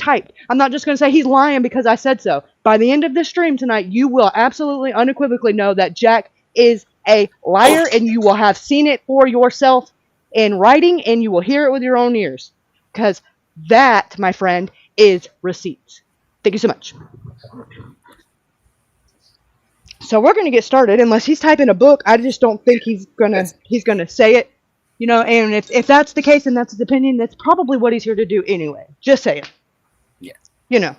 typed. I'm not just going to say he's lying because I said so. By the end of this stream tonight, you will absolutely unequivocally know that Jack is a liar, and you will have seen it for yourself in writing, and you will hear it with your own ears. Because that, my friend, is receipts. Thank you so much. So we're going to get started. Unless he's typing a book, I just don't think he's gonna say it. You know, and if that's the case and that's his opinion, that's probably what he's here to do anyway. Just saying. Yes. You know,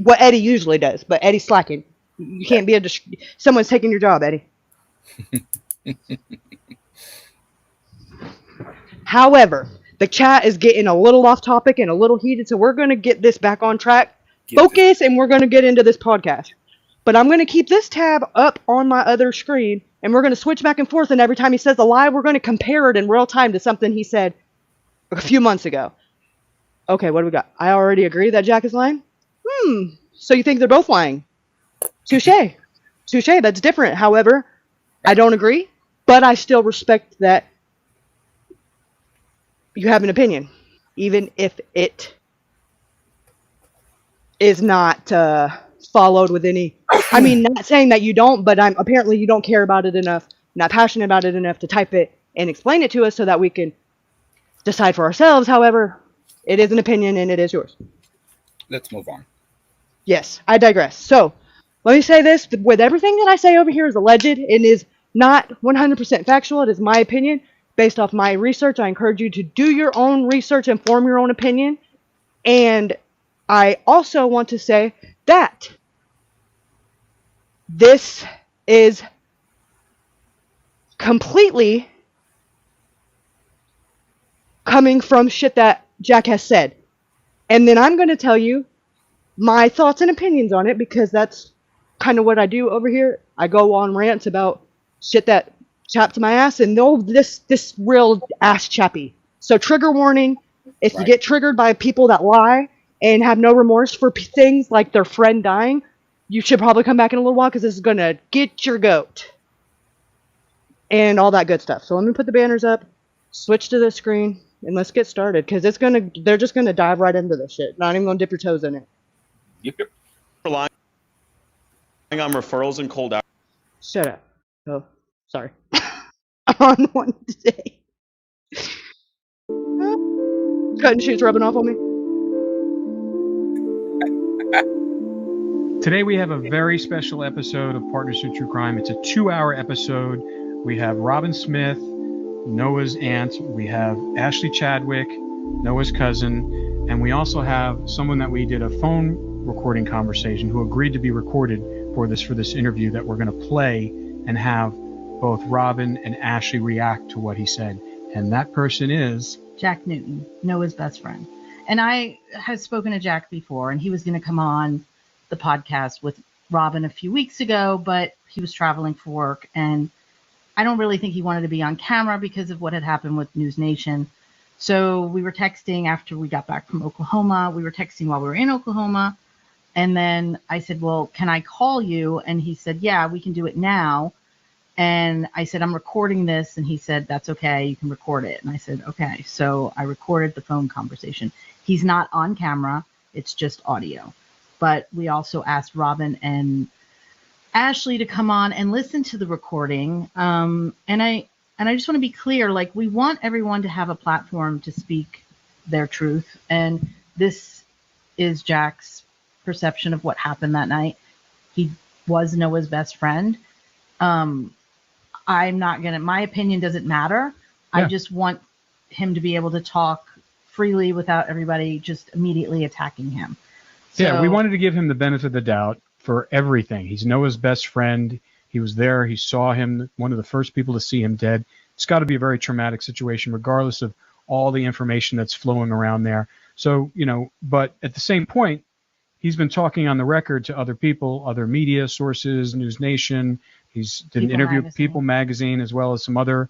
what Eddie usually does, but Eddie's slacking. You can't be someone's taking your job, Eddie. However, the chat is getting a little off topic and a little heated, so we're going to get this back on track. Focus, and we're going to get into this podcast. But I'm going to keep this tab up on my other screen, and we're going to switch back and forth, and every time he says a lie, we're going to compare it in real time to something he said a few months ago. Okay, what do we got? I already agree that Jack is lying? So you think they're both lying? Touché. Touché, that's different. However, I don't agree, but I still respect that you have an opinion, even if it is not followed with any... I mean, not saying that you don't, but apparently you don't care about it enough, not passionate about it enough to type it and explain it to us so that we can decide for ourselves. However, it is an opinion and it is yours. Let's move on. Yes, I digress. So, let me say this. With everything that I say over here is alleged and is not 100% factual. It is my opinion based off my research. I encourage you to do your own research and form your own opinion. And I also want to say that this is completely coming from shit that Jack has said. And then I'm going to tell you my thoughts and opinions on it, because that's kind of what I do over here. I go on rants about shit that chaps my ass, and this real ass chappy. So trigger warning, if you get triggered by people that lie and have no remorse for things like their friend dying, you should probably come back in a little while, because this is going to get your goat. And all that good stuff. So let me put the banners up, switch to the screen, and let's get started, because they're just going to dive right into this shit. Not even going to dip your toes in it. Yep. Relying on referrals and cold hours. Shut up. Oh, sorry. On one today. Cutting shoes rubbing off on me. Today we have a very special episode of Partners in True Crime. It's a 2-hour episode. We have Robin Smith, Noah's aunt. We have Ashley Chadwick, Noah's cousin. And we also have someone that we did a phone recording conversation who agreed to be recorded for this interview that we're going to play and have both Robin and Ashley react to what he said. And that person is Jack Newton, Noah's best friend. And I had spoken to Jack before, and he was going to come on the podcast with Robin a few weeks ago, but he was traveling for work, and I don't really think he wanted to be on camera because of what had happened with News Nation. So we were texting after we got back from Oklahoma. We were texting while we were in Oklahoma. And then I said, well, can I call you? And he said, yeah, we can do it now. And I said, I'm recording this. And he said, that's okay. You can record it. And I said, okay. So I recorded the phone conversation. He's not on camera. It's just audio. But we also asked Robin and Ashley to come on and listen to the recording. And I just want to be clear, like, we want everyone to have a platform to speak their truth. And this is Jack's perception of what happened that night. He was Noah's best friend. I'm not gonna, my opinion doesn't matter. Yeah. I just want him to be able to talk freely without everybody just immediately attacking him. Yeah, we wanted to give him the benefit of the doubt for everything. He's Noah's best friend. He was there. He saw him, one of the first people to see him dead. It's got to be a very traumatic situation, regardless of all the information that's flowing around there. So, you know, but at the same point, he's been talking on the record to other people, other media sources, News Nation. He's did an interview with People Magazine, as well as some other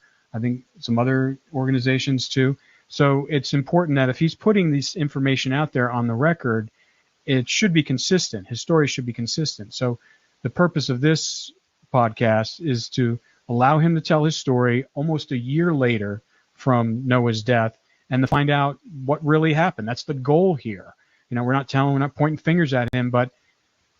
organizations too. So it's important that if he's putting this information out there on the record, it should be consistent. His story should be consistent. So the purpose of this podcast is to allow him to tell his story almost a year later from Noah's death and to find out what really happened. That's the goal here. we're not pointing fingers at him, but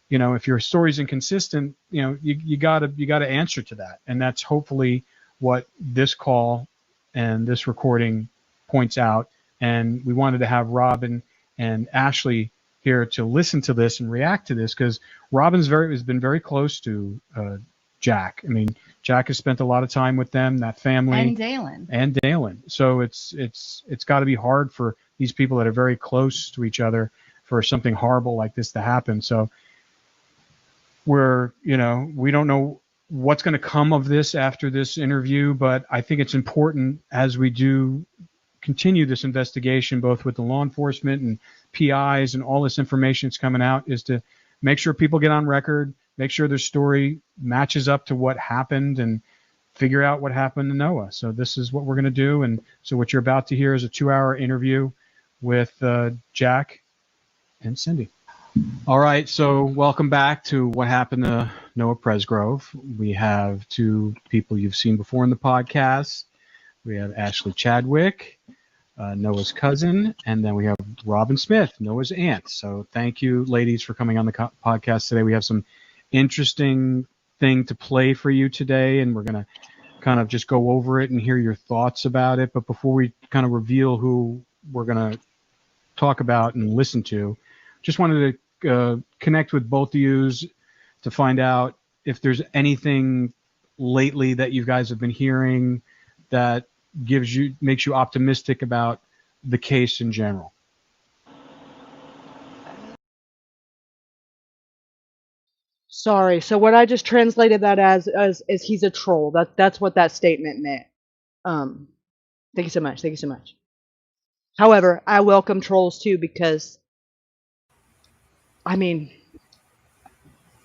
if your story's inconsistent, you gotta answer to that, and that's hopefully what this call and this recording points out. And we wanted to have Robin and Ashley here to listen to this and react to this, because Robin's has been very close to Jack. I mean, Jack has spent a lot of time with them, that family, and Dalen. So it's got to be hard for these people that are very close to each other for something horrible like this to happen. So we don't know what's going to come of this after this interview, but I think it's important, as we do continue this investigation, both with the law enforcement and PIs and all this information that's coming out, is to make sure people get on record, make sure their story matches up to what happened, and figure out what happened to Noah. So this is what we're going to do. And so what you're about to hear is a 2-hour interview with Jack and Cindy. All right, so welcome back to What Happened to Noah Presgrove. We have two people you've seen before in the podcast. We have Ashley Chadwick, Noah's cousin, and then we have Robin Smith, Noah's aunt. So thank you, ladies, for coming on the podcast today. We have some interesting thing to play for you today, and we're going to kind of just go over it and hear your thoughts about it. But before we kind of reveal who we're going to talk about and listen to, just wanted to connect with both of you to find out if there's anything lately that you guys have been hearing that makes you optimistic about the case in general. Sorry. So what I just translated that as is he's a troll. That's what that statement meant. Thank you so much. Thank you so much. However, I welcome trolls too, because I mean,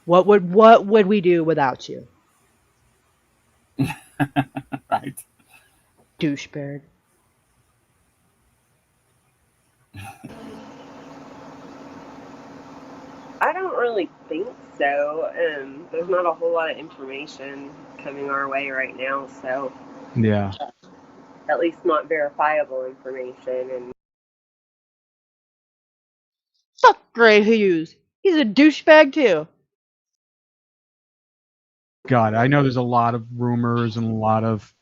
what would we do without you? Right. Douchebag. I don't really think so. There's not a whole lot of information coming our way right now, so Yeah. at least not verifiable information. And Fuck Gray Hughes. He's a douchebag too. God, I know there's a lot of rumors and a lot of,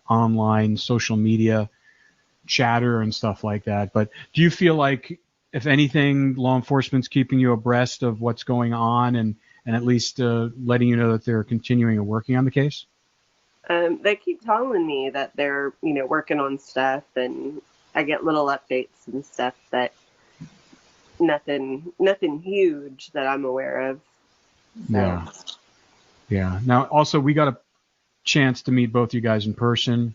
online social media chatter and stuff like that. But do you feel like, if anything, law enforcement's keeping you abreast of what's going on and at least letting you know that they're continuing and working on the case? they keep telling me that they're, working on stuff, and I get little updates and stuff, but nothing huge that I'm aware of. So. Yeah. Now, also, we got a chance to meet both you guys in person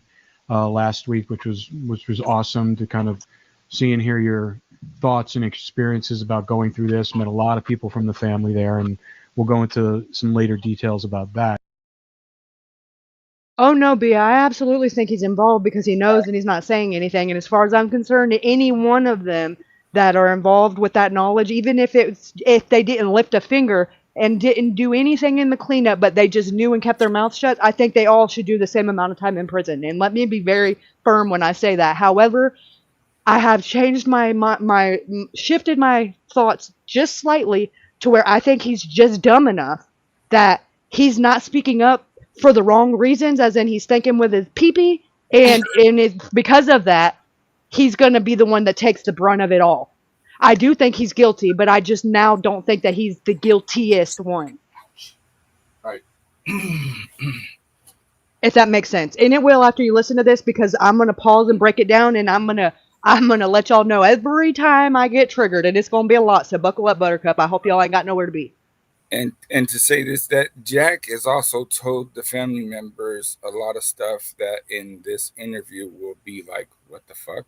last week, which was awesome to kind of see and hear your thoughts and experiences about going through this. Met a lot of people from the family there, and we'll go into some later details about that. Oh no, B, I absolutely think he's involved because he knows and he's not saying anything. And as far as I'm concerned, any one of them that are involved with that knowledge, even if they didn't lift a finger and didn't do anything in the cleanup, but they just knew and kept their mouth shut, I think they all should do the same amount of time in prison. And let me be very firm when I say that. However, I have changed shifted my thoughts just slightly to where I think he's just dumb enough that he's not speaking up for the wrong reasons, as in he's thinking with his pee-pee, and it's because of that, he's going to be the one that takes the brunt of it all. I do think he's guilty, but I just now don't think that he's the guiltiest one. Right. If that makes sense. And it will after you listen to this, because I'm going to pause and break it down, and I'm going to let y'all know every time I get triggered, and it's going to be a lot, so buckle up, Buttercup. I hope y'all ain't got nowhere to be. And to say this, that Jack has also told the family members a lot of stuff that in this interview will be like, what the fuck?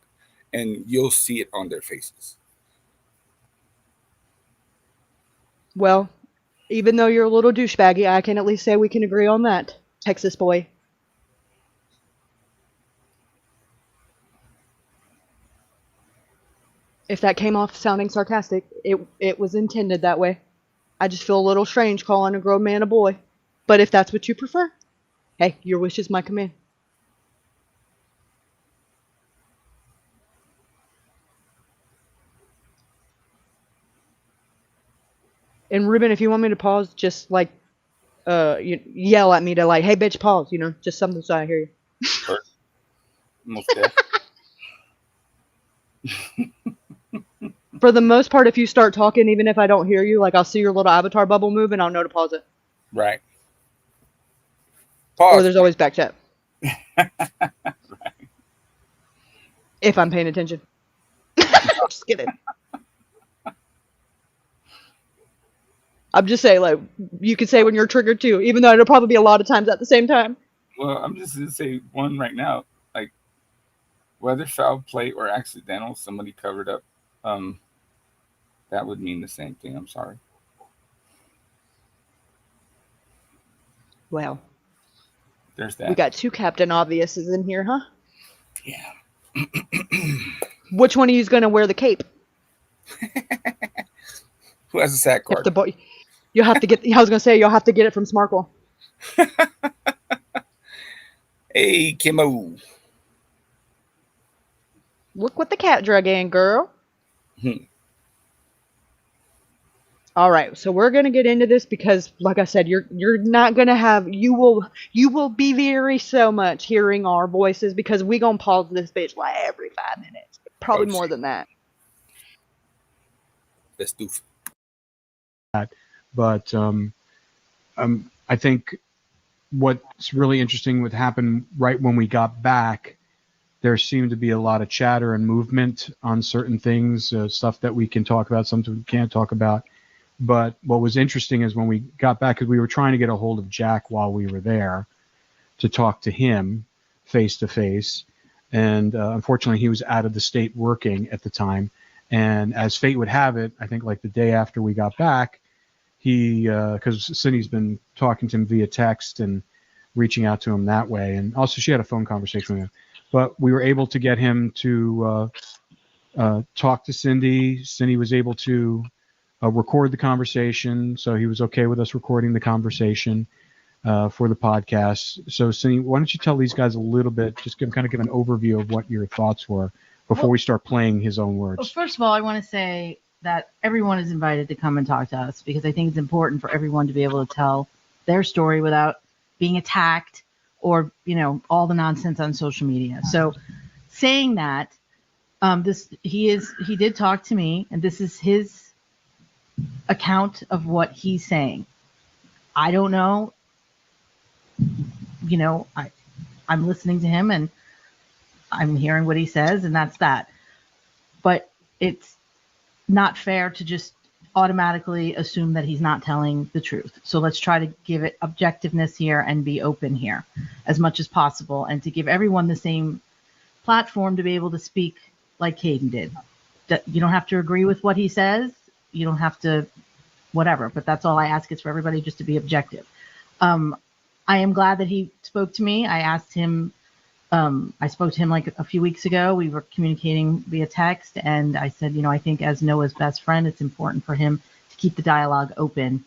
And you'll see it on their faces. Well, even though you're a little douchebaggy, I can at least say we can agree on that, Texas boy. If that came off sounding sarcastic, it was intended that way. I just feel a little strange calling a grown man a boy. But if that's what you prefer, hey, your wish is my command. And Ruben, if you want me to pause, just like yell at me to like, hey bitch, pause. Just something so I hear you. Or most deaf. For the most part, if you start talking, even if I don't hear you, like I'll see your little avatar bubble move and I'll know to pause it. Right. Or Pause. there's always back chat. If I'm paying attention. Just kidding. I'm just saying, like, you could say when you're triggered too, even though it'll probably be a lot of times at the same time. Well, I'm just gonna say one right now. Like, whether foul play or accidental, somebody covered up. That would mean the same thing. I'm sorry. Well, There's that. we got 2 Captain Obviouses in here, huh? Yeah. Which one of you's gonna wear the cape? Who has a sack You have card? to, you'll have to get. I was gonna say you'll have to get it from Smarkle. Hey, Kimmo. Look what the cat drug in, girl. Hmm. All right, so we're gonna get into this because, like I said, you're not gonna have you will be very so much hearing our voices because we gonna pause this bitch like every 5 minutes, probably more than that. Let's do. But I think what's really interesting what happened right when we got back, there seemed to be a lot of chatter and movement on certain things, stuff that we can talk about, something we can't talk about. But what was interesting is when we got back, because we were trying to get a hold of Jack while we were there to talk to him face to face. And unfortunately, he was out of the state working at the time. And as fate would have it, I think like the day after we got back, he, because Cindy's been talking to him via text and reaching out to him that way. And also she had a phone conversation with him. But we were able to get him to talk to Cindy. Cindy was able to record the conversation, so he was okay with us recording the conversation for the podcast. So, Cindy, why don't you tell these guys a little bit, just give an overview of what your thoughts were before we start playing his own words. Well, first of all, I want to say that everyone is invited to come and talk to us because I think it's important for everyone to be able to tell their story without being attacked or, all the nonsense on social media. So, saying that, he did talk to me, and this is his account of what he's saying. I don't know. I'm listening to him and I'm hearing what he says, and that's that. But it's not fair to just automatically assume that he's not telling the truth. So let's try to give it objectiveness here and be open here as much as possible, and to give everyone the same platform to be able to speak like Caden did. You don't have to agree with what he says. You don't have to whatever, but that's all I ask is for everybody just to be objective. I am glad that he spoke to me. I asked him, I spoke to him like a few weeks ago. We were communicating via text, and I said, I think as Noah's best friend, it's important for him to keep the dialogue open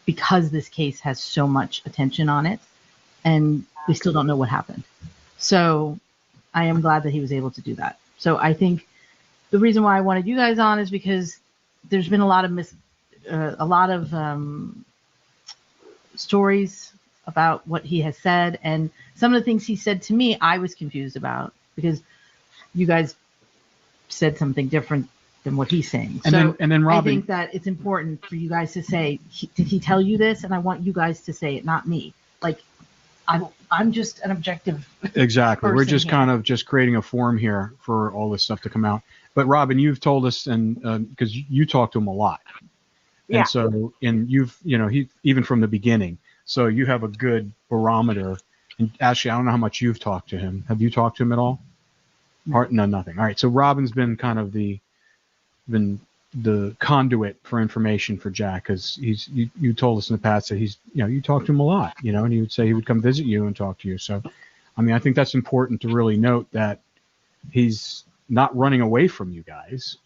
because this case has so much attention on it, and we still don't know what happened. So I am glad that he was able to do that. So I think the reason why I wanted you guys on is because there's been a lot of stories about what he has said, and some of the things he said to me, I was confused about because you guys said something different than what he's saying. And then Robin, I think that it's important for you guys to say, did he tell you this? And I want you guys to say it, not me. Like, I'm just an objective. Exactly. We're just here. kind of just creating a form here for all this stuff to come out. But Robin, you've told us, and because you talk to him a lot, Yeah. and so, and you've, he even from the beginning, so you have a good barometer. And Ashley, I don't know how much you've talked to him. Have you talked to him at all? No, nothing. All right. So Robin's been kind of the conduit for information for Jack, because you told us in the past that he's, you talk to him a lot, and he would say he would come visit you and talk to you. So, I mean, I think that's important to really note that he's not running away from you guys,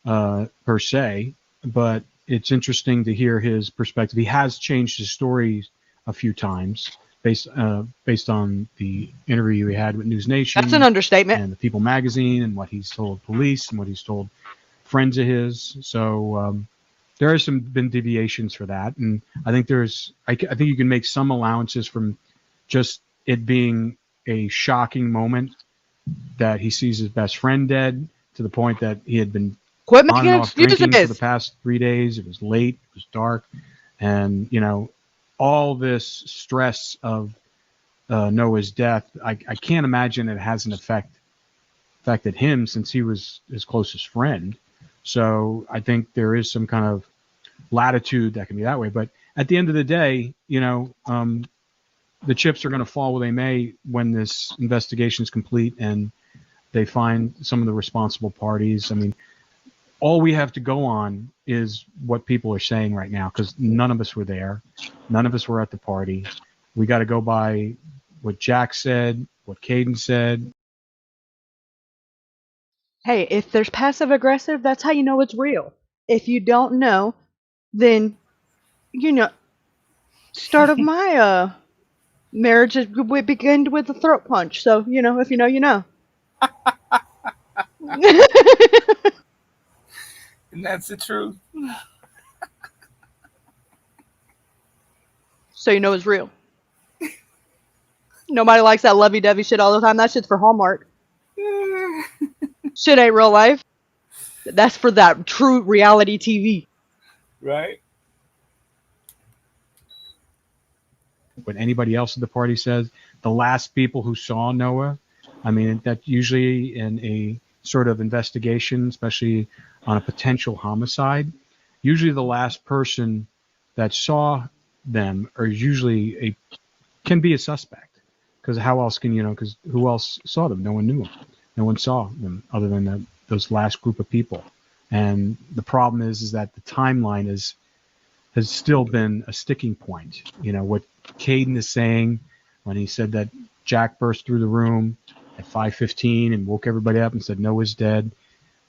per se, but it's interesting to hear his perspective. He has changed his story a few times based on the interview he had with News Nation. That's an understatement. And the People magazine, and what he's told police and what he's told friends of his. So there has been deviations for that, and I think I think you can make some allowances from just it being a shocking moment that he sees his best friend dead, to the point that he had been Quit on making and off drinking for the excuses. past 3 days. It was late, it was dark, and all this stress of Noah's death. I can't imagine it hasn't affected him, since he was his closest friend. So I think there is some kind of latitude that can be that way. But at the end of the day, the chips are going to fall where they may when this investigation is complete and they find some of the responsible parties. I mean, all we have to go on is what people are saying right now, because none of us were there. None of us were at the party. We got to go by what Jack said, what Caden said. Hey, if there's passive aggressive, that's how you know it's real. If you don't know, then start of my marriage we began with a throat punch. So if you know, you know. And that's the truth. So you know it's real. Nobody likes that lovey-dovey shit all the time. That shit's for Hallmark. Shit ain't real life. That's for that true reality TV. Right? What anybody else at the party says, the last people who saw Noah, I mean, that usually in a sort of investigation, especially on a potential homicide, usually the last person that saw them are usually can be a suspect. Because how else can because who else saw them? No one knew them. No one saw them other than those last group of people. And the problem is that the timeline has still been a sticking point. What Caden is saying when he said that Jack burst through the room at 5:15 and woke everybody up and said Noah's dead.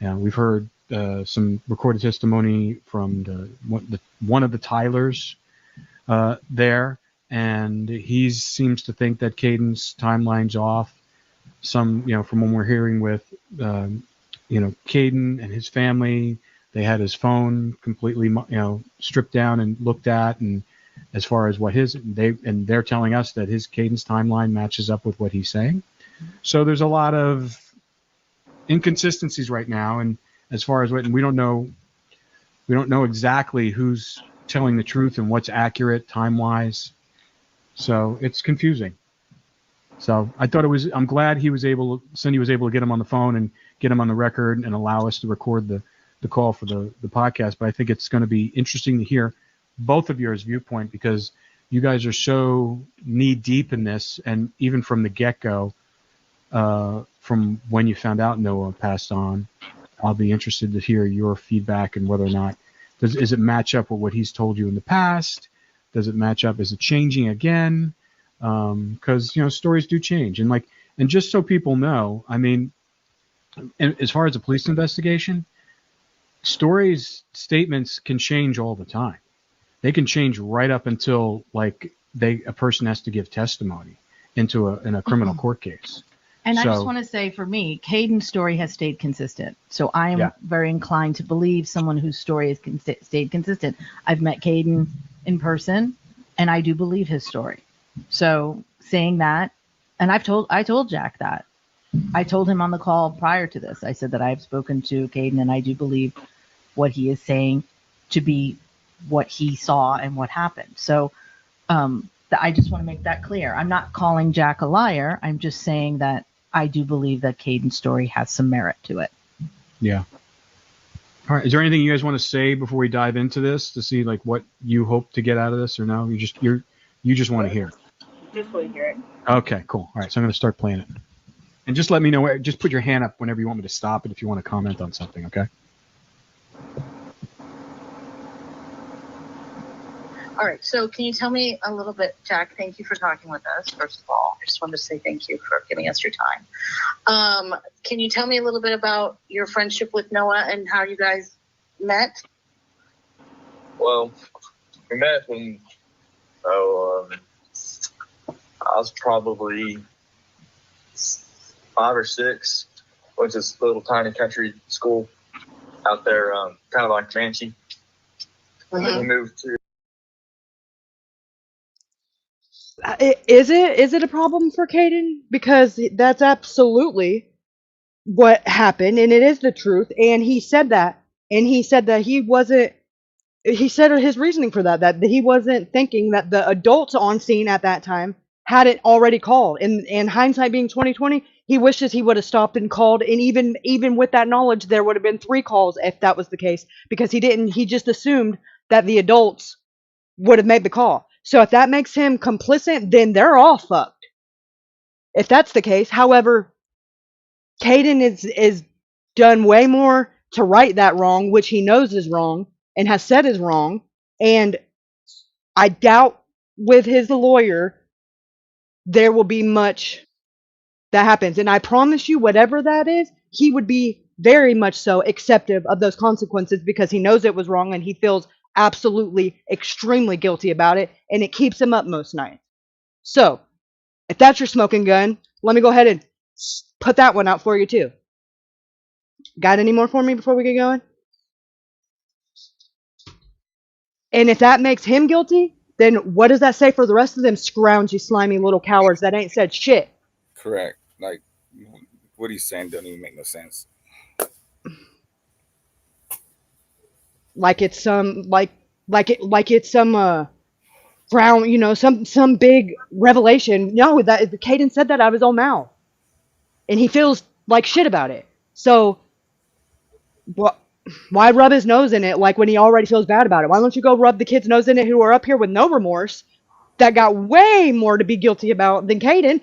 We've heard some recorded testimony from one of the Tylers there, and he seems to think that Caden's timeline's off. Some, from when we're hearing with, Caden and his family, they had his phone completely, stripped down and looked at, and as far as what they're telling us that his Caden's timeline matches up with what he's saying. So there's a lot of inconsistencies right now, and as far as we don't know exactly who's telling the truth and what's accurate time-wise. So it's confusing. So I'm glad Cindy was able to get him on the phone and get him on the record and allow us to record the call for the podcast. But I think it's going to be interesting to hear both of yours viewpoint, because you guys are so knee deep in this, and even from the get-go, from when you found out Noah passed on, I'll be interested to hear your feedback and whether or not is it match up with what he's told you in the past? Does it match up? Is it changing again? Because stories do change, and just so people know, I mean, as far as a police investigation, statements can change all the time. They can change right up until a person has to give testimony in a criminal court case. And I just want to say, for me, Caden's story has stayed consistent. So I am very inclined to believe someone whose story has stayed consistent. I've met Caden in person, and I do believe his story. So saying that, and I told Jack that. I told him on the call prior to this. I said that I've spoken to Caden, and I do believe what he is saying to be what he saw and what happened. So I just want to make that clear. I'm not calling Jack a liar. I'm just saying that I do believe that Caden's story has some merit to it. Yeah. All right. Is there anything you guys want to say before we dive into this to see what you hope to get out of this, or no? You just want to hear it? Just want to hear it. Okay, cool. All right. So I'm going to start playing it. And just let me know. Just put your hand up whenever you want me to stop it if you want to comment on something, okay? All right, so can you tell me a little bit, Jack, thank you for talking with us, first of all. I just wanted to say thank you for giving us your time. Can you tell me a little bit about your friendship with Noah and how you guys met? Well, we met when I was probably 5 or 6. Went to this little tiny country school out there, kind of like Manchi. And then he moved to. Is it a problem for Caden? Because that's absolutely what happened, and it is the truth. And he said that, and he said that he wasn't. He said his reasoning for that he wasn't thinking that the adults on scene at that time hadn't already called. And hindsight being 2020, he wishes he would have stopped and called. And even with that knowledge, there would have been 3 calls if that was the case, because he didn't. He just assumed that the adults would have made the call. So if that makes him complicit, then they're all fucked. If that's the case, however, Caden is done way more to right that wrong, which he knows is wrong and has said is wrong. And I doubt with his lawyer there will be much that happens. And I promise you, whatever that is, he would be very much so acceptive of those consequences, because he knows it was wrong and he feels absolutely extremely guilty about it, and it keeps him up most nights. So, if that's your smoking gun, let me go ahead and put that one out for you too. Got any more for me before we get going? And if that makes him guilty, then what does that say for the rest of them scroungy, slimy little cowards that ain't said shit? Correct. Like, what he's saying doesn't even make no sense. Like it's some like it's some ground, some big revelation. No, that Caden said that out of his own mouth, and he feels like shit about it. So, why rub his nose in it like when he already feels bad about it? Why don't you go rub the kid's nose in it who are up here with no remorse, that got way more to be guilty about than Caden?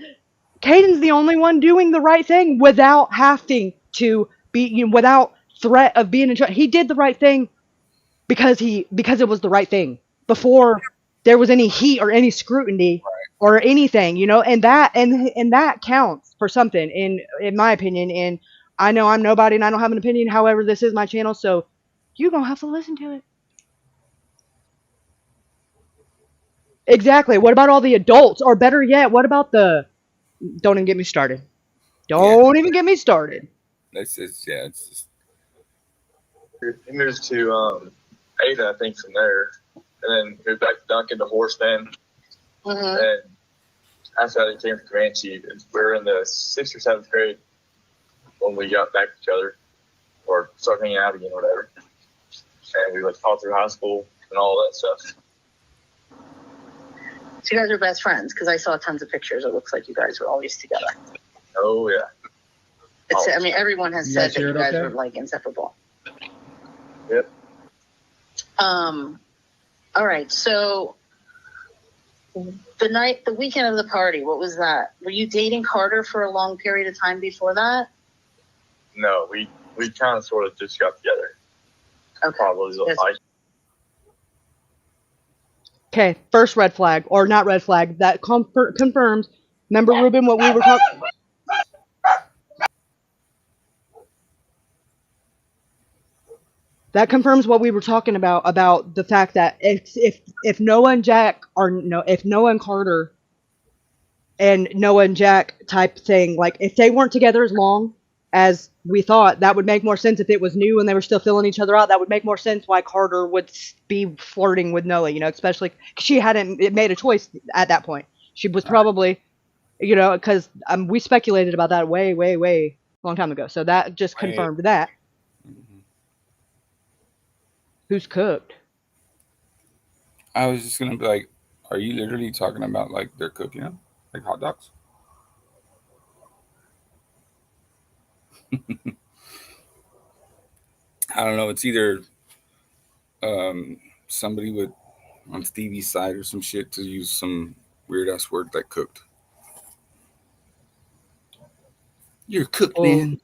Caden's the only one doing the right thing without having to be, without threat of being in trouble. He did the right thing because it was the right thing before there was any heat or any scrutiny or anything, and that counts for something in my opinion. And I know I'm nobody and I don't have an opinion. However, this is my channel, so you're gonna have to listen to it. Exactly. What about all the adults? Or better yet, what about the? Don't even get me started. Don't even get me started. It's just. He moves to Ada, I think, from there, and then moved back to Duncan to Horseman. And after that, he came to Comanche. We were in the 6th or 7th grade when we got back to each other, or started hanging out again, or whatever. And we went all through high school and all that stuff. So you guys are best friends, because I saw tons of pictures. It looks like you guys were always together. Oh yeah. I mean, everyone has said that you guys were like inseparable. Yep. All right. So the weekend of the party, what was that? Were you dating Carter for a long period of time before that? No, we kind of sort of just got together. Okay. Probably like. Okay, first red flag, or not red flag, that confirms. Remember, Ruben, what we were talking. That confirms what we were talking about the fact that if Noah and Jack are if Noah and Carter and Noah and Jack type thing, like if they weren't together as long as we thought, that would make more sense. If it was new and they were still filling each other out, that would make more sense why Carter would be flirting with Noah, especially because she hadn't made a choice at that point. She was probably, because we speculated about that way long time ago. So that just confirmed that. Who's cooked? I was just gonna be like, are you literally talking about like they're cooking them, like hot dogs? I don't know. It's either somebody would on Stevie's side or some shit, to use some weird ass word like cooked. You're cooked, man.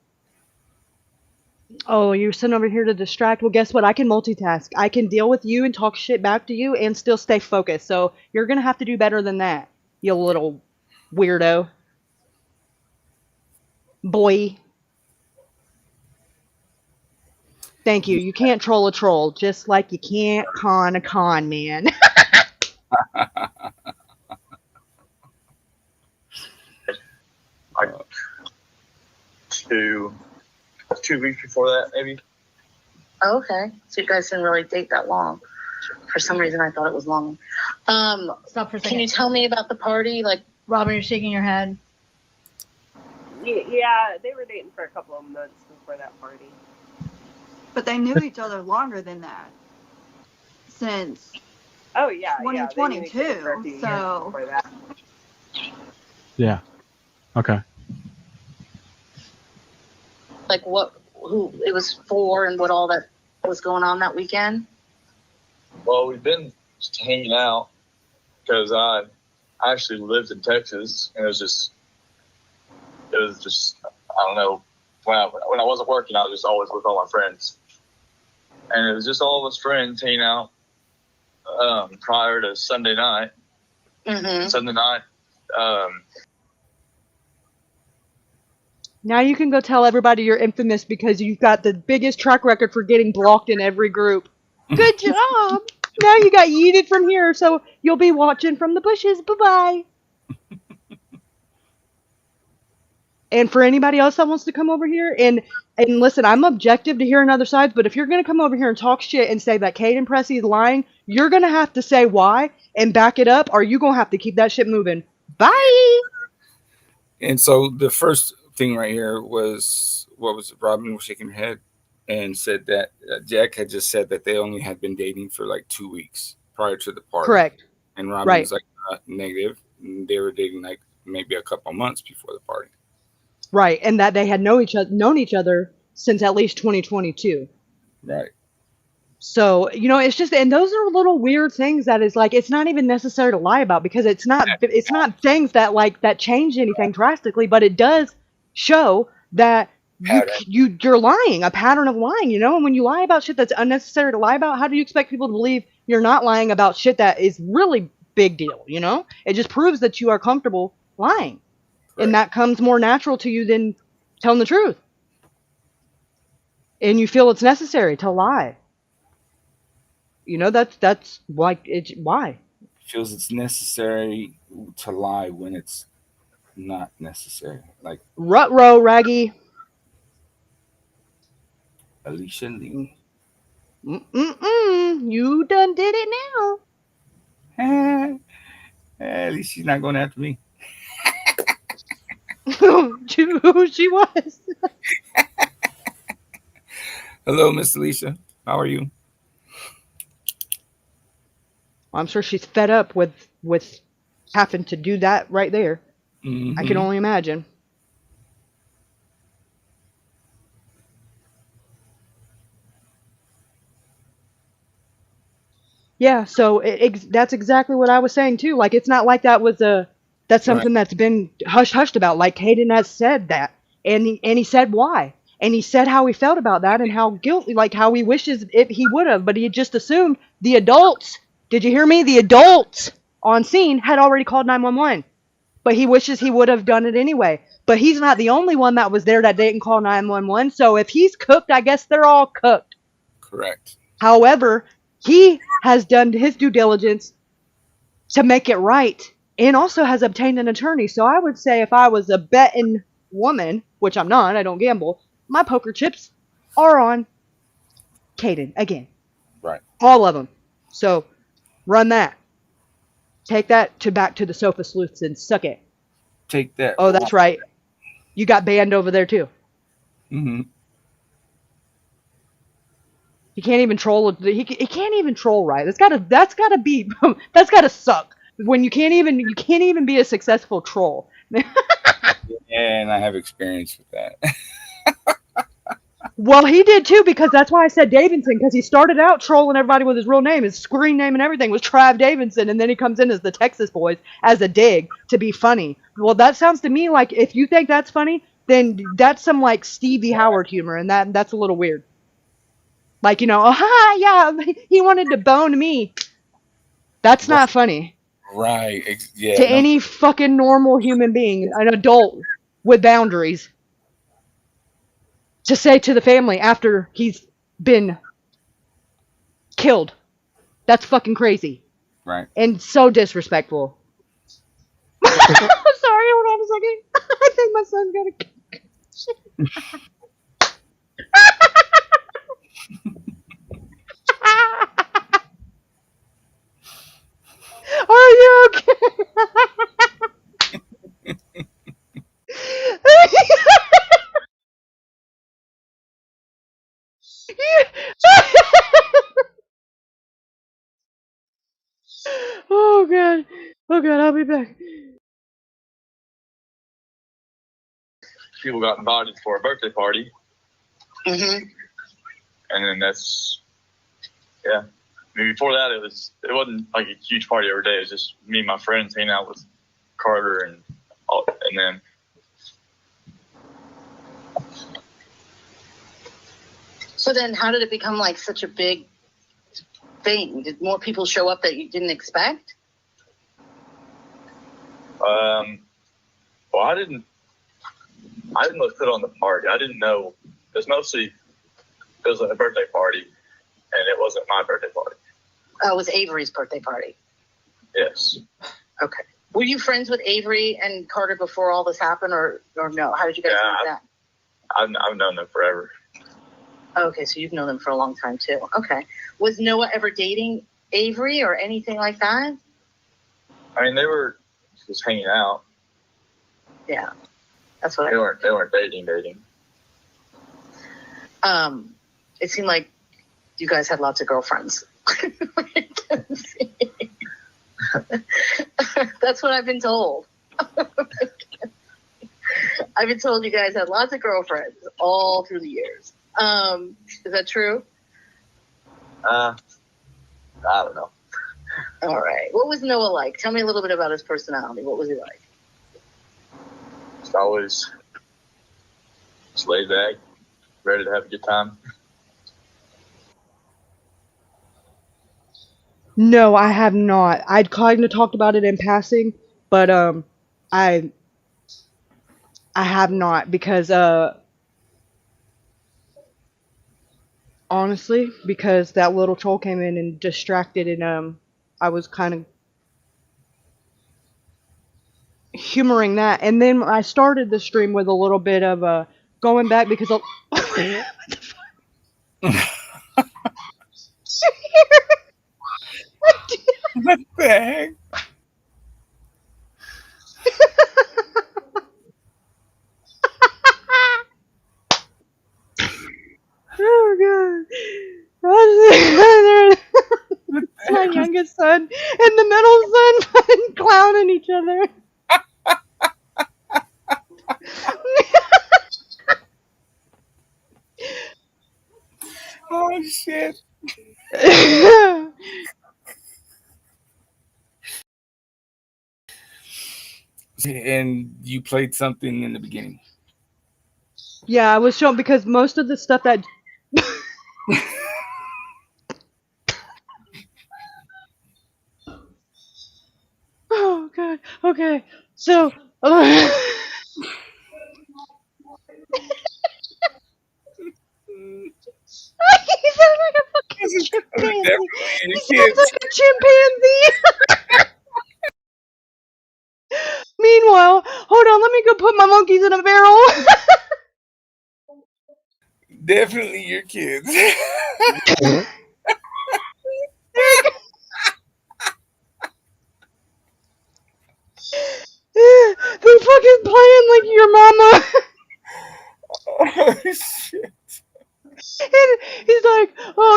Oh, you're sitting over here to distract. Well, guess what? I can multitask. I can deal with you and talk shit back to you and still stay focused. So you're going to have to do better than that, you little weirdo. Boy. Thank you. You can't troll a troll, just like you can't con a con man. Like 2 weeks before that, maybe. Oh, okay. So you guys didn't really date that long. For some reason, I thought it was long. Stop for a second. Can you tell me about the party? Like, Robin, you're shaking your head. Yeah, they were dating for a couple of months before that party. But they knew each other longer than that. Since Oh yeah, they knew each other 2022. for a few years So before that. Yeah. Okay. like who it was for, and what all that was going on that weekend? Well, we've been just hanging out because I actually lived in Texas, and it was just I don't know, when I wasn't working, I was just always with all my friends, and it was just all of us friends hanging out prior to Sunday night. Mm-hmm. Sunday night. Now you can go tell everybody you're infamous because you've got the biggest track record for getting blocked in every group. Good job! Now you got yeeted from here, so you'll be watching from the bushes. Bye-bye. And for anybody else that wants to come over here, and listen, I'm objective to hearing other sides, but if you're going to come over here and talk shit and say that Caden Pressey is lying, you're going to have to say why and back it up, or you're going to have to keep that shit moving. Bye! And so the first thing right here was, what was it? Robin was shaking her head and said that Jack had just said that they only had been dating for like 2 weeks prior to the party. Correct. And Robin Right. was like, negative. They were dating like maybe a couple months before the party. Right, and that they had known each other since at least 2022. Right. So, it's just, and those are little weird things that is like, it's not even necessary to lie about because it's not things that like, that change anything drastically, but it does show that you're lying, a pattern of lying, and when you lie about shit that's unnecessary to lie about, how do you expect people to believe you're not lying about shit that is really big deal, It just proves that you are comfortable lying. Right. And that comes more natural to you than telling the truth. And you feel it's necessary to lie. That's like why. Feels it's necessary to lie when it's not necessary. Like Rut-row, Raggy. Alicia Lee. You done did it now. At least she's not going after me. Who she was. Hello, Miss Alicia. How are you? I'm sure she's fed up with having to do that right there. Mm-hmm. I can only imagine. Yeah, so that's exactly what I was saying too. Like, it's not like that's something that's been hushed about. Like, Hayden has said that, and he said why, and he said how he felt about that and how guilty, like how he wishes he would have, but he just assumed the adults. Did you hear me? The adults on scene had already called 911, but he wishes he would have done it anyway. But he's not the only one that was there that didn't call 911. So if he's cooked, I guess they're all cooked. Correct. However, he has done his due diligence to make it right and also has obtained an attorney. So I would say if I was a betting woman, which I'm not, I don't gamble, my poker chips are on Caden again. Right. All of them. So run that. Take that back to the sofa sleuths and suck it. Take that. Oh, that's right. You got banned over there too. Mm-hmm. He can't even troll. He can't even troll right. That's gotta suck when you can't even be a successful troll. And I have experience with that. Well, he did too, because that's why I said Davidson, because he started out trolling everybody with his real name. His screen name and everything was Trav Davidson, and then he comes in as the Texas Boys as a dig to be funny. Well, that sounds to me like if you think that's funny, then that's some like Stevie Howard humor, and that's a little weird. Like, yeah, he wanted to bone me. That's not funny. Right. Yeah. To any fucking normal human being, an adult with boundaries, to say to the family after he's been killed. That's fucking crazy. Right. And so disrespectful. Sorry, hold on a second. I think my son's got a... Oh god, I'll be back. People got invited for a birthday party, Mm-hmm. and then yeah. I mean, before that, it wasn't like a huge party every day. It was just me and my friends hanging out with Carter and then. So then how did it become like such a big thing? Did more people show up that you didn't expect? Well, I didn't really put on the party. I didn't know. It was a birthday party, and it wasn't my birthday party. Oh, it was Avery's birthday party. Yes. Okay. Were you friends with Avery and Carter before all this happened, or no? How did you guys meet that? I've known them forever. Okay, so you've known them for a long time too. Okay. Was Noah ever dating Avery or anything like that? I mean, they were just hanging out. Yeah, that's what They weren't dating. It seemed like you guys had lots of girlfriends. That's what I've been told. I've been told you guys had lots of girlfriends all through the years. Is that true? I don't know. All right. What was Noah like? Tell me a little bit about his personality. What was he like? Just always just laid back, ready to have a good time. No, I have not. I'd kind of talked about it in passing, but I have not because honestly, because that little troll came in and distracted, and I was kind of humoring that, and then I started the stream with a little bit of going back because what the What the heck? Oh god. It's my youngest son and the middle son fucking clowning each other. Oh shit. And you played something in the beginning. Yeah, I was showing because most of the stuff that oh god. Okay. So he sounds like a fucking chimpanzee. Definitely He your sounds kids. like a chimpanzee. Meanwhile, hold on, let me go put my monkeys in a barrel. Definitely your kids. They fucking playing like your mama. Oh shit. And he's like, "Oh,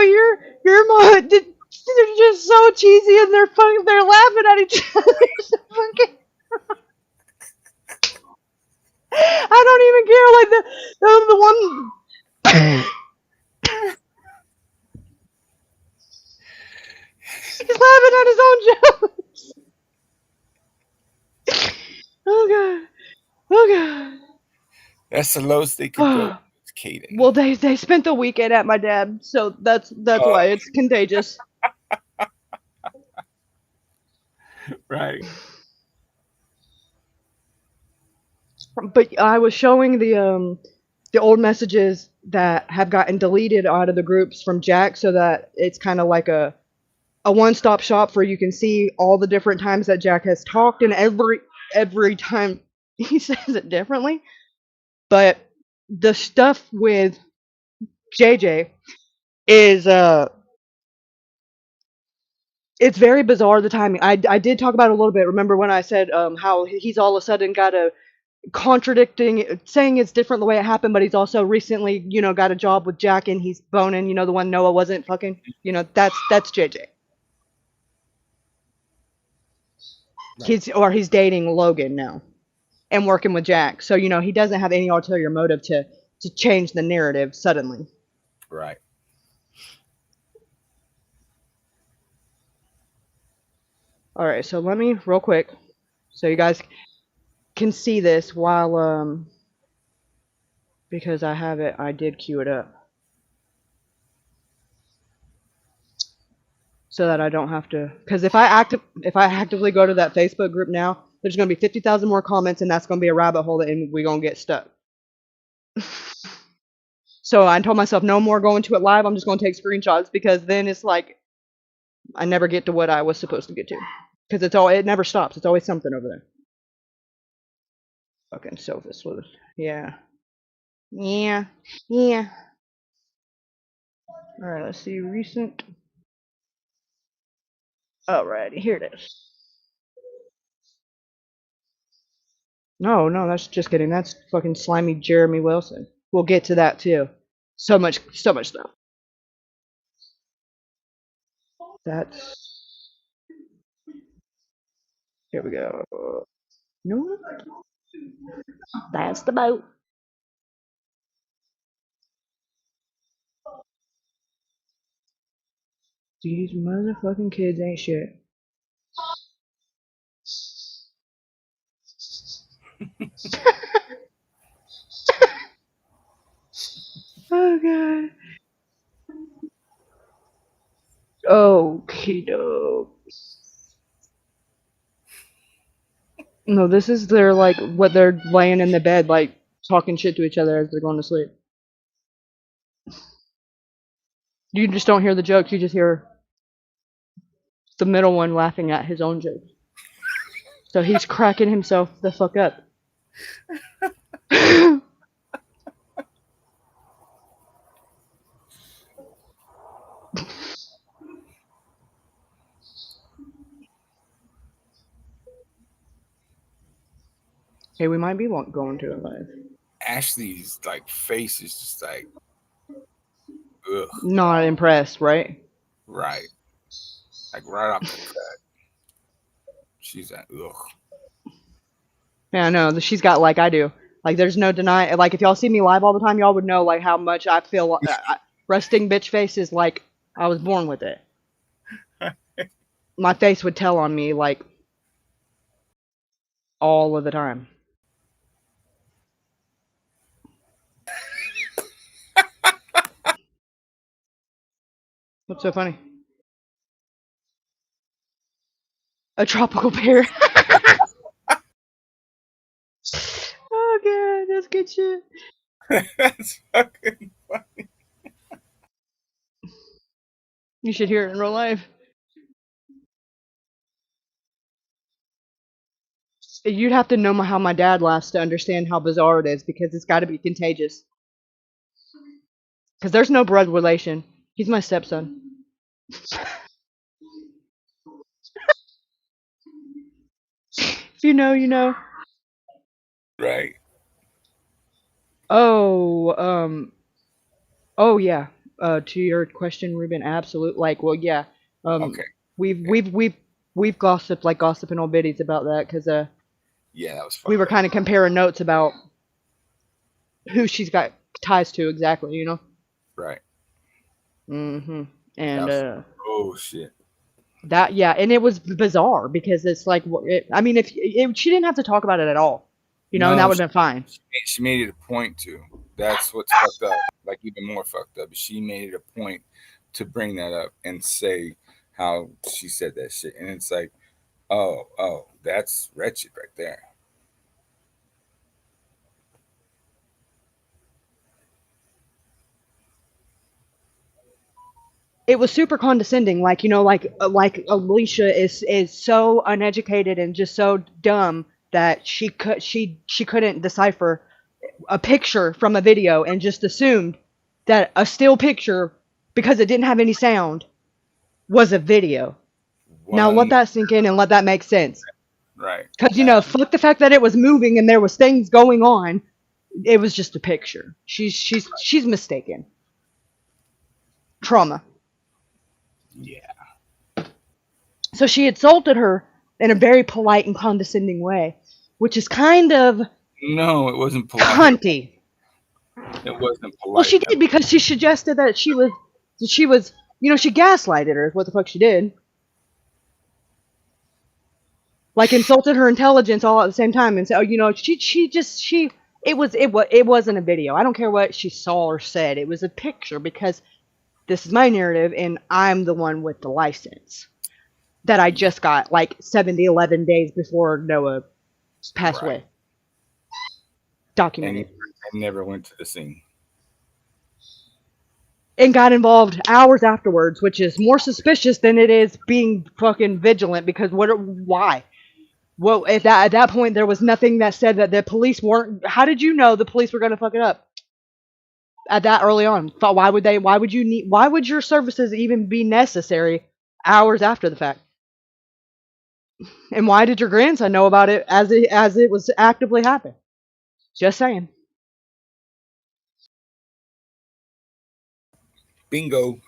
your mom. They're just so cheesy, and they're fucking. They're laughing at each other. So fucking. I don't even care. Like the one. He's laughing at his own jokes. Oh god. Oh god. That's the lowest they could go. Caden. Well, they spent the weekend at my dad, so that's why it's contagious. Right. But I was showing the old messages that have gotten deleted out of the groups from Jack, so that it's kind of like a one-stop shop where you can see all the different times that Jack has talked, and every time he says it differently. But the stuff with JJ is it's very bizarre, the timing. I did talk about it a little bit. Remember when I said how he's all of a sudden got a contradicting, saying it's different the way it happened, but he's also recently, got a job with Jack and he's boning, the one Noah wasn't fucking, that's JJ. He's dating Logan now and working with Jack. So, you know, he doesn't have any ulterior motive to change the narrative suddenly. Right. All right, so let me real quick so you guys can see this while because I did queue it up. So that I don't have to, because if I actively go to that Facebook group now, there's gonna be 50,000 more comments, and that's gonna be a rabbit hole, and we're gonna get stuck. So I told myself no more going to it live. I'm just gonna take screenshots because then it's like I never get to what I was supposed to get to, because it never stops. It's always something over there. Fucking Sophus was yeah. All right, let's see recent. Alrighty, here it is. No, that's just kidding. That's fucking slimy Jeremy Wilson. We'll get to that too. So much stuff. That's here we go. No, that's the boat. These motherfucking kids ain't shit. Oh god. Okie doke. No, this is their like what they're laying in the bed like talking shit to each other as they're going to sleep. You just don't hear the jokes, you just hear the middle one laughing at his own jokes. So he's cracking himself the fuck up. Hey, we might be going to it live. Ashley's like face is just like, ugh. Not impressed, right? Right. Like right off the cut. She's like, ugh. Yeah, no, she's got like I do. Like, there's no denying. Like, if y'all see me live all the time, y'all would know like how much I feel. Resting bitch face is like I was born with it. My face would tell on me like all of the time. What's so funny? A tropical pear. Oh god, that's good shit. That's fucking funny. You should hear it in real life. You'd have to know how my dad laughs to understand how bizarre it is, because it's got to be contagious. Because there's no blood relation. He's my stepson. If you know, you know. Right. Oh, yeah. To your question, Ruben, absolute. Like, well, yeah. Okay. We've gossiped like gossiping old biddies about that, because Yeah, that was fun. we were kind of comparing notes about who she's got ties to exactly, you know. Right. Mm-hmm. And oh shit. that, yeah, and it was bizarre because it's like, I mean, if she didn't have to talk about it at all, you know, and that would have been fine. She made it a point to. That's what's fucked up. Like even more fucked up. She made it a point to bring that up and say how she said that shit, and it's like, oh, that's wretched right there. It was super condescending, like, you know, like Alicia is so uneducated and just so dumb that she couldn't decipher a picture from a video and just assumed that a still picture, because it didn't have any sound, was a video. Now let that sink in and let that make sense. Right. Because, you know, fuck the fact that it was moving and there was things going on. It was just a picture. She's mistaken. Trauma. Yeah. So she insulted her in a very polite and condescending way, which is kind of No, it wasn't polite. cunty. It wasn't polite. Well, she did because she suggested that she was, she gaslighted her. Is what the fuck she did. Like insulted her intelligence all at the same time and said, oh, it wasn't a video. I don't care what she saw or said. It was a picture because this is my narrative and I'm the one with the license that I just got like 11 days before Noah passed away. Documented. And I never went to the scene. And got involved hours afterwards, which is more suspicious than it is being fucking vigilant because why? Well, at that point, there was nothing that said that the police weren't. How did you know the police were going to fuck it up at that early on? Why would your services even be necessary hours after the fact? And why did your grandson know about it as it was actively happening? Just saying. Bingo.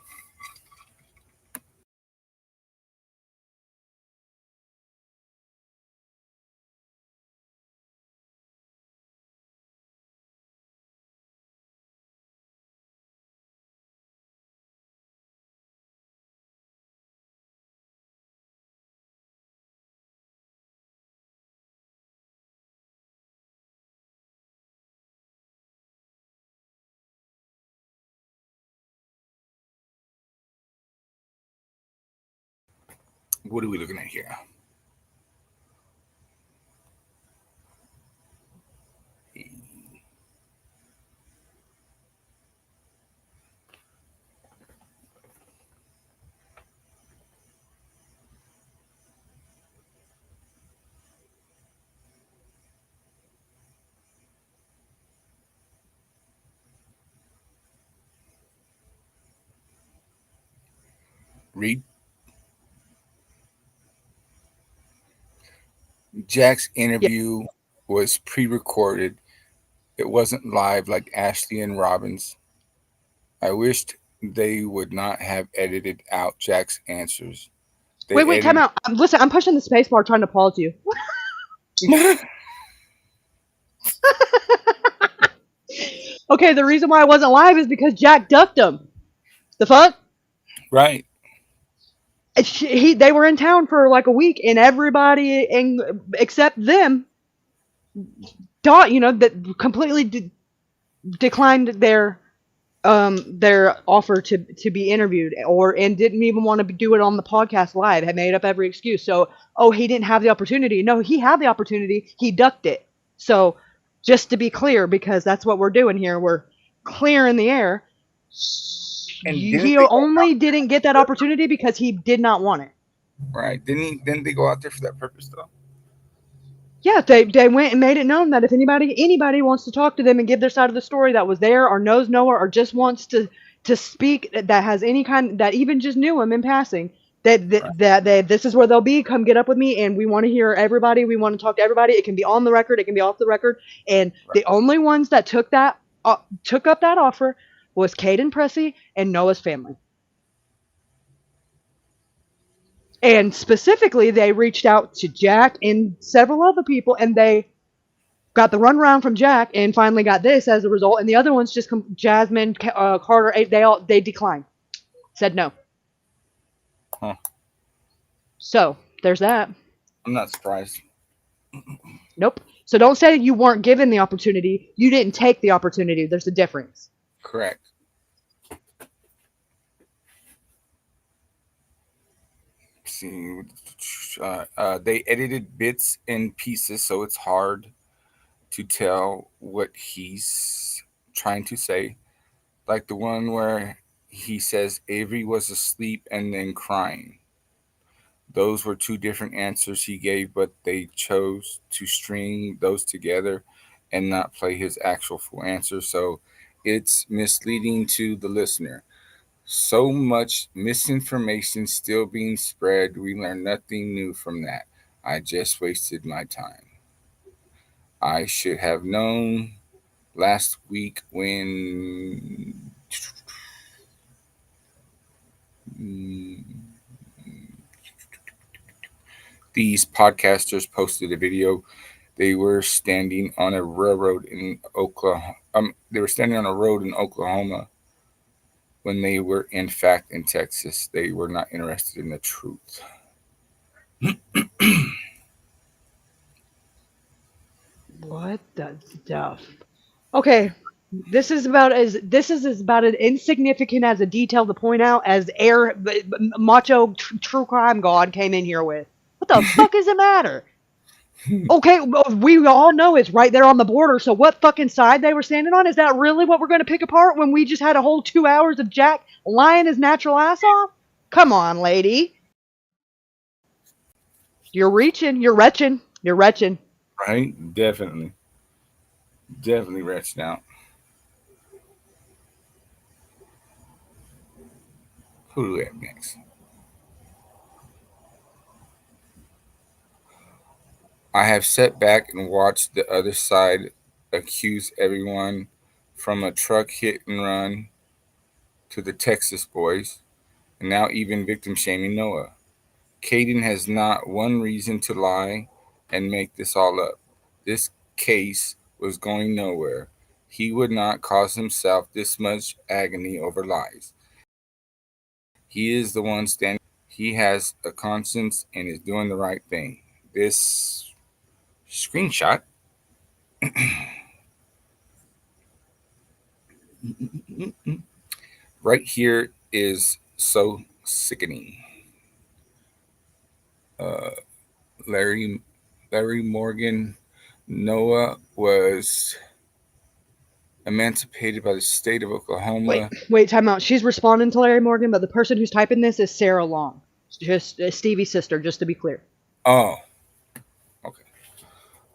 What are we looking at here? Read. Jack's interview was pre-recorded. It wasn't live like Ashley and Robin's. I wished they would not have edited out Jack's answers. Wait, time out. Listen, I'm pushing the space bar trying to pause you. Okay, the reason why I wasn't live is because Jack ducked him. The fuck? Right. They were in town for like a week, and everybody, except them, that completely declined their offer to be interviewed, and didn't even want to do it on the podcast live. Had made up every excuse. So, he didn't have the opportunity. No, he had the opportunity. He ducked it. So, just to be clear, because that's what we're doing here, we're clearing the air. And He only didn't get that opportunity because he did not want it. Right. Didn't they go out there for that purpose though? Yeah, they went and made it known that if anybody wants to talk to them and give their side of the story that was there or knows Noah or just wants to speak, that has any kind, that even just knew him in passing, this is where they'll be. Come get up with me, and we want to hear everybody. We want to talk to everybody. It can be on the record. It can be off the record. And the only ones that took up that offer was Caden Pressey and Noah's family. And specifically, they reached out to Jack and several other people, and they got the runaround from Jack, and finally got this as a result. And the other ones just Jasmine, Carter, they declined, said no. Huh. So there's that. I'm not surprised. Nope. So don't say you weren't given the opportunity. You didn't take the opportunity. There's a difference. Correct. See, they edited bits and pieces, so it's hard to tell what he's trying to say. Like the one where he says Avery was asleep and then crying. Those were two different answers he gave, but they chose to string those together and not play his actual full answer. So it's misleading to the listener. So much misinformation still being spread. We learn nothing new from that. I just wasted my time. I should have known last week when these podcasters posted a video. They were standing on a railroad in Oklahoma. They were standing on a road in Oklahoma when they were in fact in Texas. They were not interested in the truth. What the stuff? Okay, this is about as insignificant as a detail to point out as macho true crime god came in here with. What the fuck does it matter? Okay, well, we all know it's right there on the border. So what fucking side they were standing on? Is that really what we're going to pick apart when we just had a whole 2 hours of Jack lying his natural ass off? Come on, lady. You're reaching. You're retching. You're retching. Right? Definitely retched out. Who do we have next? I have sat back and watched the other side accuse everyone from a truck hit and run to the Texas boys, and now even victim shaming Noah. Caden has not one reason to lie and make this all up. This case was going nowhere. He would not cause himself this much agony over lies. He is the one standing. He has a conscience and is doing the right thing. This screenshot right here is so sickening. Larry Morgan Noah was emancipated by the state of Oklahoma. Wait, time out. She's responding to Larry Morgan, but the person who's typing this is Sarah Long, just Stevie's sister, just to be clear. Oh, okay.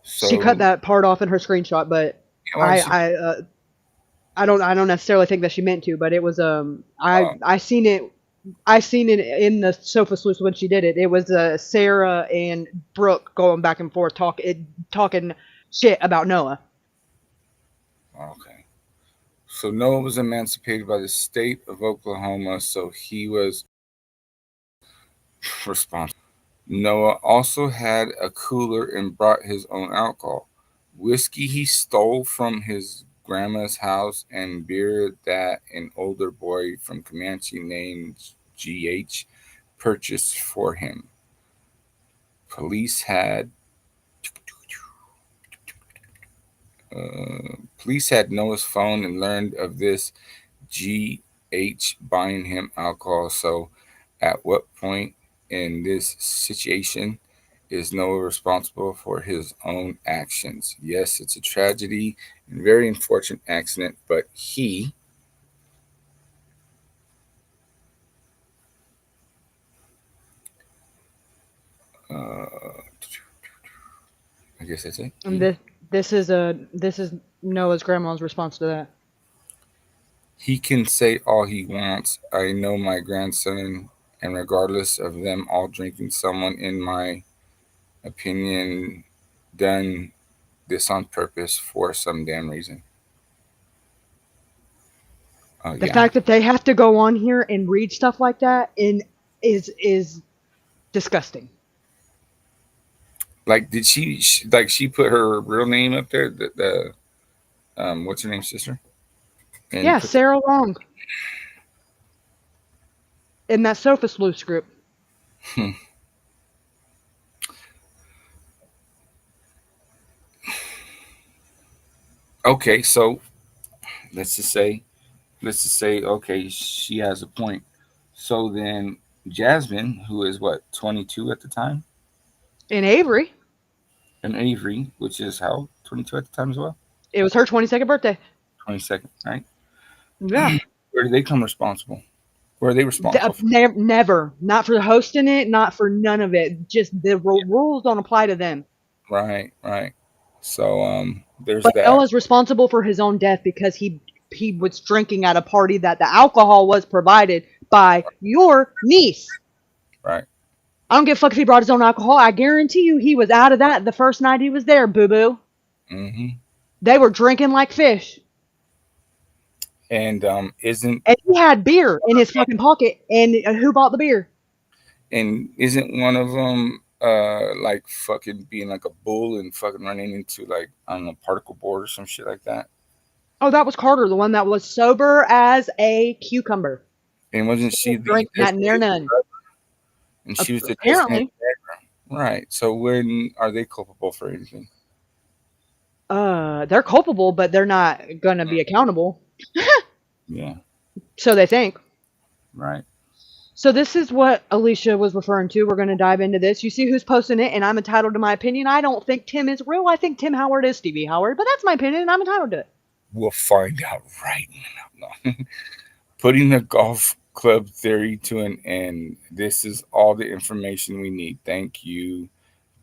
So she cut that part off in her screenshot, but I don't necessarily think that she meant to, but it was I seen it in the sofa sleuth when she did it. It was Sarah and Brooke going back and forth talking shit about Noah. Okay. So Noah was emancipated by the state of Oklahoma, so he was responsible. Noah also had a cooler and brought his own alcohol. Whiskey he stole from his grandma's house, and beer that an older boy from Comanche named GH purchased for him. Police had Noah's phone and learned of this GH buying him alcohol. So at what point in this situation is Noah responsible for his own actions? Yes, it's a tragedy and very unfortunate accident, but he I guess that's it. And this is Noah's grandma's response to that. He can say all he wants. I know my grandson, and regardless of them all drinking, someone, in my opinion, done this on purpose for some damn reason. The fact that they have to go on here and read stuff like that is disgusting. Like, did she put her real name up there? The what's her name, sister? And yeah, Sarah Long. In that sofa sleuth group. Okay, so let's just say, okay, she has a point. So then Jasmine, who is what, 22 at the time? In Avery. And Avery, which is how, 22 at the time as well? It was her 22nd birthday. 22nd, right? Yeah. Where did they come responsible? Where are they responsible for? Never. Not for hosting it, not for none of it. Just the rules don't apply to them. Right. So there's but that. Noah's responsible for his own death because he was drinking at a party that the alcohol was provided by your niece. Right. I don't give a fuck if he brought his own alcohol. I guarantee you he was out of that the first night he was there, boo-boo. Mm-hmm. They were drinking like fish. And and he had beer in his fucking pocket. And who bought the beer? And isn't one of them like fucking being like a bull and fucking running into like I don't know particle board or some shit like that. Oh, that was Carter, the one that was sober as a cucumber. And wasn't she the Drink that near designated none. driver? And she was the designated Apparently. driver. Right. So when are they culpable for anything? They're culpable, but they're not gonna be accountable. Yeah. So they think. Right. So this is what Alicia was referring to. We're gonna dive into this. You see who's posting it, and I'm entitled to my opinion. I don't think Tim is real. I think Tim Howard is Stevie Howard, but that's my opinion, and I'm entitled to it. We'll find out right now. No. Putting the golf club theory to an end. This is all the information we need. Thank you,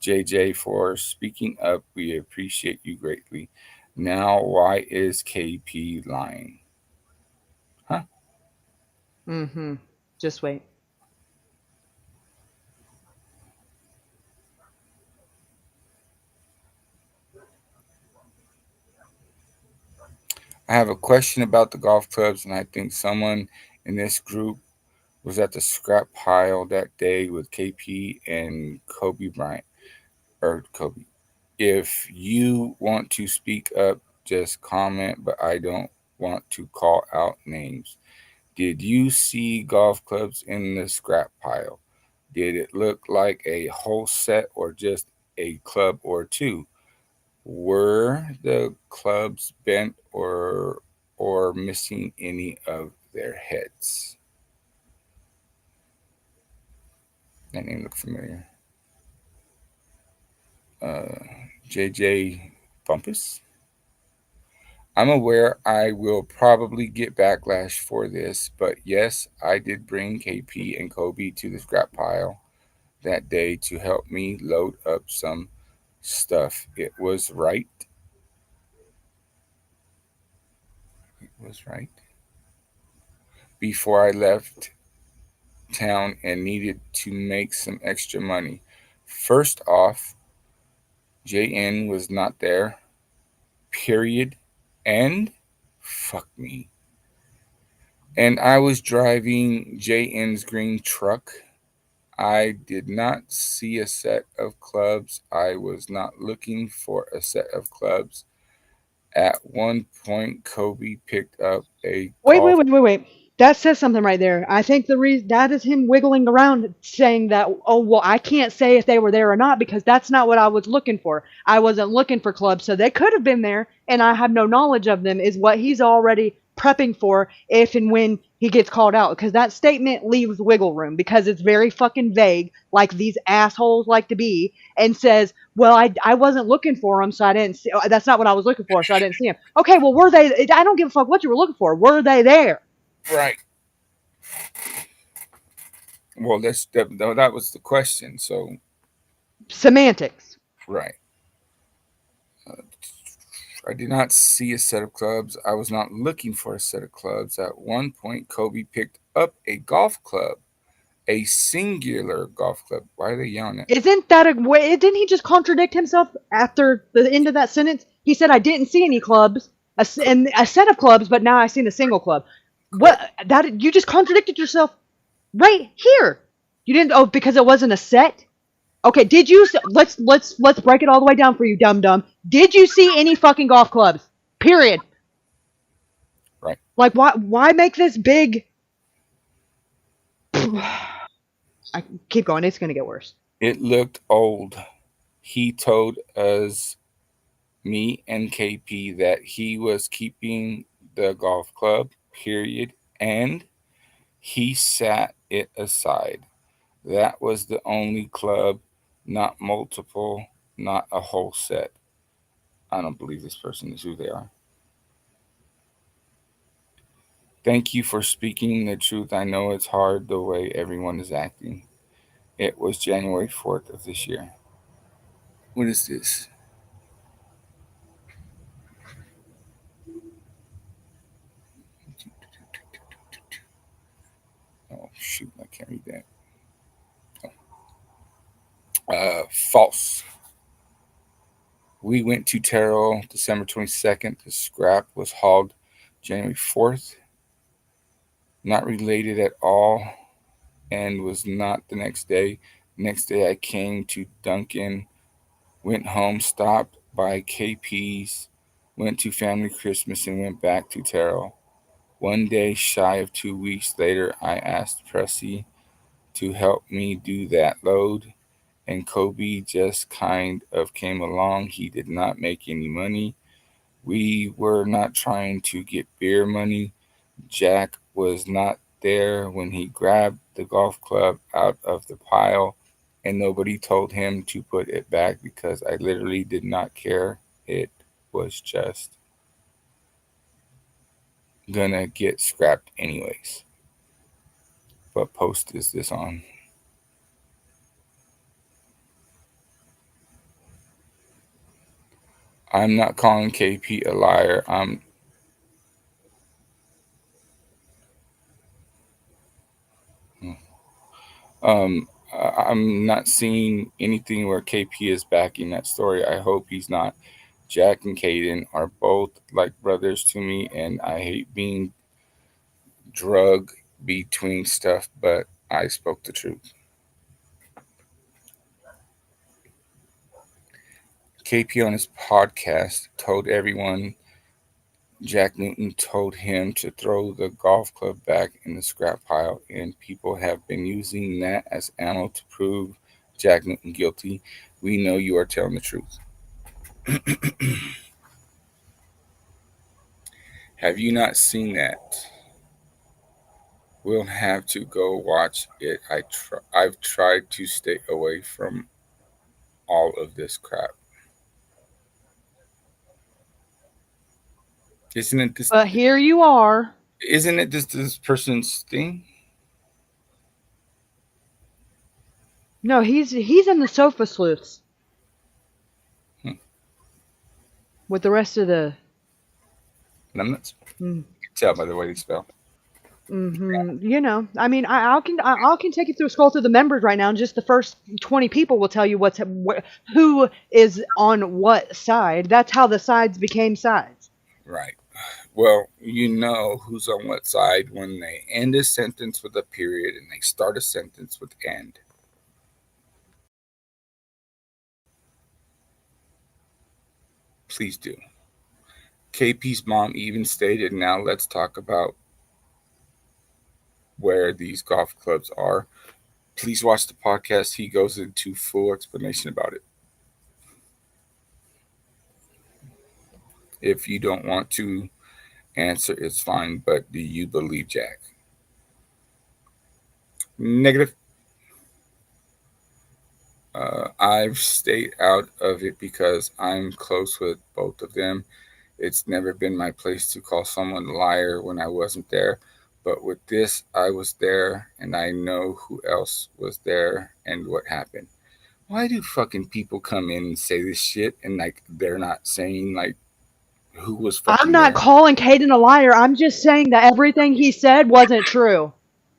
JJ, for speaking up. We appreciate you greatly. Now, why is KP lying? Huh? Mm-hmm. Just wait. I have a question about the golf clubs, and I think someone in this group was at the scrap pile that day with KP and Kobe Bryant. Or Kobe. If you want to speak up, just comment, but I don't want to call out names. Did you see golf clubs in the scrap pile? Did it look like a whole set or just a club or two? Were the clubs bent or missing any of their heads? That name looked familiar. Uh, JJ Bumpus? I'm aware I will probably get backlash for this, but yes, I did bring KP and Kobe to the scrap pile that day to help me load up some stuff. It was right. It was right. Before I left town and needed to make some extra money. First off, JN was not there. Period. And fuck me. And I was driving JN's green truck. I did not see a set of clubs. I was not looking for a set of clubs. At one point, Kobe picked up a golf. Wait. That says something right there. I think the reason that is him wiggling around saying that, oh, well, I can't say if they were there or not because that's not what I was looking for. I wasn't looking for clubs, so they could have been there, and I have no knowledge of them, is what he's already prepping for if and when he gets called out. Because that statement leaves wiggle room because it's very fucking vague, like these assholes like to be, and says, well, I wasn't looking for them, so I didn't see. That's not what I was looking for, so I didn't see them. Okay, well, were they? I don't give a fuck what you were looking for. Were they there? Right. Well, that was the question. So, Semantics. right. I did not see a set of clubs. I was not looking for a set of clubs. At one point, Kobe picked up a golf club, a singular golf club. Why are they yelling at? Isn't that a way? Didn't he just contradict himself after the end of that sentence? He said, "I didn't see any clubs, and a set of clubs, but now I've seen a single club." What? That you just contradicted yourself right here. You didn't. Oh, because it wasn't a set. Okay. Did you? Let's break it all the way down for you, dum dum. Did you see any fucking golf clubs? Period. Right. Like, why make this big? I keep going. It's gonna get worse. It looked old. He told us, me and KP, that he was keeping the golf club, period, and he sat it aside. That was the only club, not multiple, not a whole set. I don't believe this person is who they are. Thank you for speaking the truth. I know it's hard the way everyone is acting. It was January 4th of this year. What is this? Oh, shoot, I can't read that. False. We went to Terrell December 22nd. The scrap was hauled January 4th. Not related at all and was not the next day. Next day I came to Duncan, went home, stopped by KP's, went to family Christmas, and went back to Terrell. One day, shy of 2 weeks later, I asked Pressy to help me do that load, and Kobe just kind of came along. He did not make any money. We were not trying to get beer money. Jack was not there when he grabbed the golf club out of the pile, and nobody told him to put it back because I literally did not care. It was just gonna get scrapped anyways. What post is this on? I'm not calling KP a liar. I'm not seeing anything where KP is backing that story. I hope he's not. Jack and Caden are both like brothers to me, and I hate being drug between stuff, but I spoke the truth. KP on his podcast told everyone Jack Newton told him to throw the golf club back in the scrap pile, and people have been using that as ammo to prove Jack Newton guilty. We know you are telling the truth. Have you not seen that? We'll have to go watch it. I've tried to stay away from all of this crap. Isn't it this? But here you are. Isn't it this person's thing? No, he's in the sofa sleuths Hmm. with the rest of the. Numbnuts? Mm, You can tell by the way they spell. You know, I mean, I can take you through scroll through the members right now, and just the first 20 people will tell you who is on what side. That's how the sides became sides. Right. Well, you know who's on what side when they end a sentence with a period and they start a sentence with end. Please do. KP's mom even stated, now let's talk about where these golf clubs are. Please watch the podcast. He goes into full explanation about it. If you don't want to answer, it's fine, but do you believe Jack? Negative. I've stayed out of it because I'm close with both of them. It's never been my place to call someone a liar when I wasn't there. But with this, I was there and I know who else was there and what happened. Why do fucking people come in and say this shit and like they're not saying like who was I'm fucking not there? calling Caden a liar. I'm just saying that everything he said wasn't true.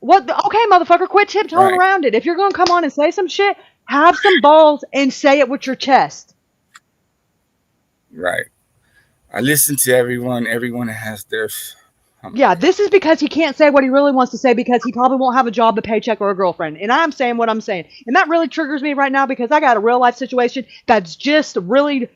Okay, motherfucker, quit tiptoeing Right, around it. If you're gonna come on and say some shit, have some balls and say it with your chest. right. I listen to everyone. Everyone has their. Oh my Yeah, god. this is because he can't say what he really wants to say because he probably won't have a job, a paycheck, or a girlfriend. And I'm saying what I'm saying. And that really triggers me right now because I got a real life situation that's just really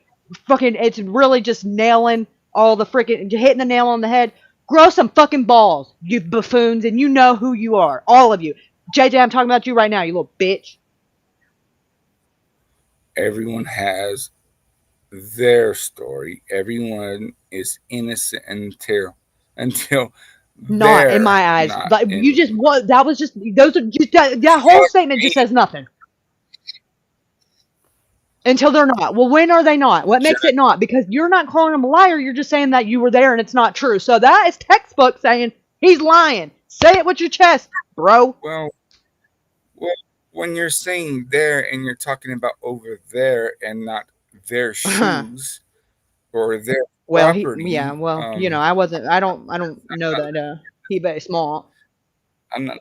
it's really just nailing all the freaking, hitting the nail on the head. Grow some fucking balls, you buffoons, and you know who you are. All of you. JJ, I'm talking about you right now, you little bitch. Everyone has their story. Everyone is innocent until Not in they're my eyes. not Like, you in. just, what, that was just, those are just, that whole Fuck statement me, just says nothing. Until they're not. Well, when are they not? What makes Jack. it not? Because you're not calling them a liar. You're just saying that you were there and it's not true. So that is textbook saying he's lying. Say it with your chest, bro. Well, well, when you're saying there and you're talking about over there and not their shoes or their Well, yeah, property, well, I don't know that, he very smart. I'm not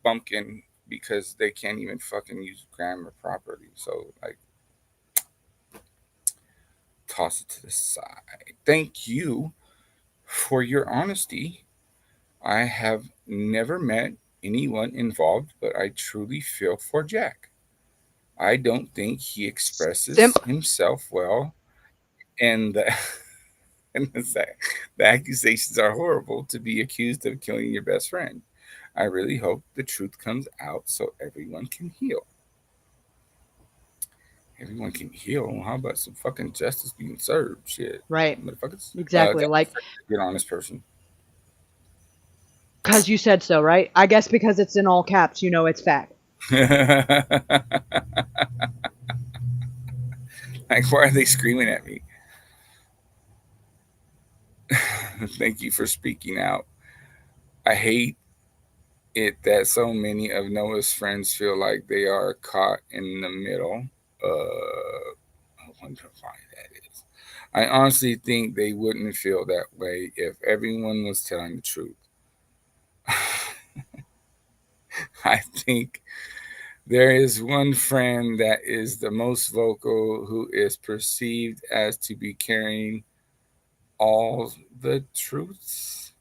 bumpkin because they can't even fucking use grammar properly. So like, toss it to the side. Thank you for your honesty. I have never met anyone involved, but I truly feel for Jack. I don't think he expresses Simp. himself well, and the, and the accusations are horrible to be accused of killing your best friend. I really hope the truth comes out so everyone can heal. Everyone can heal. How about some fucking justice being served? Shit, Right. motherfuckers. Exactly. Like, Get honest person. because you said so, right? I guess because it's in all caps, you know it's fact. Like, why are they screaming at me? Thank you for speaking out. I hate it that so many of Noah's friends feel like they are caught in the middle. I wonder why that is. I honestly think they wouldn't feel that way if everyone was telling the truth. I think there is one friend that is the most vocal who is perceived as to be carrying all the truths.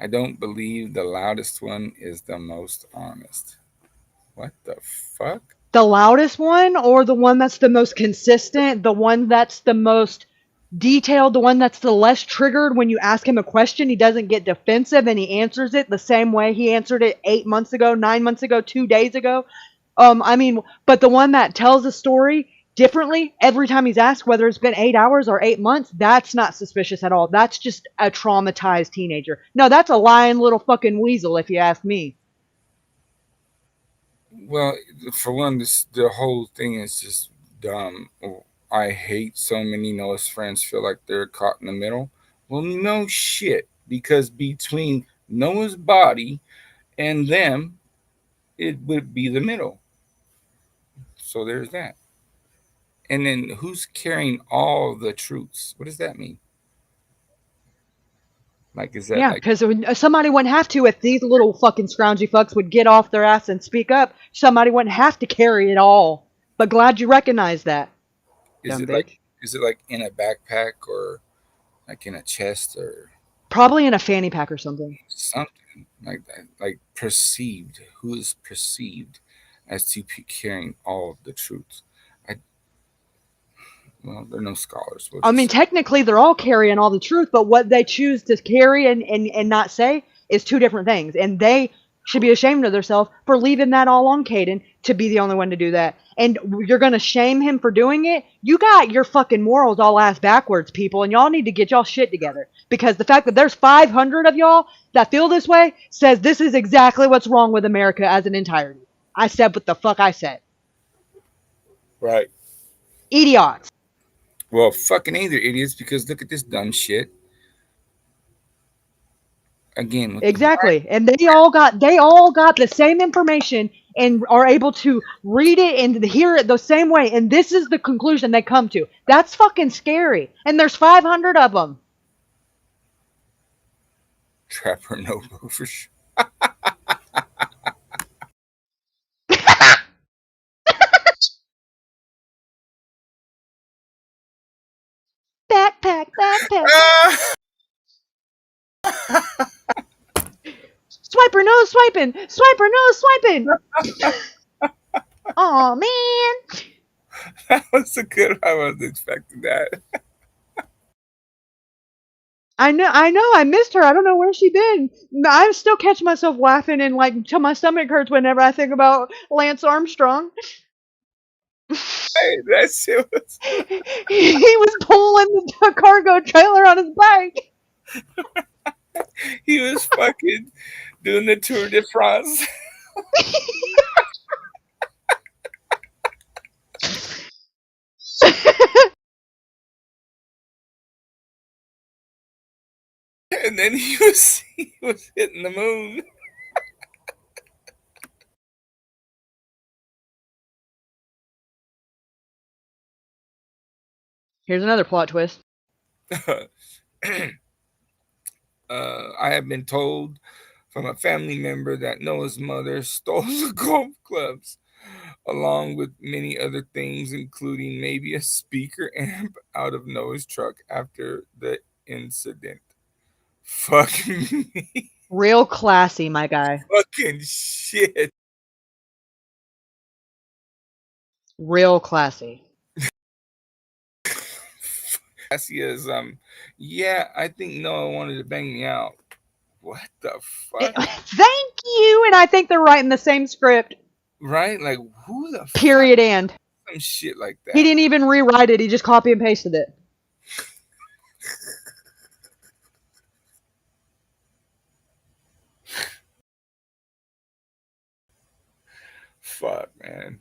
I don't believe the loudest one is the most honest. What the fuck? The loudest one, or the one that's the most consistent, the one that's the most detailed, the one that's the less triggered when you ask him a question, he doesn't get defensive and he answers it the same way he answered it 8 months ago, 9 months ago, 2 days ago. But the one that tells a story differently every time he's asked, whether it's been 8 hours or 8 months, that's not suspicious at all. That's just a traumatized teenager. No, that's a lying little fucking weasel, if you ask me. Well, for one, the whole thing is just dumb. I hate so many Noah's friends feel like they're caught in the middle. Well, no shit, because between Noah's body and them, it would be the middle. So there's that. And then who's carrying all the truths? What does that mean? Like, is that Yeah, like, because somebody wouldn't have to if these little fucking scroungy fucks would get off their ass and speak up. Somebody wouldn't have to carry it all. But glad you recognize that, is dumb it like, bitch. is it like in a backpack or like in a chest or Probably in a fanny pack or something. something like that? Like perceived, who is perceived as to be carrying all of the truth? I Well, they're no scholars. We'll I just mean, say. technically, they're all carrying all the truth, but what they choose to carry and not say is two different things. And they should be ashamed of themselves for leaving that all on Caden to be the only one to do that. And you're going to shame him for doing it? You got your fucking morals all ass backwards, people, and y'all need to get y'all shit together. Because the fact that there's 500 of y'all that feel this way says this is exactly what's wrong with America as an entirety. I said what the fuck I said. Right. Idiots. Well, fucking either idiots because look at this dumb shit. Again, what the Exactly. And they all got the same information and are able to read it and hear it the same way. And this is the conclusion they come to. That's fucking scary. And there's 500 of them. Trapper Noble for sure. Backpack, backpack. Swiper, no swiping. Swiper, no swiping. Oh man. That was a good one. I wasn't expecting that. I know. I missed her. I don't know where she been. I still catch myself laughing and like till my stomach hurts whenever I think about Lance Armstrong. Hey, that shit was. He was pulling the cargo trailer on his bike. He was fucking doing the Tour de France. And then he was hitting the moon. Here's another plot twist. I have been told from a family member that Noah's mother stole the golf clubs, along with many other things, including maybe a speaker amp out of Noah's truck after the incident. Fucking Real classy, my guy. fucking shit. Real classy. Cassie is yeah, I think Noah wanted to bang me out. What the fuck? Thank you, and I think they're writing the same script. Right? Like who the Period. fuck And some shit like that? he didn't even rewrite it. He just copy and pasted it. Fuck, man.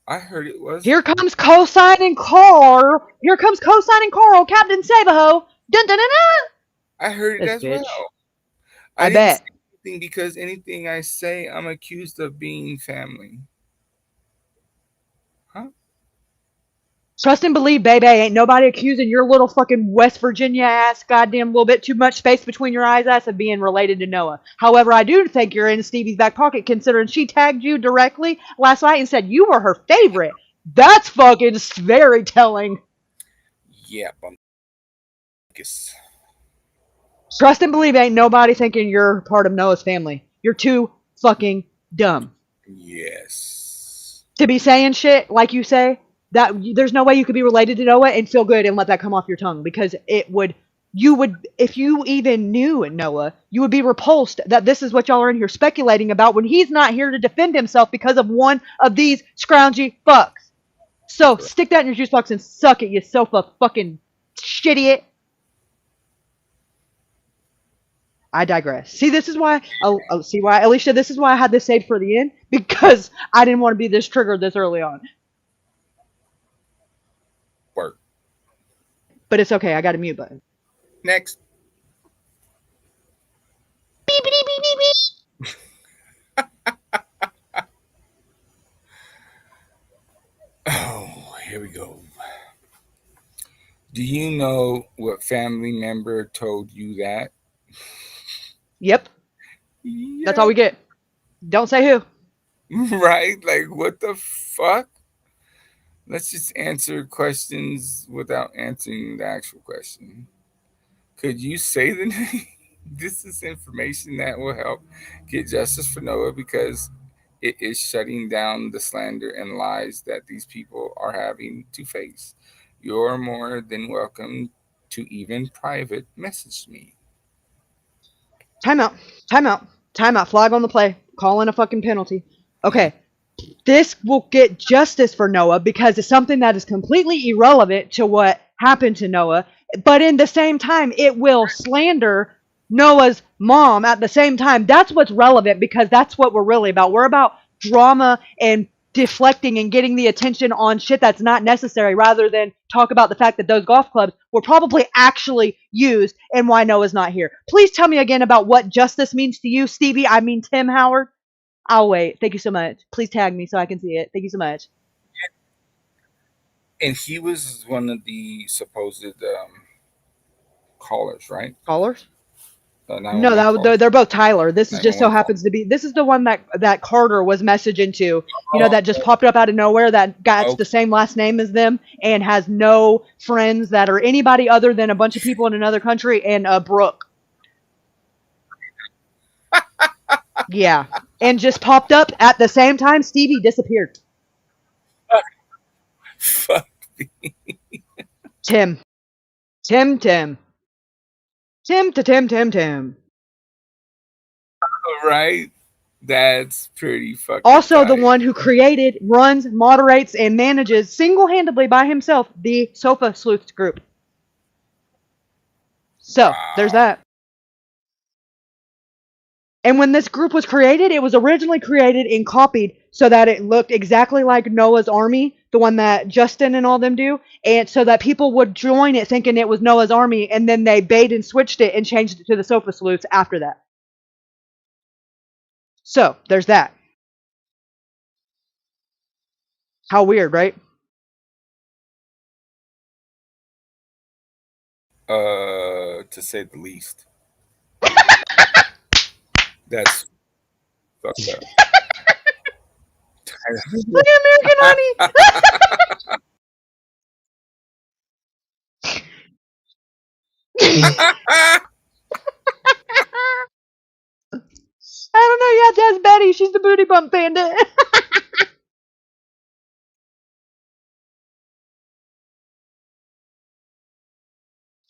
I heard it was. Here comes co-signing Carl. Here comes co-signing Carl, Captain Sabaho. Dun dun dun dun. I heard it This as bitch. well. I didn't bet. say anything because anything I say, I'm accused of being family. Huh? Trust and believe, baby. Ain't nobody accusing your little fucking West Virginia ass, goddamn little bit too much space between your eyes ass of being related to Noah. However, I do think you're in Stevie's back pocket considering she tagged you directly last night and said you were her favorite. That's fucking very telling. Yeah, bumkus. Trust and believe, ain't nobody thinking you're part of Noah's family. You're too fucking dumb Yes. to be saying shit like you say. That there's no way you could be related to Noah and feel good and let that come off your tongue, because you would, if you even knew Noah, you would be repulsed that this is what y'all are in here speculating about when he's not here to defend himself because of one of these scroungy fucks. So stick that in your juice box and suck it, you sofa fucking shit idiot. I digress. See, this is why. See why, Alicia. This is why I had this saved for the end, because I didn't want to be this triggered this early on. Work. But it's okay. I got a mute button. Next. Beep beep beep beep beep. Oh, here we go. Do you know what family member told you that? Yep. Yeah. That's all we get. Don't say who. Right? Like, what the fuck? Let's just answer questions without answering the actual question. Could you say the name? This is information that will help get justice for Noah, because it is shutting down the slander and lies that these people are having to face. You're more than welcome to even private message me. Timeout. Timeout. Timeout. Flag on the play. Call in a fucking penalty. Okay. This will get justice for Noah because it's something that is completely irrelevant to what happened to Noah. But in the same time, it will slander Noah's mom at the same time. That's what's relevant, because that's what we're really about. We're about drama and deflecting and getting the attention on shit that's not necessary, rather than talk about the fact that those golf clubs were probably actually used and why Noah's not here. Please tell me again about what justice means to you, Stevie. I mean, Tim Howard. I'll wait. Thank you so much. Please tag me so I can see it. Thank you so much. And he was one of the supposed callers, right? Callers? No, 911 callers. they're both Tyler. This is just so 911 happens to be. This is the one that Carter was messaging to. You know, that just popped up out of nowhere. That got Okay. the same last name as them and has no friends that are anybody other than a bunch of people in another country and Brooke. Yeah, and just popped up at the same time. Stevie disappeared. Fuck. Tim. Tim to Tim. Right? That's pretty fucking Also, tight. the one who created, runs, moderates, and manages single-handedly by himself the Sofa Sleuths group. So, there's that. And when this group was created, it was originally created and copied so that it looked exactly like Noah's Army, the one that Justin and all them do, and so that people would join it thinking it was Noah's Army, and then they bait and switched it and changed it to the Sofa Sleuths after that. So, there's that. How weird, right? To say the least. That's fucked up. Look at American Honey! I don't know. Yeah, that's Betty. She's the booty bump bandit.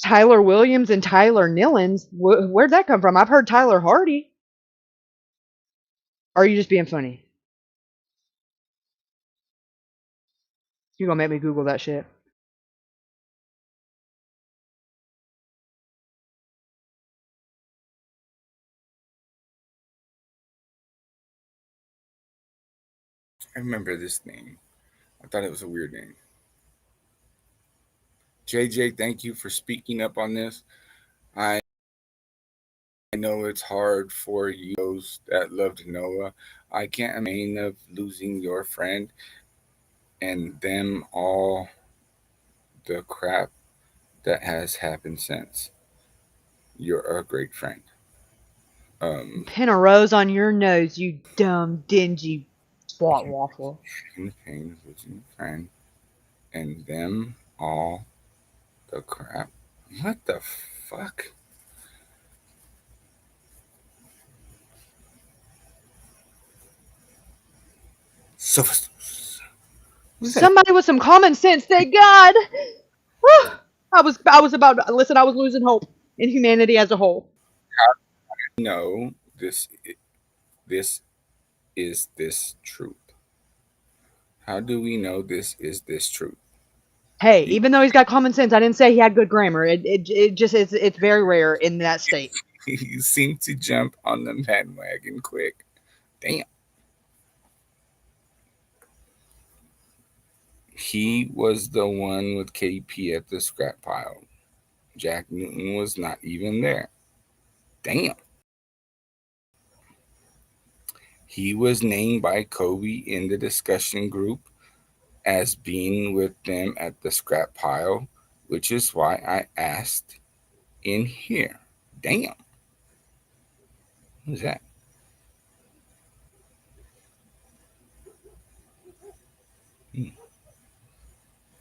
Tyler Williams and Tyler Nillens. Where'd that come from? I've heard Tyler Hardy. Or are you just being funny? You gonna make me Google that shit? I remember this name. I thought it was a weird name. JJ, thank you for speaking up on this. I know it's hard for you, those that loved Noah. I can't imagine of losing your friend and them all the crap that has happened since. You're a great friend. Pin a rose on your nose, you dumb, dingy spot waffle. In the pain of losing your friend and them all the crap. What the fuck? Somebody with some common sense, thank God. Whew. I was about to listen. I was losing hope in humanity as a whole. No, this is this truth. How do we know this is this truth? Hey, even though he's got common sense, I didn't say he had good grammar. It just it's very rare in that state. You seem to jump on the bandwagon quick. Damn. He was the one with KP at the scrap pile. Jack Newton was not even there. Damn. He was named by Kobe in the discussion group as being with them at the scrap pile, which is why I asked in here. Damn. Who's that?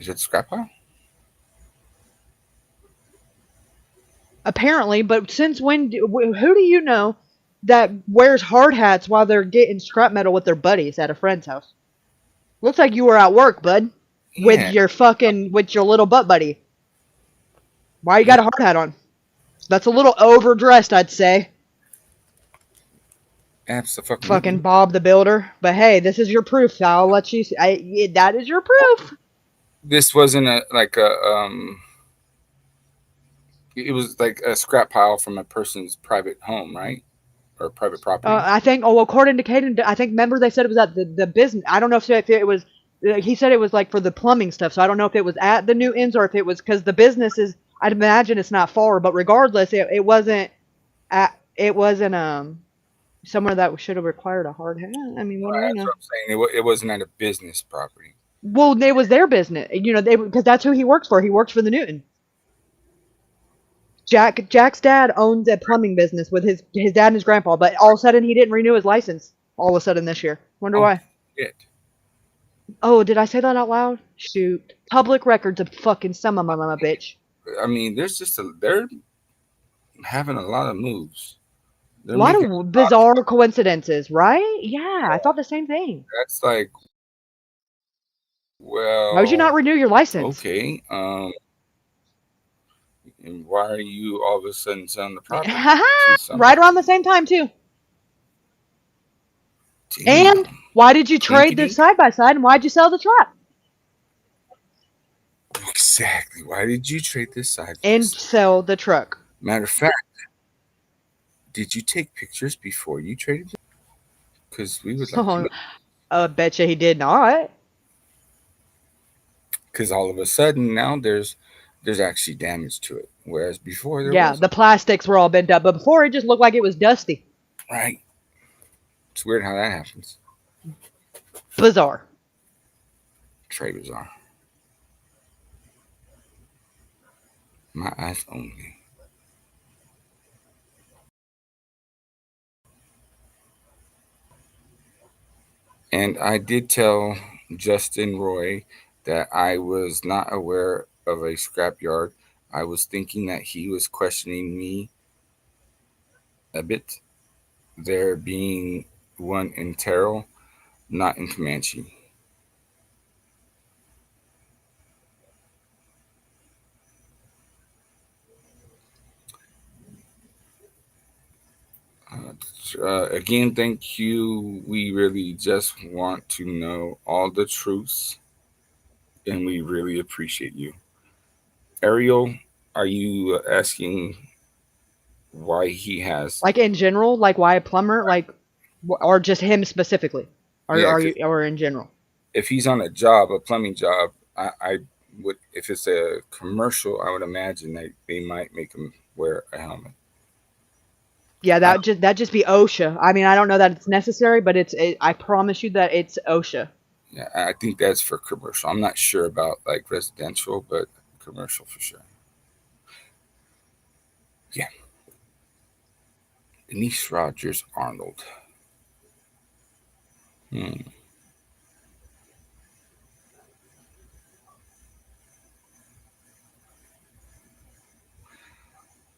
Is it the scrap pile? Apparently, but since when? Who do you know that wears hard hats while they're getting scrap metal with their buddies at a friend's house? Looks like you were at work, bud, with Yeah. your little butt buddy. Why you got a hard hat on? That's a little overdressed, I'd say. Absolutely. Fucking Bob the Builder. But hey, this is your proof. I'll let you. That is your proof. This wasn't it was like a scrap pile from a person's private home, right? Or private property. I think. Oh, according to Caden, I think. Remember, they said it was at the business. I don't know if it was. He said it was like for the plumbing stuff. So I don't know if it was at the Newtons or if it was because the business is. I'd imagine it's not far, but regardless, it wasn't. It wasn't somewhere that should have required a hard hat. I mean, what do I That's know? what I'm saying. It wasn't at a business property. Well, it was their business. Because that's who he works for. He works for the Newton. Jack's dad owns a plumbing business with his dad and his grandpa, but all of a sudden he didn't renew his license. All of a sudden this year. Wonder why. Shit. Oh, did I say that out loud? Shoot. Public records of fucking some of my bitch. I mean, they're having a lot of moves. A lot of bizarre coincidences, right? Yeah, I thought the same thing. That's like, well. Why would you not renew your license? Okay. And why are you all of a sudden selling the property? Right around the same time too. Damn. And why did you trade this side by side, and why'd you sell the truck? Exactly. Why did you trade this side? And sell the truck. Matter of fact, did you take pictures before you traded it? Because we would like to know. I betcha he did not. Because all of a sudden now there's actually damage to it, whereas before there wasn't. The plastics were all bent up, but before it just looked like it was dusty. Right. It's weird how that happens. Bizarre. Très bizarre. My eyes only. And I did tell Justin Roy that I was not aware of a scrapyard. I was thinking that he was questioning me a bit, there being one in Terrell, not in Comanche. Again, thank you. We really just want to know all the truths, and we really appreciate you. Ariel, are you asking why he has? Like in general, like why a plumber, like, or just him specifically, or Yeah, are 'cause you, or in general? if he's on a job, a plumbing job, I would, if it's a commercial, I would imagine they might make him wear a helmet. Yeah, I, that just be OSHA. I mean, I don't know that it's necessary, but I promise you that it's OSHA. yeah, I think that's for commercial. I'm not sure about like residential, but commercial for sure. Yeah, Denise Rogers Arnold. Hmm.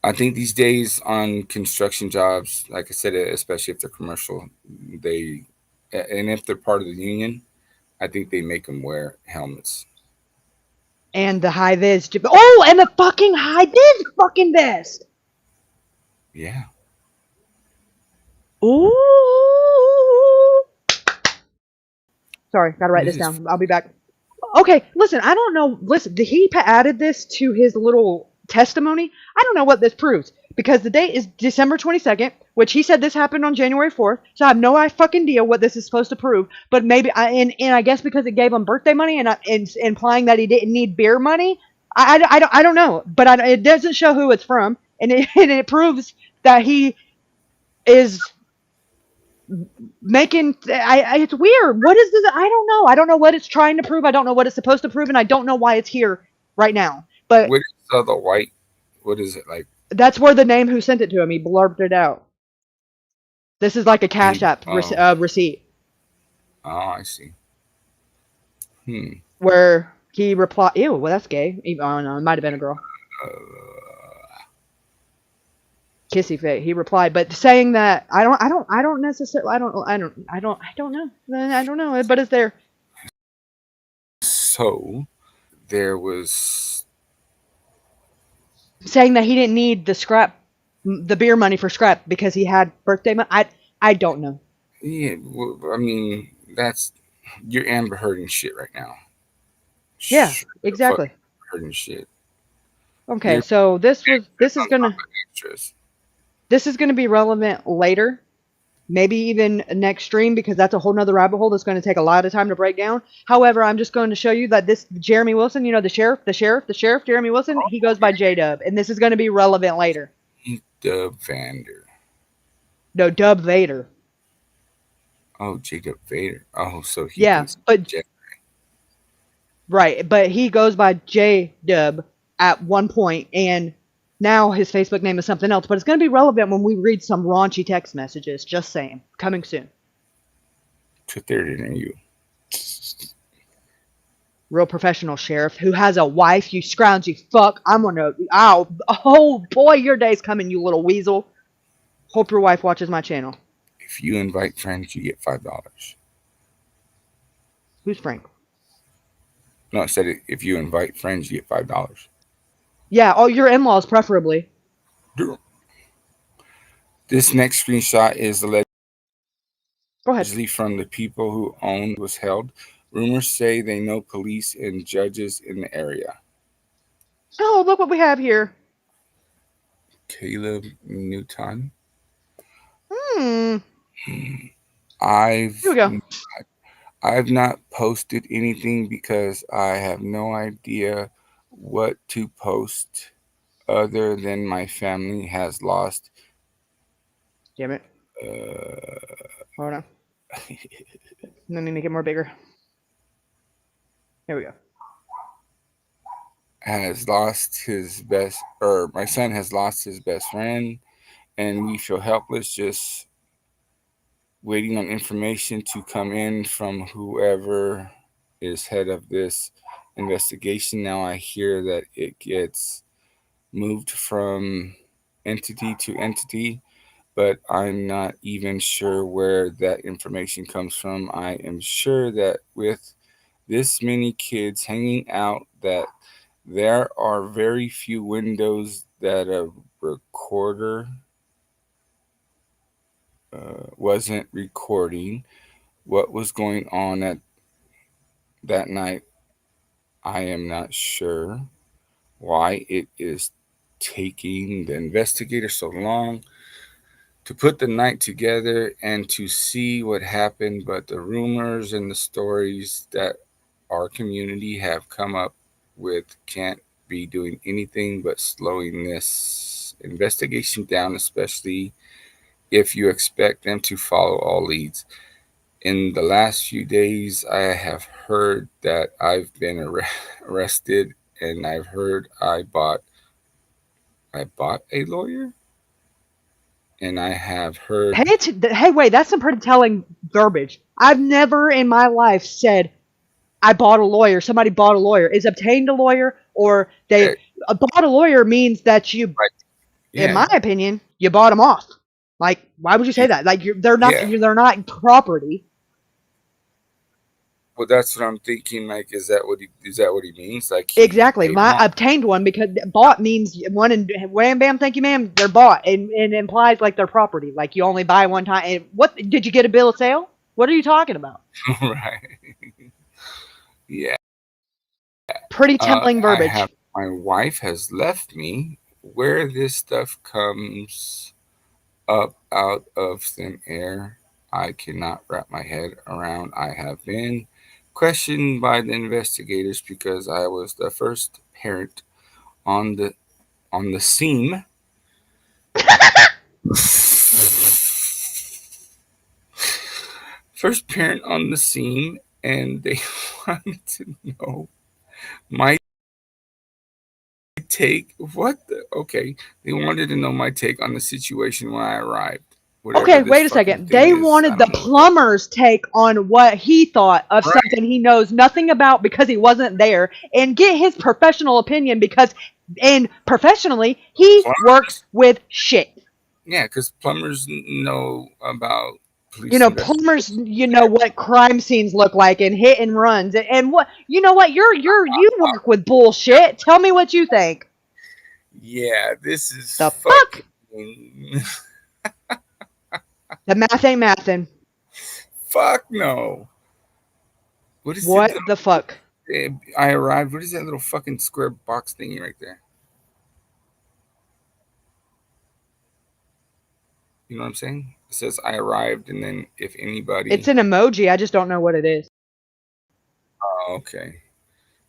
I think these days on construction jobs, like I said, especially if they're commercial, they, and if they're part of the union, I think they make them wear helmets. And the high vis. Oh, and the fucking high vis fucking vest. Yeah. Ooh. Sorry, gotta write This this is down. I'll be back. Okay, listen, I don't know. Listen, he added this to his little testimony. I don't know what this proves because the date is December 22nd, which he said this happened on January 4th. So I have no fucking idea what this is supposed to prove. But maybe and I guess because it gave him birthday money and implying that he didn't need beer money. I don't know, but it doesn't show who it's from, and it proves that he is making it's weird. What is this? I don't know. I don't know what it's trying to prove. I don't know what it's supposed to prove, and I don't know why it's here right now. But what is the white? What is it like? that's where the name who sent it to him, he blurbed it out. This is like a Cash App Oh, receipt I see. Hmm. where he replied, "Ew, well that's gay." Oh no, it might have been a girl. Uh, Kissy face. He replied, but saying that I don't necessarily I don't know. I don't know. But it's there. so there was. Saying that he didn't need the beer money for scrap because he had birthday money. I don't know. Yeah. Well, I mean, that's you're Amber Hearding shit right now. Yeah, Fucking exactly. Hearding shit. Okay, You're so on top of extras. this is gonna be relevant later, maybe even next stream because that's a whole nother rabbit hole that's going to take a lot of time to break down. However, I'm just going to show you that this Jeremy Wilson, you know, the sheriff, Jeremy Wilson, he goes by J Dub, and this is going to be relevant later. Dub Vander. No, Dub Vader. Oh, Jacob Vader. Oh, so he Yeah, thinks but Jeff. right, but he goes by J Dub at one point, and now his Facebook name is something else. But it's going to be relevant when we read some raunchy text messages. Just saying, coming soon. To third than you. Real professional sheriff who has a wife, you scroungy fuck. I'm gonna, ow, oh boy, your day's coming, you little weasel. Hope your wife watches my channel. If you invite friends, you get $5. Who's Frank? No, I said if you invite friends, you get $5. Yeah, oh, your in-laws preferably. This next screenshot is Go ahead. allegedly from the people who owned was held. Rumors say they know police and judges in the area. Oh, look what we have here. Caleb Newton. Hmm. I've Here we go. I've not posted anything because I have no idea what to post other than my family has lost. Damn it. Hold on. Let me make it more bigger. Here we go. Has lost his best, or my son has lost his best friend, and we feel helpless just waiting on information to come in from whoever is head of this investigation. Now I hear that it gets moved from entity to entity, but I'm not even sure where that information comes from. I am sure that with this many kids hanging out, that there are very few windows that a recorder wasn't recording. What was going on at that night, I am not sure. Why it is taking the investigator so long to put the night together and to see what happened, but the rumors and the stories that our community have come up with can't be doing anything but slowing this investigation down, especially if you expect them to follow all leads. In the last few days, I have heard that I've been arrested, and I've heard I bought a lawyer, and I have heard. Hey, wait, that's some pretty telling verbiage. I've never in my life said I bought a lawyer. Somebody bought a lawyer. Is obtained a lawyer, or they bought a lawyer means that you, Right. in Yeah, my opinion, you bought them off. Like, why would you say that? Like, they're not yeah. they're not property. Well, that's what I'm thinking. Like, is that what he means? Like, he Exactly. paid My them off. obtained one, because bought means one and wham bam, thank you ma'am, they're bought, and it implies like they're property. Like you only buy one time. And what did you get a bill of sale? What are you talking about? Right. Yeah. Pretty telling I verbiage. have. My wife has left me. Where this stuff comes up out of thin air, I cannot wrap my head around. I have been questioned by the investigators because I was the first parent on the scene. First parent on the scene, and they wanted to know my take. Okay, they wanted to know my take on the situation when I arrived. Whatever Okay, this wait a fucking second. thing They is, I wanted the don't know what that. plumber's take on what he thought of Right. something he knows nothing about because he wasn't there, and get his professional opinion because, and professionally, he works Plumbers. with shit. Yeah, because plumbers know about You police know, plumbers, investigations. you know what crime scenes look like and hit and runs, and what, you know what, you work with bullshit. Tell me what you think. Yeah, this is The fuck? fucking. The math ain't mathin'. Fuck no. What is it? What the fuck? I arrived. What is that little fucking square box thingy right there? You know what I'm saying? It says I arrived, and then if anybody. It's an emoji. I just don't know what it is. Oh, okay.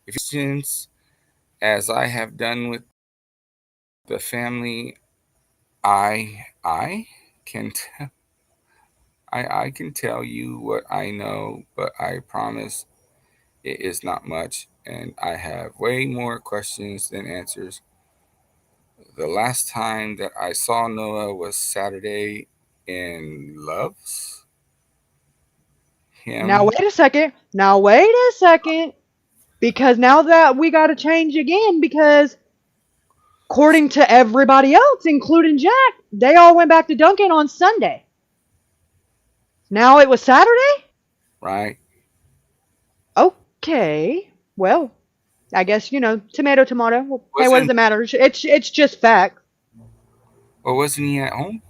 If since, as I have done with the family, I can I can tell you what I know, but I promise it is not much, and I have way more questions than answers. The last time that I saw Noah was Saturday in Loves. Now Him. wait a second. Now wait a second. Because now that we got to change again, because according to everybody else, including Jack, they all went back to Duncan on Sunday. Now it was Saturday? Right? Okay. Well, I guess, you know, tomato, tomato. Well, hey, what does Wasn't it matter? It's just fact. or wasn't he at home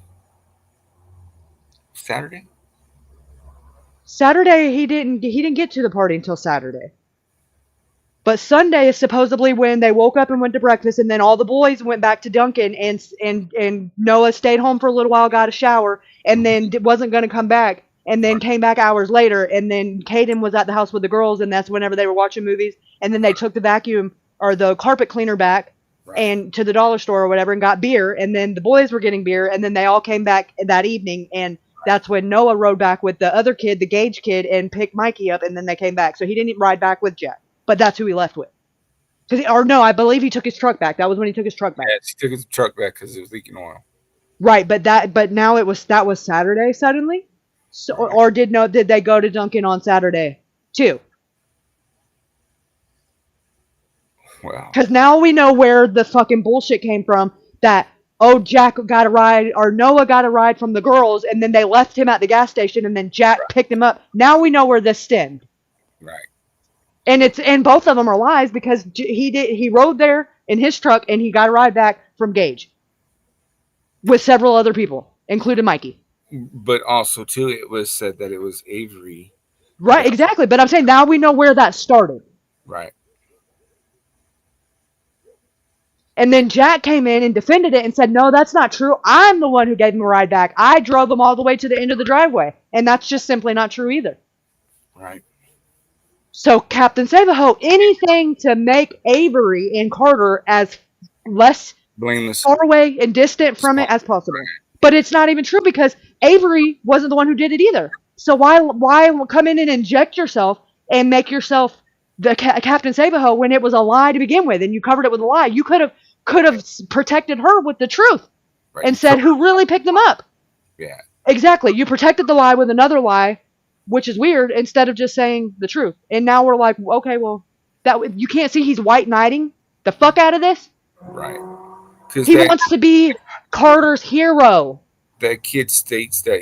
Saturday? Saturday he didn't get to the party until Saturday. But Sunday is supposedly when they woke up and went to breakfast, and then all the boys went back to Duncan, and Noah stayed home for a little while, got a shower, and then wasn't going to come back, and then came back hours later, and then Caden was at the house with the girls, and that's whenever they were watching movies, and then they took the vacuum or the carpet cleaner back Right. and to the dollar store or whatever and got beer, and then the boys were getting beer, and then they all came back that evening, and that's when Noah rode back with the other kid, the Gage kid, and picked Mikey up, and then they came back. So he didn't ride back with Jack. But that's who he left with. Or no, I believe he took his truck back. That was when he took his truck back. Yeah, he took his truck back because it was leaking oil. Right, but now that was Saturday suddenly. So, or did they go to Duncan on Saturday too? Wow. Because now we know where the fucking bullshit came from. That Jack got a ride, or Noah got a ride from the girls, and then they left him at the gas station, and then Jack picked him up. Now we know where this stemmed. Right. And both of them are lies because he rode there in his truck and he got a ride back from Gage with several other people, including Mikey. But also too, it was said that it was Avery. Right, that- exactly. But I'm saying now we know where that started. Right. And then Jack came in and defended it and said, no, that's not true. I'm the one who gave him a ride back. I drove him all the way to the end of the driveway. And that's just simply not true either. Right. So Captain Savaho, anything to make Avery and Carter as less Blameless. far away and distant from it as possible. But it's not even true because Avery wasn't the one who did it either. So why come in and inject yourself and make yourself the Captain Savaho when it was a lie to begin with and you covered it with a lie? You could have protected her with the truth Right. and said who really picked them up. Yeah. Exactly. You protected the lie with another lie, which is weird, instead of just saying the truth. And now we're like, okay, well, that you can't see he's white knighting the fuck out of this. Right. He wants to be Carter's hero. That kid states that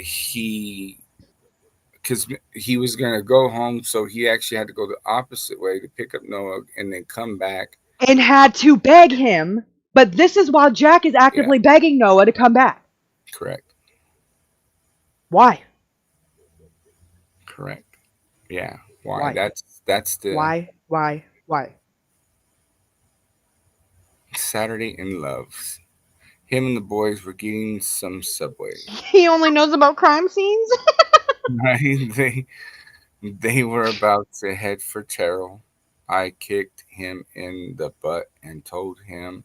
because he was going to go home, so he actually had to go the opposite way to pick up Noah and then come back. And had to beg him. But this is while Jack is actively begging Noah to come back. Correct. Why? Correct. Yeah. Why? That's the Why? Saturday in Love. Him and the boys were getting some Subway. He only knows about crime scenes? Right? They were about to head for Terrell. I kicked him in the butt and told him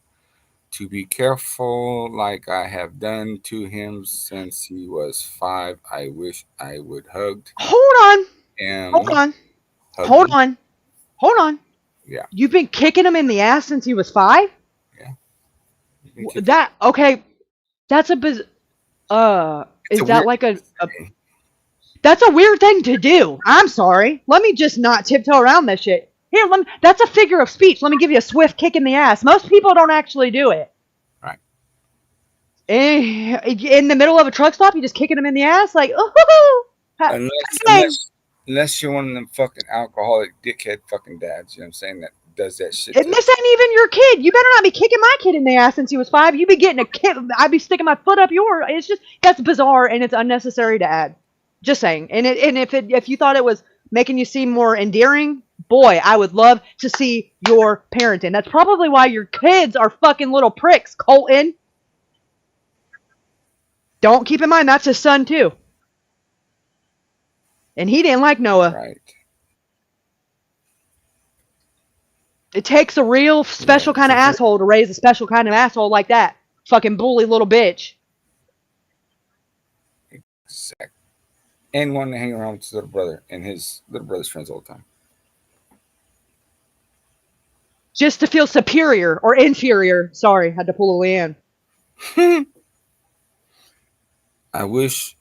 to be careful, like I have done to him since he was 5. I wish I would hugged Hold on. him. Hold on. Yeah. You've been kicking him in the ass since he was 5? Yeah. That's a biz. Is that like a? That's a weird thing to do. I'm sorry. Let me just not tiptoe around this shit. Here, that's a figure of speech. Let me give you a swift kick in the ass. Most people don't actually do it. Right. In the middle of a truck stop, you just kicking them in the ass, like, oh. Unless you're one of them fucking alcoholic dickhead fucking dads, you know what I'm saying, that does that shit. And this ain't even your kid. You better not be kicking my kid in the ass since he was 5. You be getting a kick. I'd be sticking my foot up yours. It's just, that's bizarre and it's unnecessary to add. Just saying. And if you thought it was making you seem more endearing, boy, I would love to see your parenting. That's probably why your kids are fucking little pricks, Colton. Don't keep in mind that's his son too. And he didn't like Noah. Right. It takes a real special kind of asshole to raise a special kind of asshole like that. Fucking bully little bitch. Exactly. And wanting to hang around with his little brother and his little brother's friends all the time. Just to feel superior or inferior. Sorry, had to pull a Leanne. I wish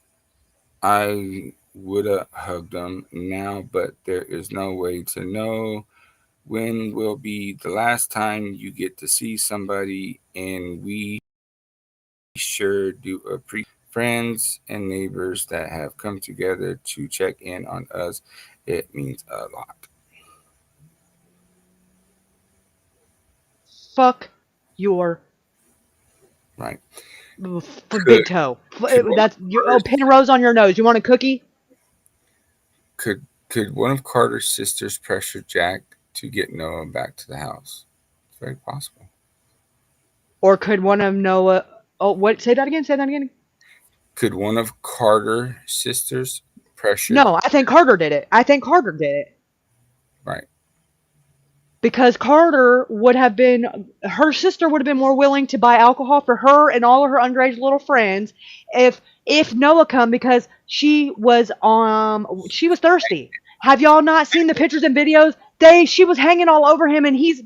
I would have hugged him now, but there is no way to know when will be the last time you get to see somebody, and we sure do appreciate friends and neighbors that have come together to check in on us. It means a lot. Fuck your Right. big toe. That's pin a rose on your nose. You want a cookie? Could one of Carter's sisters pressure Jack to get Noah back to the house? It's very possible. Or could one of Noah? Oh, what? Say that again. Could one of Carter's sisters pressure? No, I think Carter did it. Right. Because Carter would have been, her sister would have been more willing to buy alcohol for her and all of her underage little friends if Noah come, because she was thirsty. Have y'all not seen the pictures and videos? She was hanging all over him, and his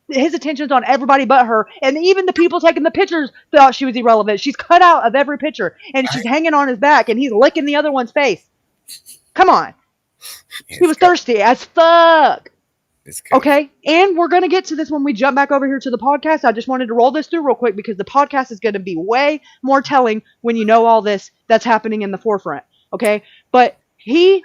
attention's on everybody but her, and even the people taking the pictures thought she was irrelevant. She's cut out of every picture, and she's hanging on his back, and he's licking the other one's face. Come on. He was thirsty as fuck. Okay, and we're going to get to this when we jump back over here to the podcast. I just wanted to roll this through real quick because the podcast is going to be way more telling when you know all this that's happening in the forefront. Okay, but she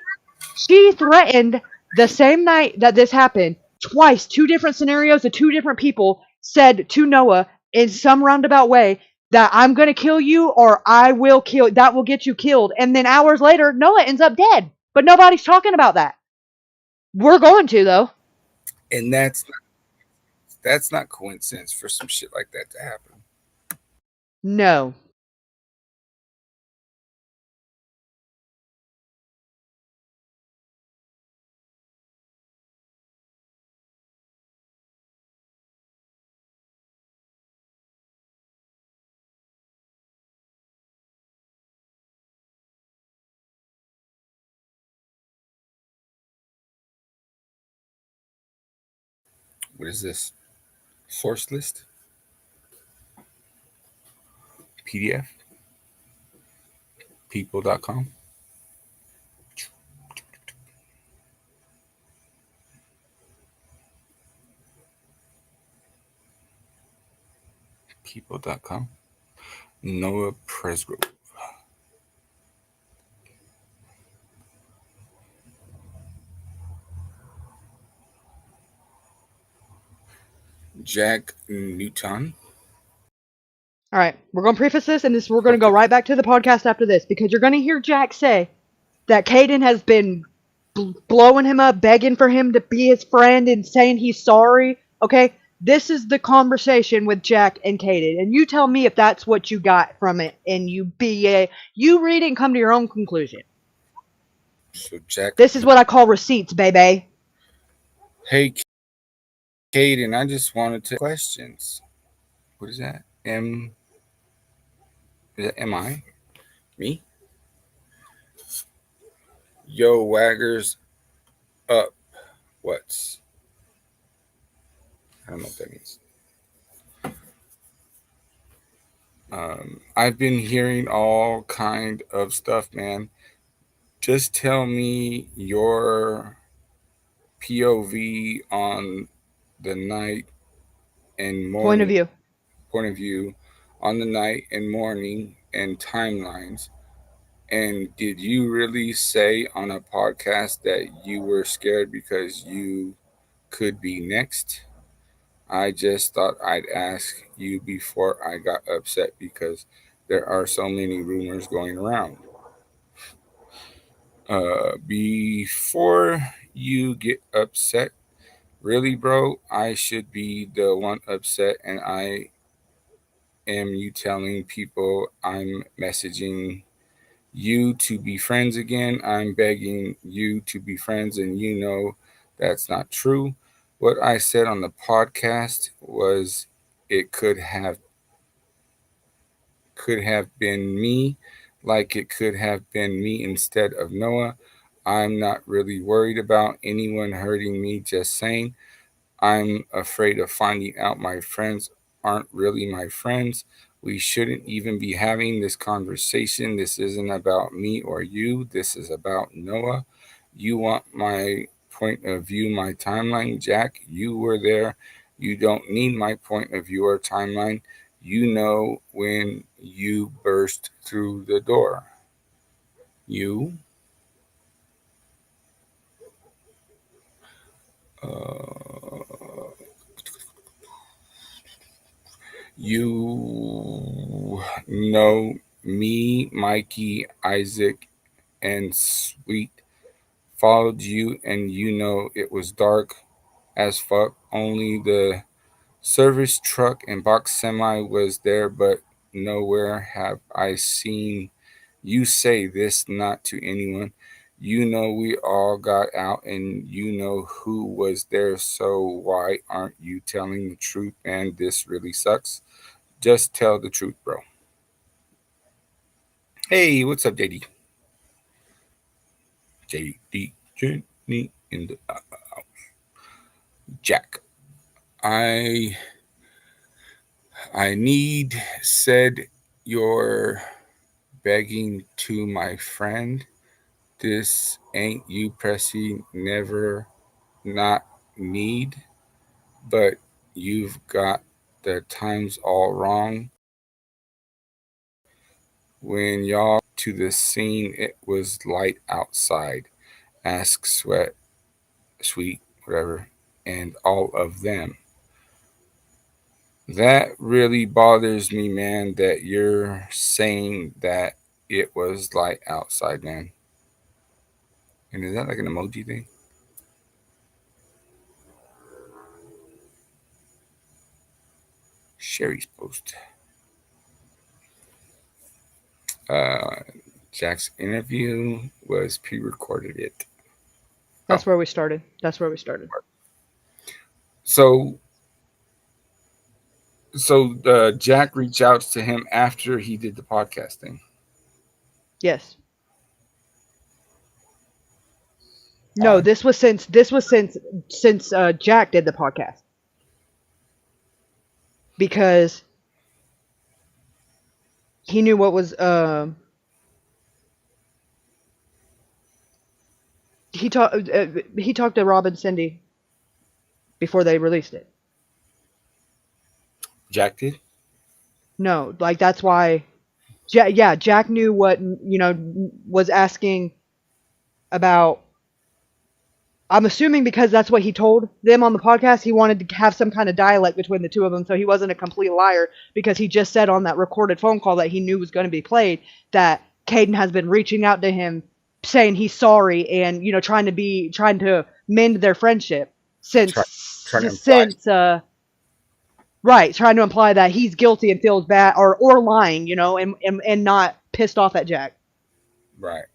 threatened the same night that this happened twice, 2 different scenarios of 2 different people said to Noah in some roundabout way that I'm going to kill you or I will kill, that will get you killed. And then hours later, Noah ends up dead. But nobody's talking about that. We're going to, though. And that's not coincidence for some shit like that to happen. No. What is this? Source list? PDF? People.com? People.com? Noah Presgrove. Jack Newton. All right, we're going to preface this, and we're going to go right back to the podcast after this, because you're going to hear Jack say that Caden has been blowing him up, begging for him to be his friend and saying he's sorry. Okay, this is the conversation with Jack and Caden, and you tell me if that's what you got from it, and you read it and come to your own conclusion. So Jack. This is what I call receipts, baby. Hey, Caden, I just wanted to questions. What is that? Is that M-I? Me? Yo, Waggers up. What's? I don't know what that means. I've been hearing all kind of stuff, man. Just tell me your POV on the night and morning. Point of view on the night and morning and timelines. And did you really say on a podcast that you were scared because you could be next? I just thought I'd ask you before I got upset because there are so many rumors going around. Before you get upset, really, bro, I should be the one upset, and I am you telling people I'm messaging you to be friends again. I'm begging you to be friends, and you know that's not true. What I said on the podcast was it could have been me, like it could have been me instead of Noah. I'm not really worried about anyone hurting me, just saying. I'm afraid of finding out my friends aren't really my friends. We shouldn't even be having this conversation. This isn't about me or you. This is about Noah. You want my point of view, my timeline? Jack, you were there. You don't need my point of view or timeline. You know when you burst through the door. You. You know me, Mikey, Isaac, and Sweet followed you, and you know it was dark as fuck. Only the service truck and box semi was there, but nowhere have I seen you say this not to anyone. You know we all got out, and you know who was there, so why aren't you telling the truth? And this really sucks. Just tell the truth, bro. Hey, what's up, JD? JD Journey in the Jack. I need said you're begging to my friend. This ain't you pressing never not need, but you've got the times all wrong. When y'all to the scene, it was light outside. Ask Sweet, whatever, and all of them. That really bothers me, man, that you're saying that it was light outside, man. And is that like an emoji thing? Sherry's post. Jack's interview was pre-recorded it. That's where we started. That's where we started. So Jack reached out to him after he did the podcast thing. Yes. No, this was since Jack did the podcast. Because he knew what was he talked to Rob and Cindy before they released it. Jack did? No, like that's why Jack knew what, was asking about. I'm assuming because that's what he told them on the podcast. He wanted to have some kind of dialect between the two of them, so he wasn't a complete liar, because he just said on that recorded phone call that he knew was going to be played that Caden has been reaching out to him saying he's sorry and, trying to mend their friendship since right, trying to imply that he's guilty and feels bad or lying, and not pissed off at Jack. Right.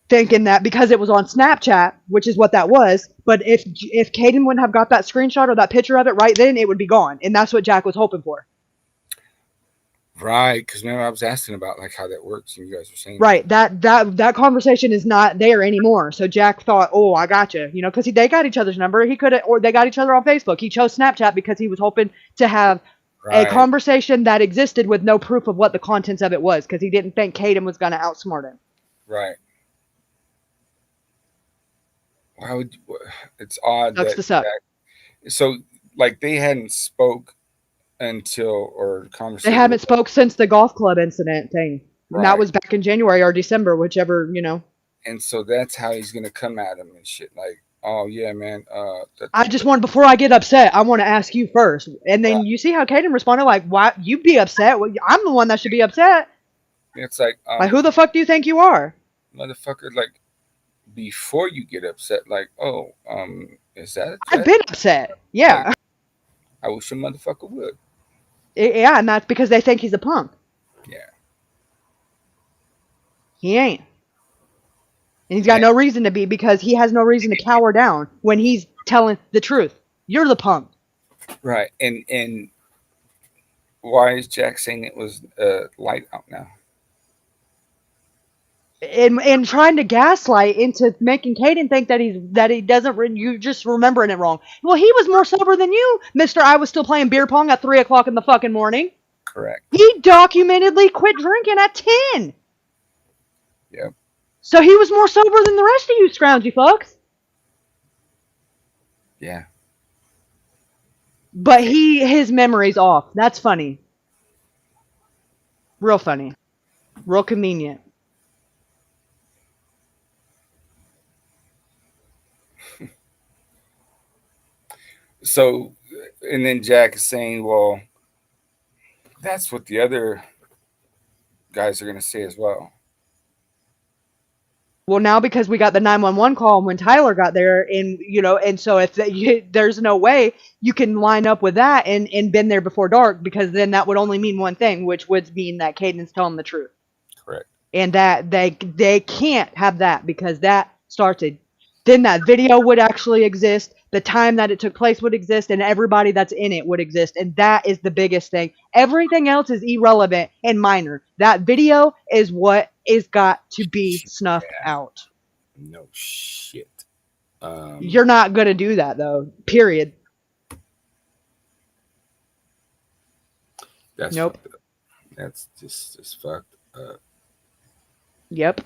Thinking that because it was on Snapchat, which is what that was, but if Caden wouldn't have got that screenshot or that picture of it right then, it would be gone, and that's what Jack was hoping for. Right, because remember I was asking about like how that works, and you guys were saying right that conversation is not there anymore. So Jack thought, oh, I gotcha, because they got each other's number. He could have, or they got each other on Facebook. He chose Snapchat because he was hoping to have a conversation that existed with no proof of what the contents of it was, because he didn't think Caden was going to outsmart him. Right. Why would it's odd Sucks to suck. So like they hadn't spoke until or conversation. They haven't spoke since the golf club incident thing. Right. And that was back in January or December, whichever, And so that's how he's gonna come at him and shit. Like, oh yeah, man. I just want, before I get upset, I want to ask you first. And then you see how Caden responded, like, why you be upset? Well, I'm the one that should be upset. It's like who the fuck do you think you are? Motherfucker, like, before you get upset, like, oh, is that a threat? I've been upset. Yeah. Like, I wish a motherfucker would. Yeah, and that's because they think he's a punk. Yeah. He ain't. And he's got no reason to be, because he has no reason to cower down when he's telling the truth. You're the punk. Right. And why is Jack saying it was light out now? And trying to gaslight into making Caden think that he doesn't, you just remembering it wrong. Well, he was more sober than you, Mr. I was still playing beer pong at 3 o'clock in the fucking morning. Correct. He documentedly quit drinking at 10. Yep. So he was more sober than the rest of you scroungy fucks. Yeah. But his memory's off. That's funny. Real funny. Real convenient. So, and then Jack is saying, well, that's what the other guys are going to say as well. Well, now because we got the 911 call when Tyler got there, and and so if there's no way you can line up with that and been there before dark, because then that would only mean one thing, which would mean that Caden's telling the truth. Correct. And that they can't have that, because that started. Then that video would actually exist. The time that it took place would exist, and everybody that's in it would exist. And that is the biggest thing. Everything else is irrelevant and minor. That video is what is got to be snuffed out. No shit. You're not going to do that, though. Period. That's nope. Fucked up. That's just fucked up. Yep.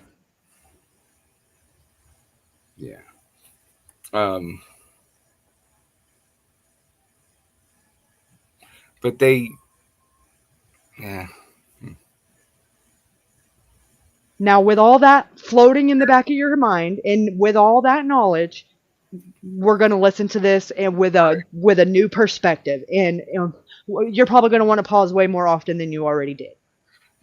Yeah. But they, yeah. Now, with all that floating in the back of your mind, and with all that knowledge, we're going to listen to this and with a new perspective. And you're probably going to want to pause way more often than you already did.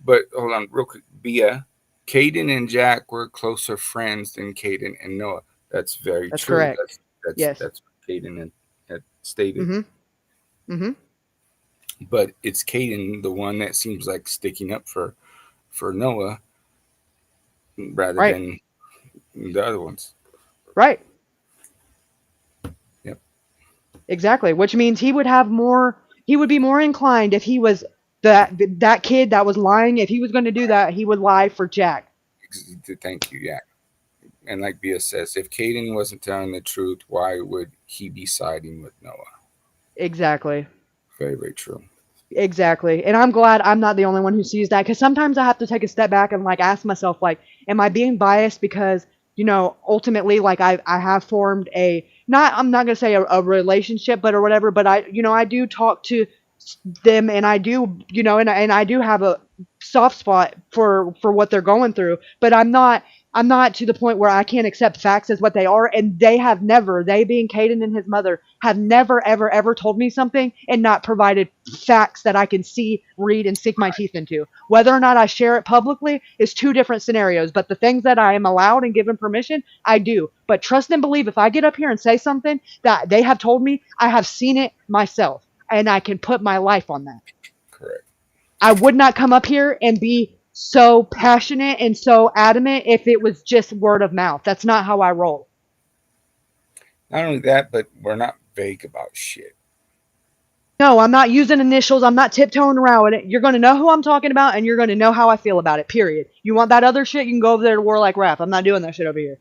But hold on, real quick, Bia. Caden and Jack were closer friends than Caden and Noah. That's very That's true. correct. Yes. That's what Caden had stated. Mm-hmm. Mm-hmm. But it's Caden, the one that seems like sticking up for Noah rather Right. than the other ones. Right. Yep. Exactly. Which means he would be more inclined if he was that kid that was lying. If he was going to do that, he would lie for Jack. Thank you. Yeah. And like Bia says, if Caden wasn't telling the truth, why would he be siding with Noah? Exactly. Very, very true. Exactly. And I'm glad I'm not the only one who sees that, because sometimes I have to take a step back and like ask myself, like, am I being biased because, ultimately, like I have formed I'm not going to say a relationship, but or whatever, but I do talk to them, and I do, and I do have a soft spot for what they're going through, but I'm not to the point where I can't accept facts as what they are. And they being Caden and his mother, have never, ever, ever told me something and not provided facts that I can see, read, and sink my teeth into. Whether or not I share it publicly is two different scenarios, but the things that I am allowed and given permission, I do. But trust and believe, if I get up here and say something that they have told me, I have seen it myself, and I can put my life on that. Correct. I would not come up here and be so passionate and so adamant if it was just word of mouth. That's not how I roll. Not only that, but we're not vague about shit. No, I'm not using initials. I'm not tiptoeing around it. You're going to know who I'm talking about, and you're going to know how I feel about it, period. You want that other shit, you can go over there to War Like Rap. I'm not doing that shit over here.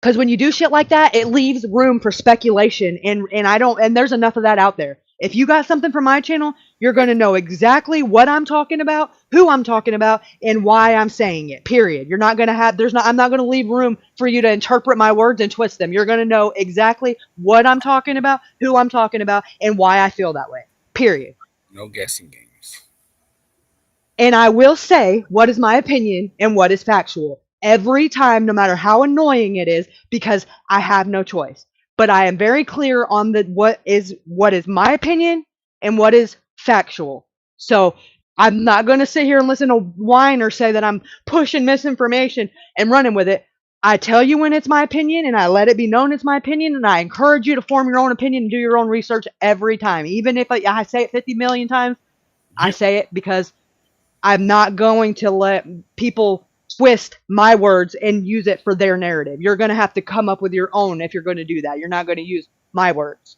Because when you do shit like that, it leaves room for speculation, and there's enough of that out there. If you got something from my channel, you're going to know exactly what I'm talking about, who I'm talking about, and why I'm saying it. Period. I'm not going to leave room for you to interpret my words and twist them. You're going to know exactly what I'm talking about, who I'm talking about, and why I feel that way. Period. No guessing games. And I will say what is my opinion and what is factual every time, no matter how annoying it is, because I have no choice. But I am very clear on what is my opinion and what is factual. So I'm not going to sit here and listen to whine or say that I'm pushing misinformation and running with it. I tell you when it's my opinion, and I let it be known it's my opinion, and I encourage you to form your own opinion and do your own research every time. Even if I say it 50 million times, I say it because I'm not going to let people twist my words and use it for their narrative. You're going to have to come up with your own if you're going to do that. You're not going to use my words.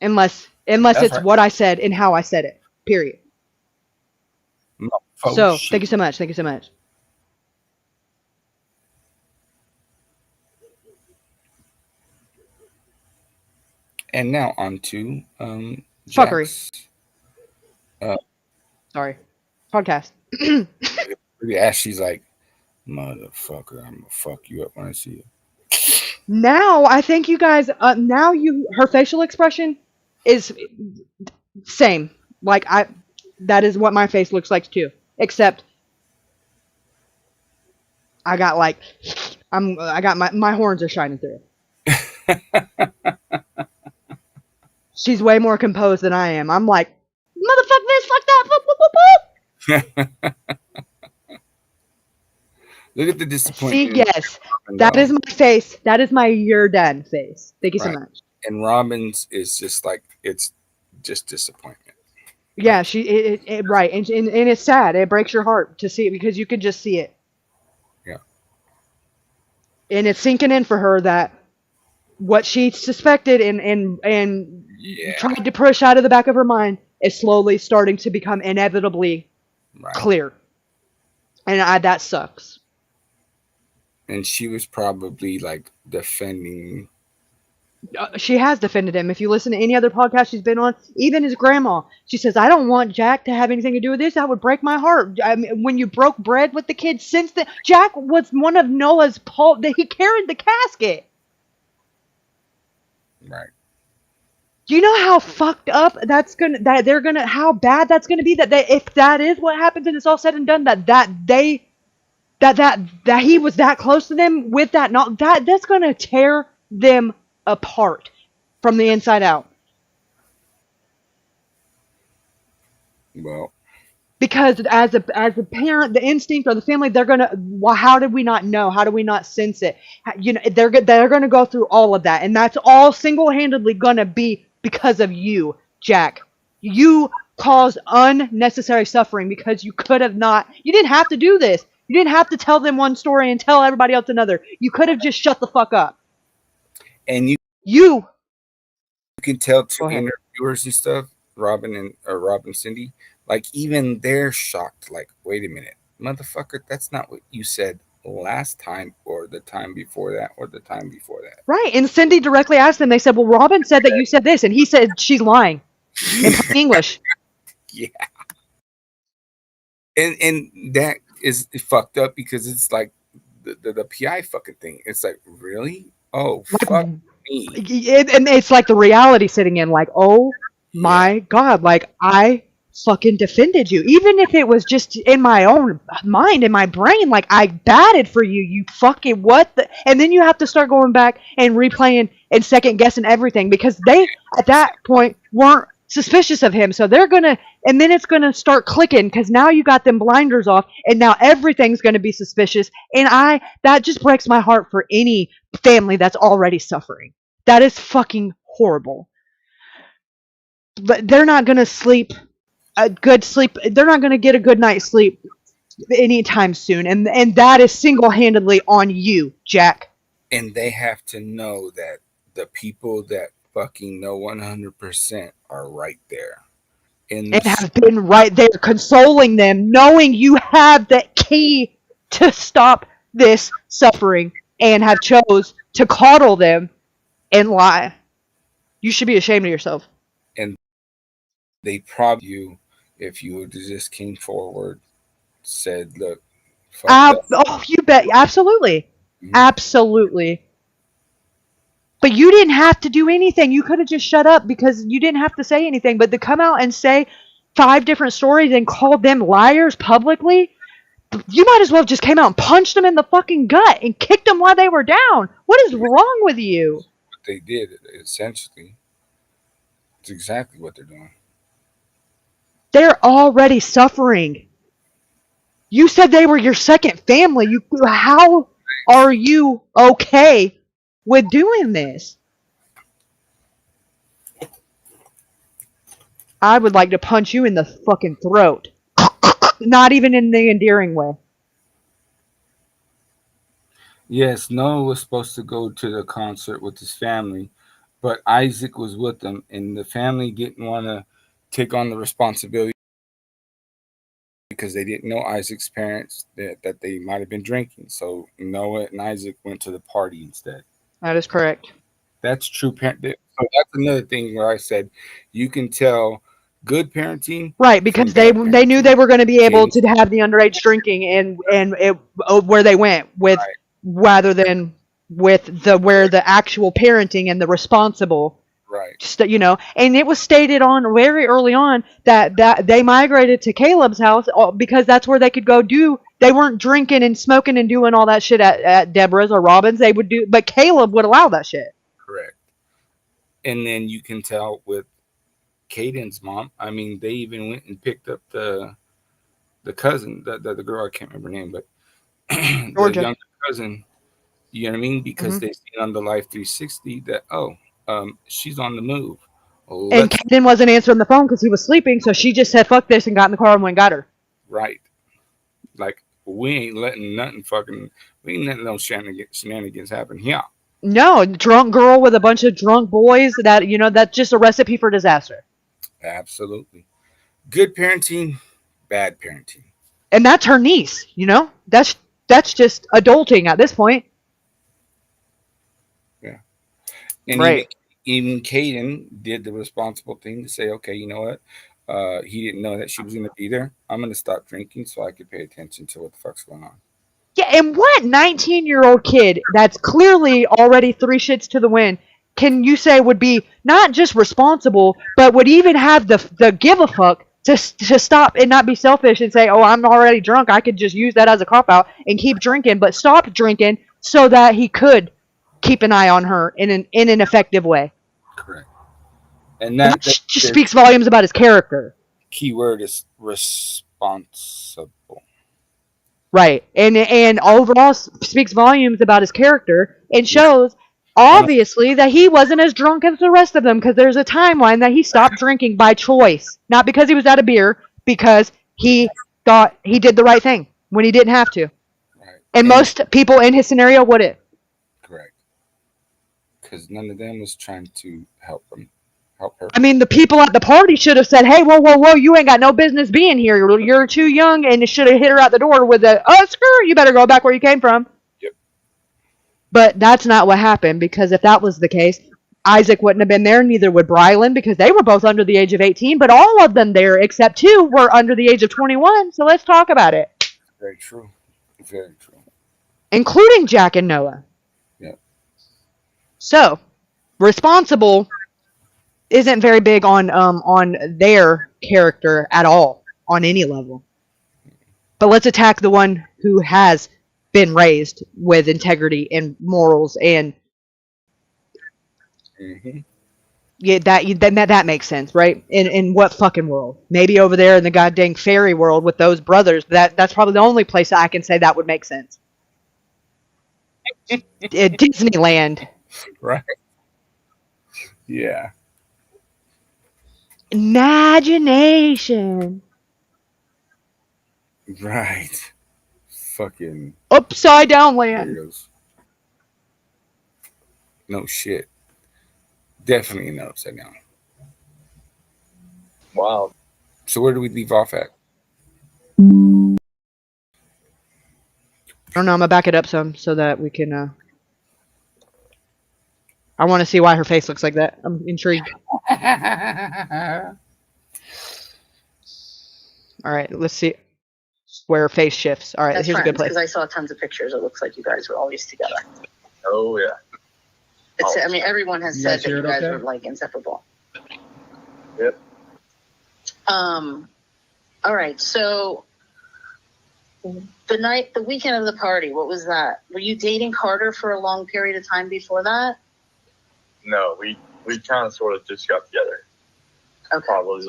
Unless it's right. what I said and how I said it. Period. So, shit. thank you so much. Thank you so much. And now on to Fuckery. Jack's, Sorry. Podcast. Ashley's like, motherfucker, I'm gonna fuck you up when I see you. Now, I think you guys, her facial expression is same. Like, that is what my face looks like too. Except, I got like, my horns are shining through. She's way more composed than I am. I'm like, motherfuck this, fuck that, boop, boop, boop, boop. Look at the disappointment. See, yes, that is my face. That is my you're done face. Thank you so much. And Robin's is just like, it's just disappointment. Yeah, right, and it's sad. It breaks your heart to see it because you can just see it. Yeah. And it's sinking in for her that what she suspected and tried to push out of the back of her mind is slowly starting to become inevitably clear. And that sucks. And she was probably like defending. She has defended him. If you listen to any other podcast she's been on, even his grandma, she says, I don't want Jack to have anything to do with this. That would break my heart. I mean, when you broke bread with the kids, Jack was one of Noah's that he carried the casket. Right. Do you know how fucked up how bad that's gonna be? If that is what happens and it's all said and done, that they that he was that close to them with that, not that's gonna tear them apart from the inside out. Well, Because as a parent, the instinct or the family, they're gonna. Well, how did we not know? How do we not sense it? You know, they're gonna go through all of that, and that's all single handedly gonna be because of you, Jack. You caused unnecessary suffering because you could have not. You didn't have to do this. You didn't have to tell them one story and tell everybody else another. You could have just shut the fuck up. and You can tell to go ahead. interviewers and stuff, Rob and Cindy, like even they're shocked. Like, wait a minute, motherfucker, that's not what you said last time, or the time before that, or the time before that. Right, and Cindy directly asked them. They said, "Well, Robin said that you said this," and he said she's lying in plain English. Yeah, and that is fucked up because it's like the PI fucking thing. It's like, really? Oh, fuck me. And it's like the reality sitting in, like, oh my God, like I fucking defended you, even if it was just in my own mind, in my brain, like I batted for you. You fucking what the? And then you have to start going back and replaying and second guessing everything because they at that point weren't suspicious of him, so they're gonna, and then it's gonna start clicking because now you got them blinders off, and now everything's gonna be suspicious. And that just breaks my heart for any family that's already suffering. That is fucking horrible. But they're not gonna sleep a good sleep. They're not gonna get a good night's sleep anytime soon, and that is single-handedly on you, Jack. And they have to know that the people that fucking know 100% are right there. And have been right there consoling them, knowing you have the key to stop this suffering, and have chose to coddle them and lie. You should be ashamed of yourself. And they probably, you, if you would just came forward, said, look, fuck that. Oh, you bet. Absolutely. Mhm. Absolutely. But you didn't have to do anything. You could have just shut up because you didn't have to say anything. But to come out and say 5 different stories and call them liars publicly, you might as well have just came out and punched them in the fucking gut and kicked them while they were down. What is wrong with you? What they did, essentially. It's exactly what they're doing. They're already suffering. You said they were your second family. How are you okay with doing this? I would like to punch you in the fucking throat. Not even in the endearing way. Yes, Noah was supposed to go to the concert with his family, but Isaac was with them, and the family didn't want to take on the responsibility because they didn't know Isaac's parents that they might have been drinking. So Noah and Isaac went to the party instead. That is correct. That's true parenting. So that's another thing where I said you can tell good parenting, right? Because they knew they were going to be able to have the underage drinking and where they went with, right, rather than with where the actual parenting and the responsible. Right. You know, and it was stated on very early on that they migrated to Caleb's house because that's where they could go do. They weren't drinking and smoking and doing all that shit at Deborah's or Robin's. They would do, but Caleb would allow that shit. Correct. And then you can tell with Caden's mom. I mean, they even went and picked up the cousin, the girl, I can't remember her name, but Georgia. The younger cousin. You know what I mean? Because they seen on the Life 360 that she's on the move. And Caden wasn't answering the phone because he was sleeping, so she just said fuck this and got in the car and went and got her. Right. Like, we ain't letting no shenanigans happen here. No, drunk girl with a bunch of drunk boys, that's just a recipe for disaster. Absolutely. Good parenting, bad parenting. And that's her niece, that's just adulting at this point. Yeah. And right. Even Caden did the responsible thing to say, okay, you know what? He didn't know that she was going to be there. I'm going to stop drinking so I could pay attention to what the fuck's going on. Yeah, and what 19-year-old kid that's clearly already 3 shits to the wind can you say would be not just responsible, but would even have the give a fuck to stop and not be selfish and say, oh, I'm already drunk. I could just use that as a cop out and keep drinking, but stop drinking so that he could keep an eye on her in an effective way. Correct. And And that that just speaks volumes about his character. Key word is responsible. Right. And overall speaks volumes about his character and shows obviously that he wasn't as drunk as the rest of them, because there's a timeline that he stopped drinking by choice, not because he was out of beer, because he thought he did the right thing when he didn't have to. Right. And most people in his scenario wouldn't. Correct. Because none of them was trying to help him. Help her. I mean, the people at the party should have said, hey, whoa, you ain't got no business being here. You're too young, and it should have hit her out the door with a, oh, screw, you better go back where you came from. Yep. But that's not what happened, because if that was the case, Isaac wouldn't have been there, neither would Brylan, because they were both under the age of 18, but all of them there, except 2, were under the age of 21, so let's talk about it. Very true. Very true. Including Jack and Noah. Yep. So, responsible isn't very big on their character at all, on any level. But let's attack the one who has been raised with integrity and morals, and yeah, that makes sense, right? In what fucking world? Maybe over there in the goddamn fairy world with those brothers. That's probably the only place I can say that would make sense. Disneyland. Right. Yeah. Imagination. Right. Fucking upside down land. Weirdos. No shit. Definitely no upside down. Wow. So where do we leave off at? I don't know. I'm gonna back it up some so that we can. I want to see why her face looks like that. I'm intrigued. All right, let's see where her face shifts. All right, That's here's a good place. Because I saw tons of pictures. It looks like you guys were always together. Oh yeah. I mean, everyone has said that you guys were like inseparable. Yep. All right. So the weekend of the party, what was that? Were you dating Carter for a long period of time before that? No, we kind of sort of just got together. Okay. Probably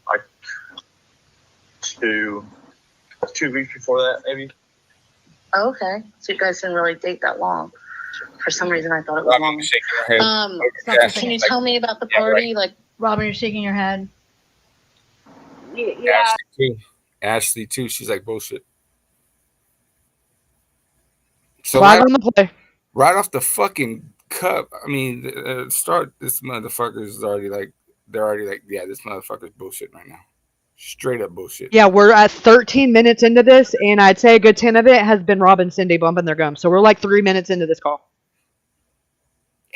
like 2 weeks before that, maybe. Oh, okay. So you guys didn't really date that long. For some reason, I thought it was long. Can you tell me about the party? Like, Robin, you're shaking your head. Yeah. Ashley too. She's like bullshit. So Flag on the play. Right off the fucking cup. I mean, start. This motherfucker is already like. They're already like, yeah, this motherfucker's bullshit right now. Straight up bullshit. Yeah, we're at 13 minutes into this, and I'd say a good 10 of it has been Rob and Cindy bumping their gums. So we're like 3 minutes into this call.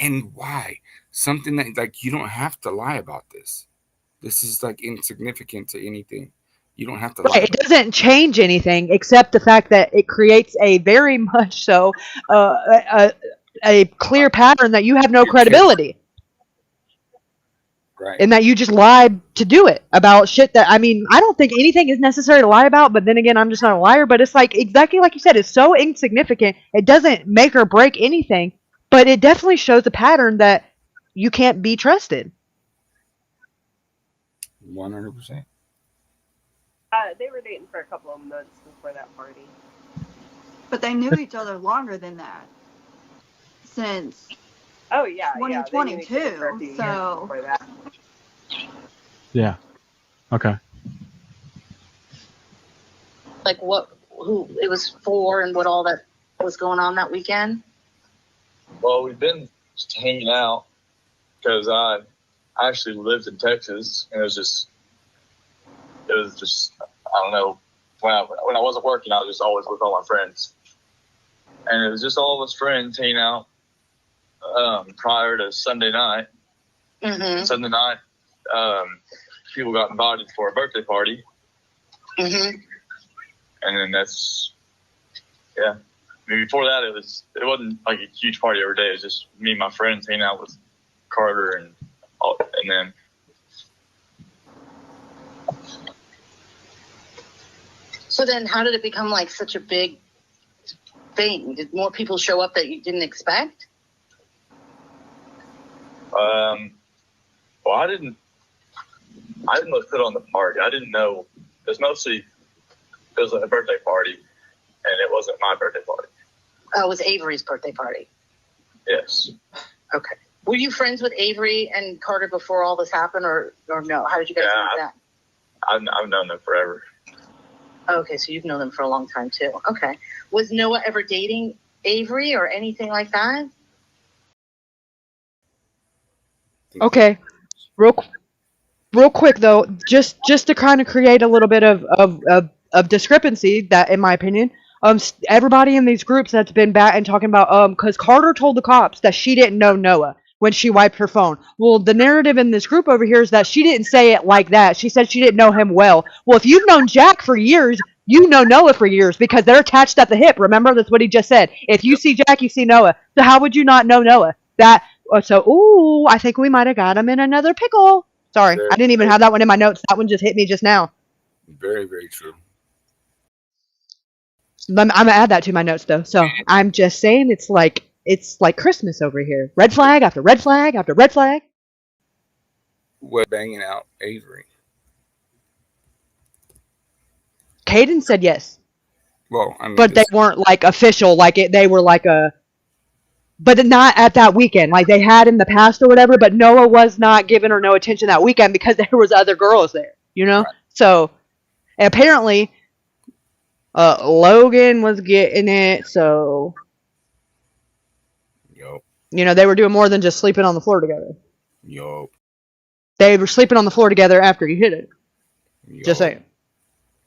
And why? Something that, like, you don't have to lie about this. This is, like, insignificant to anything. You don't have to lie. It doesn't change anything except the fact that it creates a very much so a clear pattern that you have no credibility. Right. And that you just lied to do it about shit that, I mean, I don't think anything is necessary to lie about, but then again, I'm just not a liar. But it's like, exactly like you said, it's so insignificant. It doesn't make or break anything, but it definitely shows a pattern that you can't be trusted. 100%. They were dating for a couple of months before that party. But they knew each other longer than that. Since Oh yeah, 2022. Yeah, So yeah. Okay. Like who it was for and what all that was going on that weekend? Well, we've been just hanging out because I actually lived in Texas, and it was just I don't know, when I wasn't working, I was just always with all my friends, and it was just all of us friends hanging out prior to Sunday night. Mm-hmm. Sunday night, people got invited for a birthday party, Mm-hmm. and then that's yeah. I mean, before that, it wasn't like a huge party every day. It was just me and my friends hanging out with Carter and then So then how did it become like such a big thing? Did more people show up that you didn't expect? Well, I didn't really put on the party. I didn't know. It was a birthday party, and it wasn't my birthday party. Oh, it was Avery's birthday party. Yes. Okay. Were you friends with Avery and Carter before all this happened, or no? How did you guys meet that? I've known them forever. Okay, so you've known them for a long time too. Okay. Was Noah ever dating Avery or anything like that? Okay, real quick though, just to kind of create a little bit of discrepancy, that in my opinion, everybody in these groups that's been back and talking about, because Carter told the cops that she didn't know Noah when she wiped her phone. Well, the narrative in this group over here is that she didn't say it like that. She said she didn't know him well. Well, if you've known Jack for years, you know Noah for years because they're attached at the hip. Remember, that's what he just said. If you see Jack, you see Noah. So how would you not know Noah? I think we might have got him in another pickle. Sorry, I didn't even have that one in my notes. That one just hit me just now. Very, very true. I'm gonna add that to my notes though. So I'm just saying it's like Christmas over here. Red flag after red flag after red flag. What banging out Avery? Caden said yes. Well, I mean, but they weren't like official. Like they were like but not at that weekend. Like they had in the past or whatever. But Noah was not giving her no attention that weekend because there was other girls there. You know. Right. So apparently, Logan was getting it. So. Yo. You know, they were doing more than just sleeping on the floor together. Yo. They were sleeping on the floor together after you hit it. Yo. Just saying.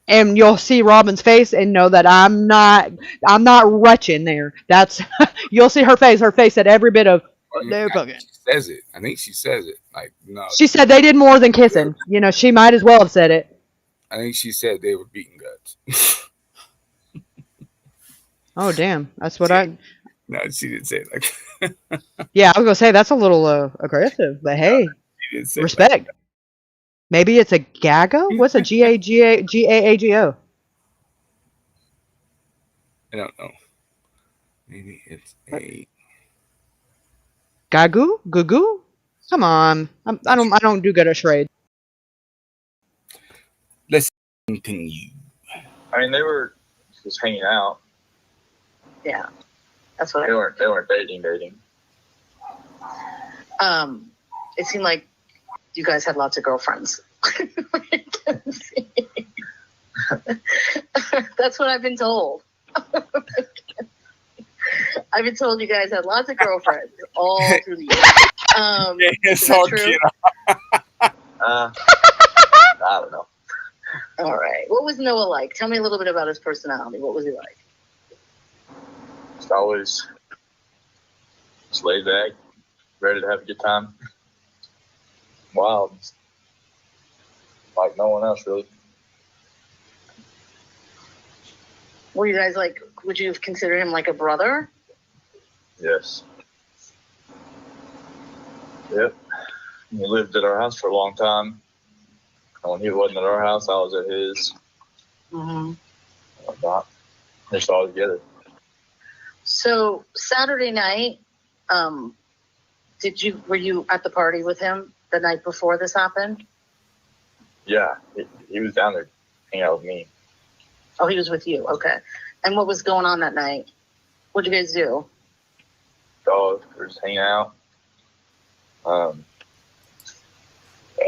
And you'll see Robin's face and know that I'm not retching there. That's you'll see her face. Her face said every bit of they're fucking. She says it. I think she says it. Like no. She said they did more than kissing. You know, she might as well have said it. I think she said they were beating guts. Oh damn, that's what No, she didn't say it like that. Yeah, I was gonna say that's a little aggressive, but hey, no, she didn't say respect. Like maybe it's a gago? What's a Gaago? I don't know. Maybe it's a Gagu? Gugu? Come on, I don't do good at charades. Let's continue. I mean, they were just hanging out. Yeah, that's what they weren't dating. It seemed like you guys had lots of girlfriends. That's what I've been told. I've been told you guys had lots of girlfriends all through the years. It's all true. I don't know. All right. What was Noah like? Tell me a little bit about his personality. What was he like? Just always just laid back, ready to have a good time. Wild. Like no one else, really. Were you guys like, would you consider him like a brother? Yes. Yep. He lived at our house for a long time. And when he wasn't at our house, I was at his. Mm-hmm. Whatnot. We're just all together. So Saturday night, were you at the party with him the night before this happened? Yeah, he was down there hanging out with me. Oh, he was with you. Okay. And what was going on that night? What did you guys do? Oh, we were just hanging out.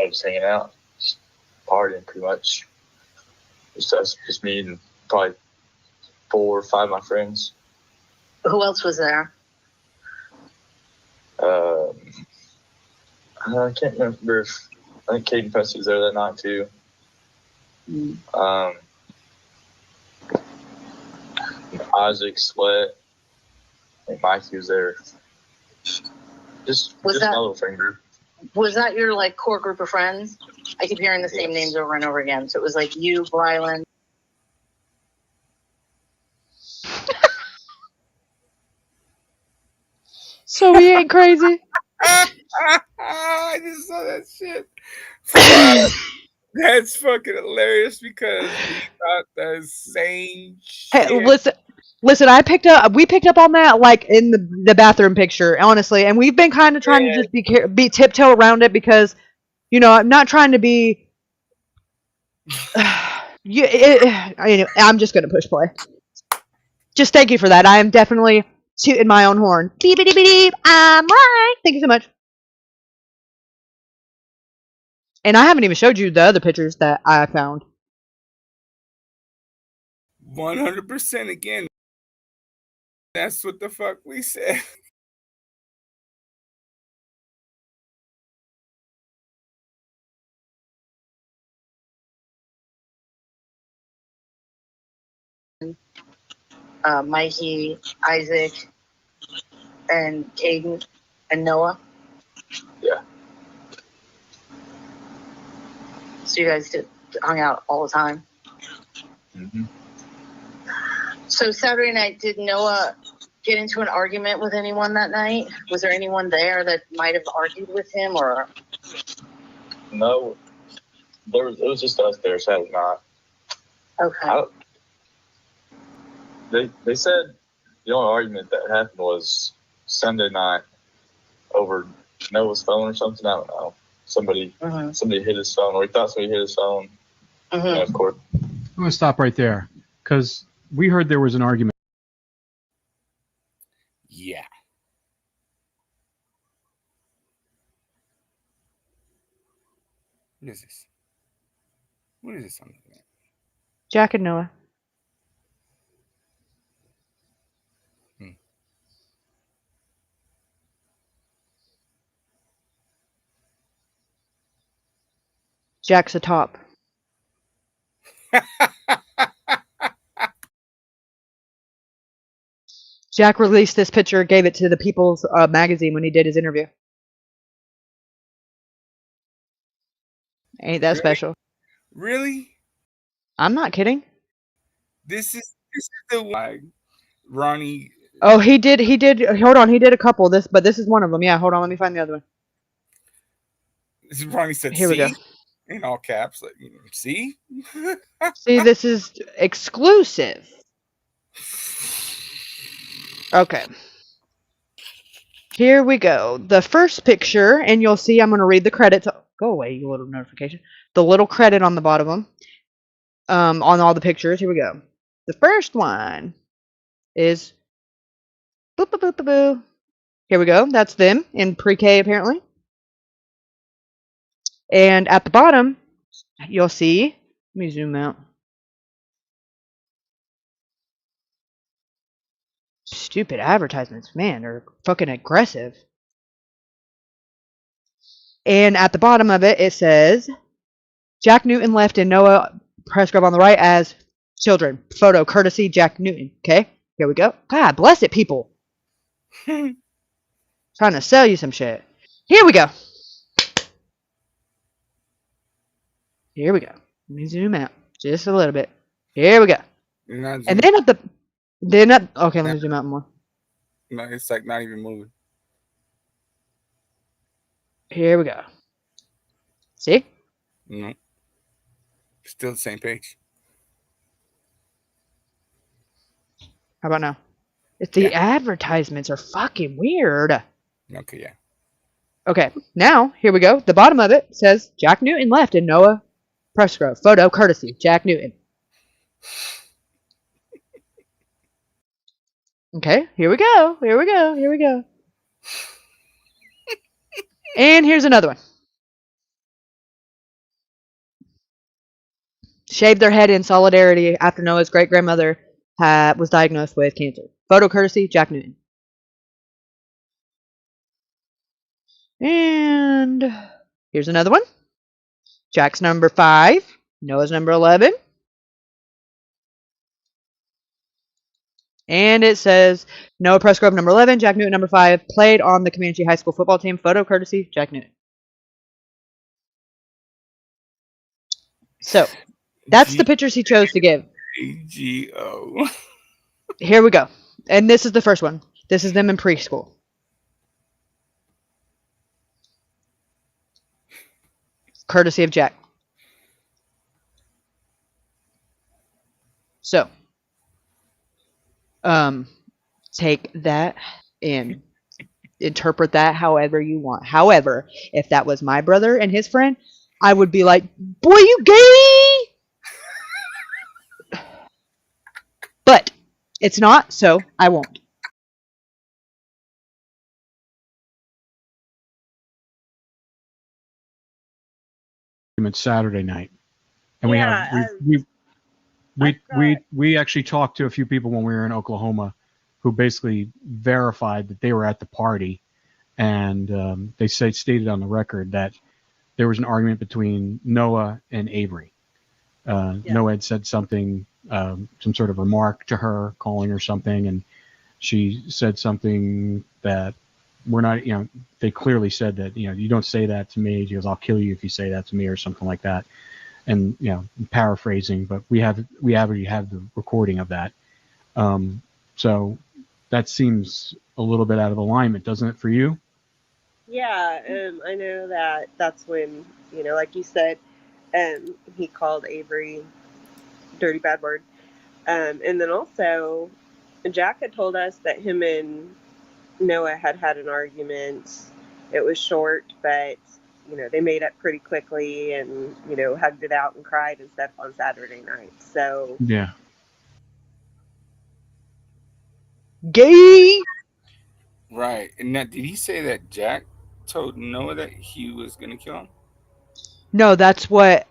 Just hanging out, just partying pretty much. Just me and probably 4 or 5 of my friends. Who else was there? I can't remember if I think Caden Presley was there that night too. Isaac Sweat. I think Mikey was there. Just my little friend group. Was that your like core group of friends? I keep hearing the same names over and over again. So it was like you, Brylan. So we ain't crazy. I just saw that shit. That's fucking hilarious because we thought the same Hey, shit. listen. We picked up on that like in the bathroom picture, honestly, and we've been kind of trying to just be tiptoe around it because, I'm not trying to be. I'm just gonna push play. Just thank you for that. I am definitely tooting my own horn. Beep beep beep beep. I'm right. Thank you so much. And I haven't even showed you the other pictures that I found. 100% again. That's what the fuck we said. Mikey, Isaac, and Caden, and Noah. Yeah. So you guys hung out all the time. Mm-hmm. So Saturday night, did Noah get into an argument with anyone that night? Was there anyone there that might have argued with him, or? No, it was just us there Saturday night. Okay. They said the only argument that happened was Sunday night over Noah's phone or something. I don't know. Somebody hit his phone, or he thought somebody hit his phone. Mm-hmm. And of course. I'm going to stop right there because we heard there was an argument. Yeah. What is this? What is this on the net? Jack and Noah. Jack's a top. Jack released this picture, gave it to the People's magazine when he did his interview. Ain't that special? Really? I'm not kidding. This is the one. Ronnie. Oh, he did. Hold on, he did a couple. But this is one of them. Yeah, hold on. Let me find the other one. Ronnie said, Here we go. In all caps. Like, see? See, this is exclusive. Okay. Here we go. The first picture, and you'll see I'm going to read the credits. Go away, you little notification. The little credit on the bottom on all the pictures. Here we go. The first one is boop, boop, boop, boop, boop. Here we go. That's them in pre-K, apparently. And at the bottom, you'll see. Let me zoom out. Stupid advertisements, man, they're fucking aggressive. And at the bottom of it, it says Jack Newton left and Noah Prescott on the right as children. Photo courtesy Jack Newton. Okay, here we go. God bless it, people. Trying to sell you some shit. Here we go. Here we go. Let me zoom out just a little bit. Here we go. And then at the okay, let me zoom out more. No, it's like not even moving. Here we go. See? No. Still the same page. How about now? It's the advertisements are fucking weird. Okay, yeah. Okay, now here we go. The bottom of it says Jack Newton left and Noah Prescott. Photo courtesy Jack Newton. Okay, here we go. Here we go. Here we go. And here's another one. Shaved their head in solidarity after Noah's great-grandmother was diagnosed with cancer. Photo courtesy Jack Newton. And here's another one. Jack's number 5. Noah's number 11. And it says Noah Prescott number 11, Jack Newton number 5, played on the Comanche High School football team. Photo courtesy Jack Newton. So that's the pictures he chose to give. AGO. Here we go. And this is the first one. This is them in preschool. Courtesy of Jack. So, take that and interpret that however you want. However, if that was my brother and his friend, I would be like, boy, you gay! But it's not, so I won't. Saturday night, and Yeah, we actually talked to a few people when we were in Oklahoma, who basically verified that they were at the party, and they stated on the record that there was an argument between Noah and Avery. Noah had said something, some sort of remark to her, calling her something, and she said something that we're not, they clearly said that, you don't say that to me. She goes, I'll kill you if you say that to me, or something like that. And, paraphrasing, but we already have the recording of that. So that seems a little bit out of alignment, doesn't it, for you? yeah. I know that that's when, like you said, he called Avery dirty bad word. And then also, Jack had told us that him and Noah had an argument. It was short, but they made up pretty quickly and hugged it out and cried and stuff on Saturday night. So Yeah. Gay! Right. And now, did he say that Jack told Noah that he was gonna kill him? No, that's what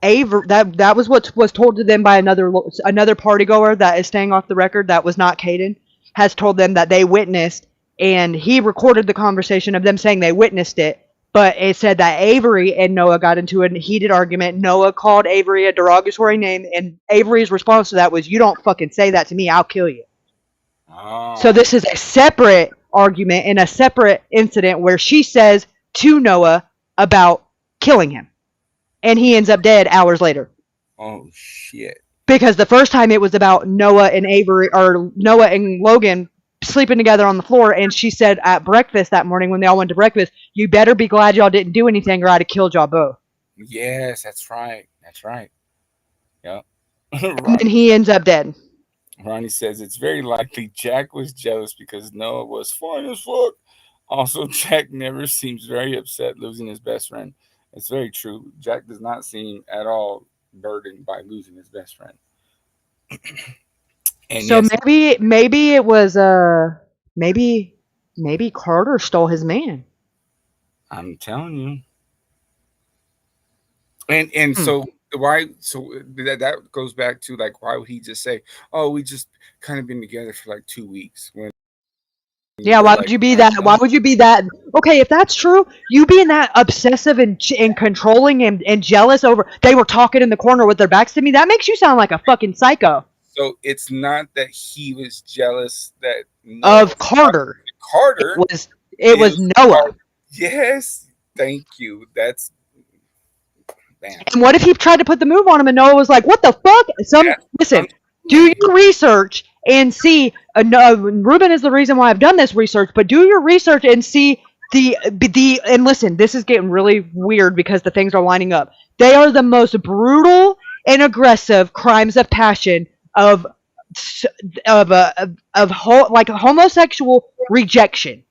Avery. That was what was told to them by another party goer that is staying off the record. That was not Caden. Has told them that they witnessed, and he recorded the conversation of them saying they witnessed it. But it said that Avery and Noah got into a heated argument. Noah called Avery a derogatory name, and Avery's response to that was, "You don't fucking say that to me. I'll kill you." Oh. So this is a separate argument and a separate incident where she says to Noah about killing him. And he ends up dead hours later. Oh shit. Because the first time it was about Noah and Avery, or Noah and Logan sleeping together on the floor, and she said at breakfast that morning when they all went to breakfast, "You better be glad y'all didn't do anything or I'd have killed y'all both." Yes, that's right. That's right. Yep. And then he ends up dead. Ronnie says it's very likely Jack was jealous because Noah was fine as fuck. Also, Jack never seems very upset losing his best friend. It's very true. Jack does not seem at all burdened by losing his best friend. And So yes, maybe it was maybe Carter stole his man. I'm telling you. And so why? So that goes back to like, why would he just say, "Oh, we just kind of been together for like 2 weeks"? When Yeah, why would you be that? Why would you be that? Okay, if that's true, you being that obsessive and controlling and jealous over they were talking in the corner with their backs to me, that makes you sound like a fucking psycho. So it's not that he was jealous that Noah Of Carter. Carter. It was Noah. Yes, thank you. That's bam. And what if he tried to put the move on him and Noah was like, "What the fuck?" Listen, do your research and see. Ruben is the reason why I've done this research, but do your research and see and listen. This is getting really weird because the things are lining up. They are the most brutal and aggressive crimes of passion of homosexual rejection.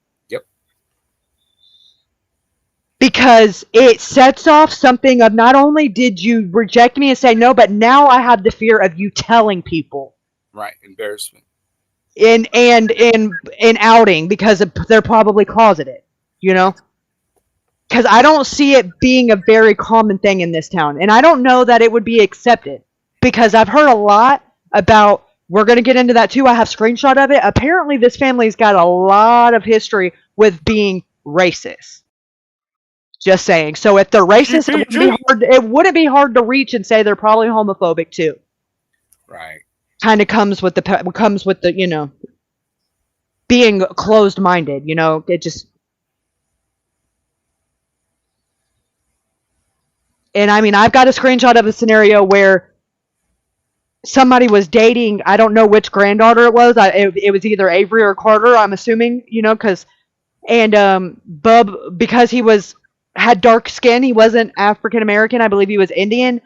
Because it sets off something of not only did you reject me and say no, but now I have the fear of you telling people. Right, embarrassment. And outing because they're probably closeted, Because I don't see it being a very common thing in this town. And I don't know that it would be accepted. Because I've heard a lot about, we're going to get into that too, I have screenshot of it. Apparently this family's got a lot of history with being racist. Just saying. So if they're racist, it wouldn't be hard to reach and say they're probably homophobic too. Right. Kind of comes with the being closed-minded. It just. And I mean, I've got a screenshot of a scenario where somebody was dating. I don't know which granddaughter it was. It was either Avery or Carter. I'm assuming, because Bub, because he had dark skin. He wasn't African American. I believe he was Indian.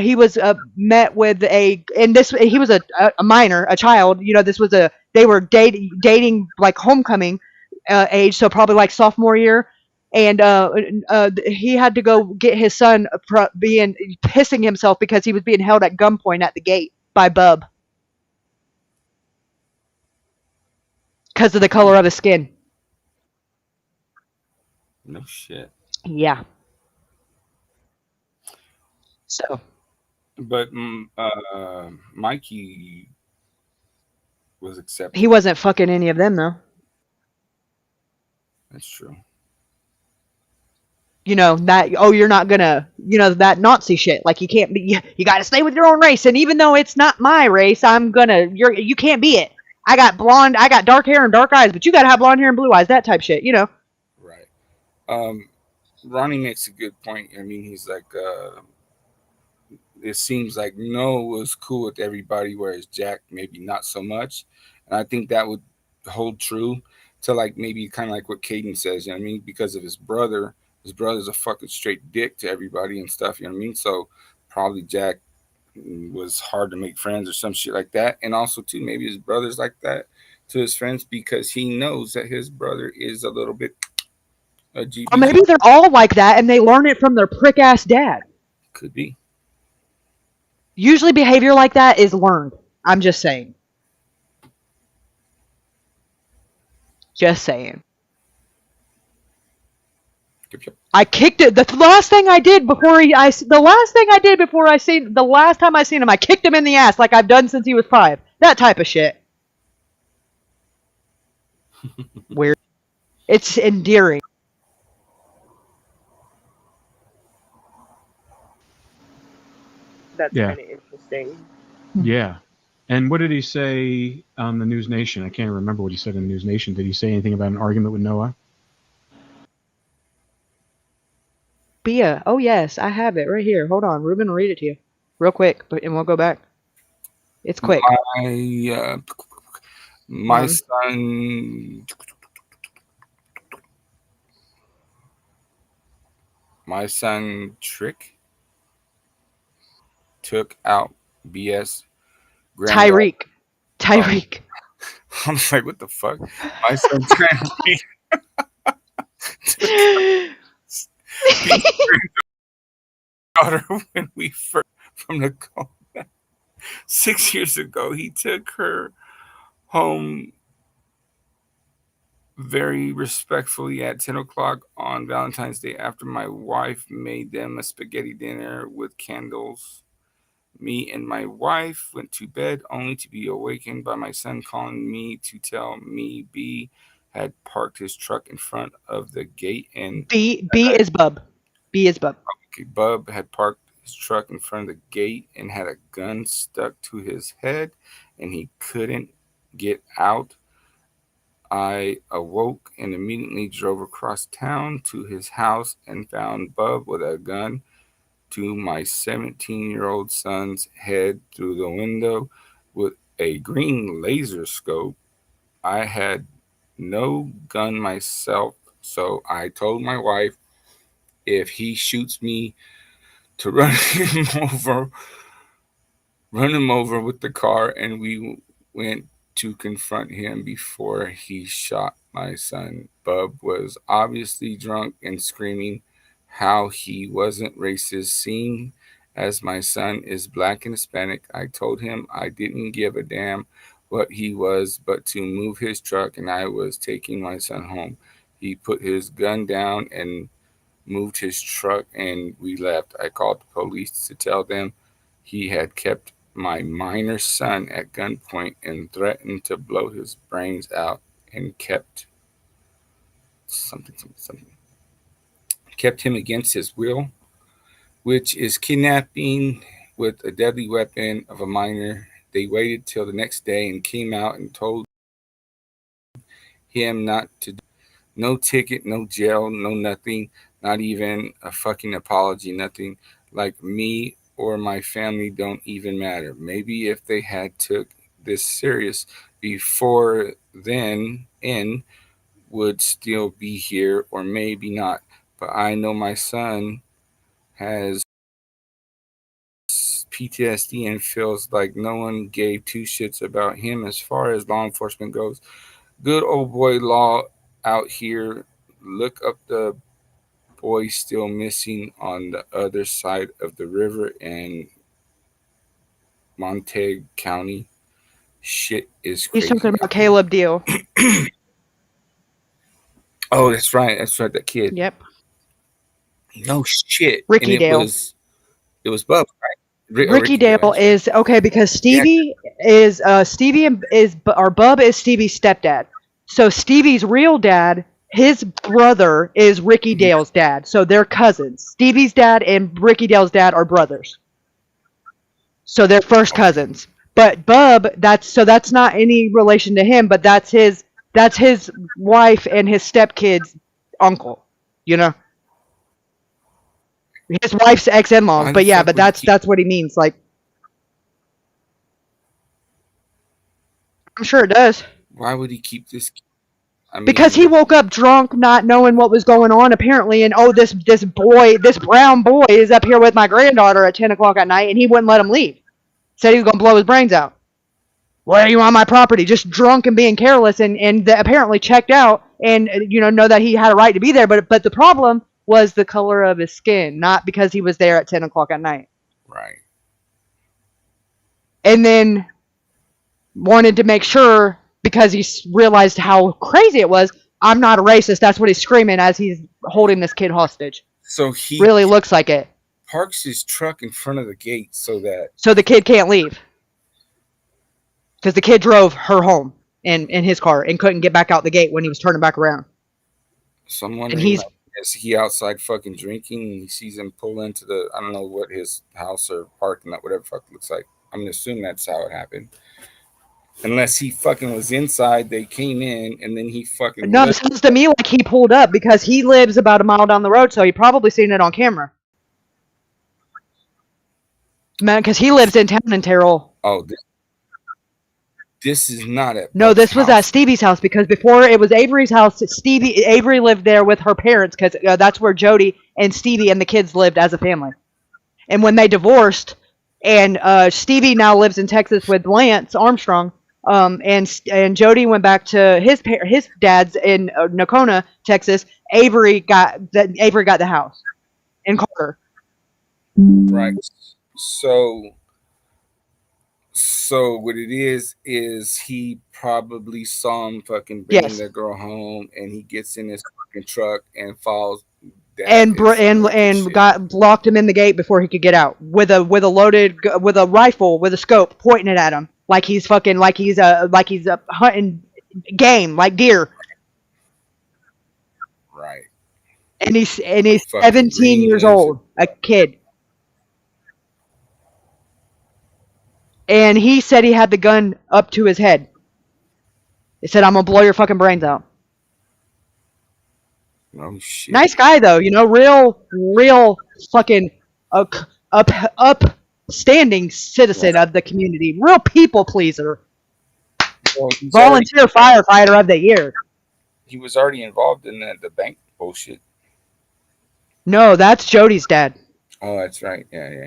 he was met with and this he was a minor, a child. This was they were dating like homecoming age, so probably like sophomore year. And he had to go get his son being pissing himself because he was being held at gunpoint at the gate by Bub because of the color of his skin. No shit. Yeah. So. But Mikey was accepted. He wasn't fucking any of them though. That's true. That you're not gonna that Nazi shit, like you can't be, you gotta stay with your own race, and even though it's not my race, you can't be it. I got dark hair and dark eyes, but you gotta have blonde hair and blue eyes, that type shit. Right. Ronnie makes a good point. I mean, he's like it seems like Noah was cool with everybody, whereas Jack maybe not so much. And I think that would hold true to like maybe kind of like what Caden says, you know what I mean? Because of his brother. His brother's a fucking straight dick to everybody and stuff, you know what I mean? So probably Jack was hard to make friends or some shit like that. And also too, maybe his brother's like that to his friends because he knows that his brother is a little bit a GBG. Or maybe they're all like that and they learn it from their prick ass dad. Could be. Usually behavior like that is learned. I'm just saying. Just saying. Yep. I kicked it. The last thing I did before the last time I seen him, I kicked him in the ass like I've done since he was 5. That type of shit. Weird. It's endearing. That's Yeah. kind of interesting. Yeah. And what did he say on the News Nation? I can't remember what he said in the News Nation. Did he say anything about an argument with Noah? Bia. Oh, yes. I have it right here. Hold on. Ruben will read it to you real quick, and we'll go back. It's quick. My son... My son Trick took out BS. Tyreek. Tyreek. I'm like, what the fuck? My son Tyreek took daughter when we first from the coma. 6 years ago, he took her home very respectfully at 10 o'clock on Valentine's Day after my wife made them a spaghetti dinner with candles. Me and my wife went to bed only to be awakened by my son calling me to tell me B had parked his truck in front of the gate and B is Bub. B is Bub. Okay, Bub had parked his truck in front of the gate and had a gun stuck to his head and he couldn't get out. I awoke and immediately drove across town to his house and found Bub with a gun to my 17-year-old son's head through the window with a green laser scope. I had no gun myself, so I told my wife if he shoots me to run him over with the car, and we went to confront him before he shot my son. Bub was obviously drunk and screaming how he wasn't racist. Seeing as my son is black and Hispanic, I told him I didn't give a damn what he was, but to move his truck and I was taking my son home. He put his gun down and moved his truck and we left. I called the police to tell them he had kept my minor son at gunpoint and threatened to blow his brains out and kept kept him against his will, which is kidnapping with a deadly weapon of a minor. They waited till the next day and came out and told him not to. No ticket, no jail, no nothing, not even a fucking apology, nothing. Like me or my family don't even matter. Maybe if they had took this serious before then in would still be here or maybe not. But I know my son has PTSD and feels like no one gave two shits about him as far as law enforcement goes. Good old boy law out here. Look up the boy still missing on the other side of the river in Montague County. Shit is He's crazy. talking about Caleb Deal. Oh, that's right. That's right. That kid. Yep. No shit. Ricky and Dale. It was Bub, right? Ricky Dale is okay because Stevie is Bub is Stevie's stepdad. So Stevie's real dad, his brother is Ricky Dale's dad. So they're cousins. Stevie's dad and Ricky Dale's dad are brothers. So they're first cousins. But Bub, that's not any relation to him, but that's his wife and his stepkid's uncle. You know? His wife's ex-in-laws, but yeah, but that's what he means. Like, I'm sure it does. Why would he keep this? I mean, because he woke up drunk, not knowing what was going on, apparently, and this brown boy is up here with my granddaughter at 10 o'clock at night, and he wouldn't let him leave. Said he was gonna blow his brains out. Why are you on my property? Just drunk and being careless, and apparently checked out, and know that he had a right to be there, but the problem was the color of his skin, not because he was there at 10 o'clock at night. Right. And then wanted to make sure, because he realized how crazy it was, I'm not a racist. That's what he's screaming as he's holding this kid hostage. So he really looks like it. Parks his truck in front of the gate so the kid can't leave. Because the kid drove her home in his car and couldn't get back out the gate when he was turning back around. Someone and he's is he outside fucking drinking and he sees him pull into I don't know what his house or parking lot, whatever the fuck it looks like. I'm gonna assume that's how it happened. Unless he fucking was inside, they came in, and then he fucking... No, it sounds to me like he pulled up, because he lives about a mile down the road, so he probably seen it on camera. Man, because he lives in town in Terrell. Oh, this is not at... No, this was at Stevie's house, because before it was Avery's house, Avery lived there with her parents, because that's where Jody and Stevie and the kids lived as a family. And when they divorced, and Stevie now lives in Texas with Lance Armstrong, and Jody went back to his dad's in Nocona, Texas. Avery got the house in Carter. Right. So what it is he probably saw him fucking bring the girl home, and he gets in his fucking truck and falls. And got locked him in the gate before he could get out with a rifle with a scope pointing it at him like he's hunting game like deer. Right. And he's 17 years old, a kid. And he said he had the gun up to his head. He said, "I'm gonna blow your fucking brains out." Oh shit. Nice guy though, real fucking upstanding citizen of the community. Real people pleaser. Well, volunteer firefighter of the year. He was already involved in the bank bullshit. No, that's Jody's dad. Oh, that's right. Yeah.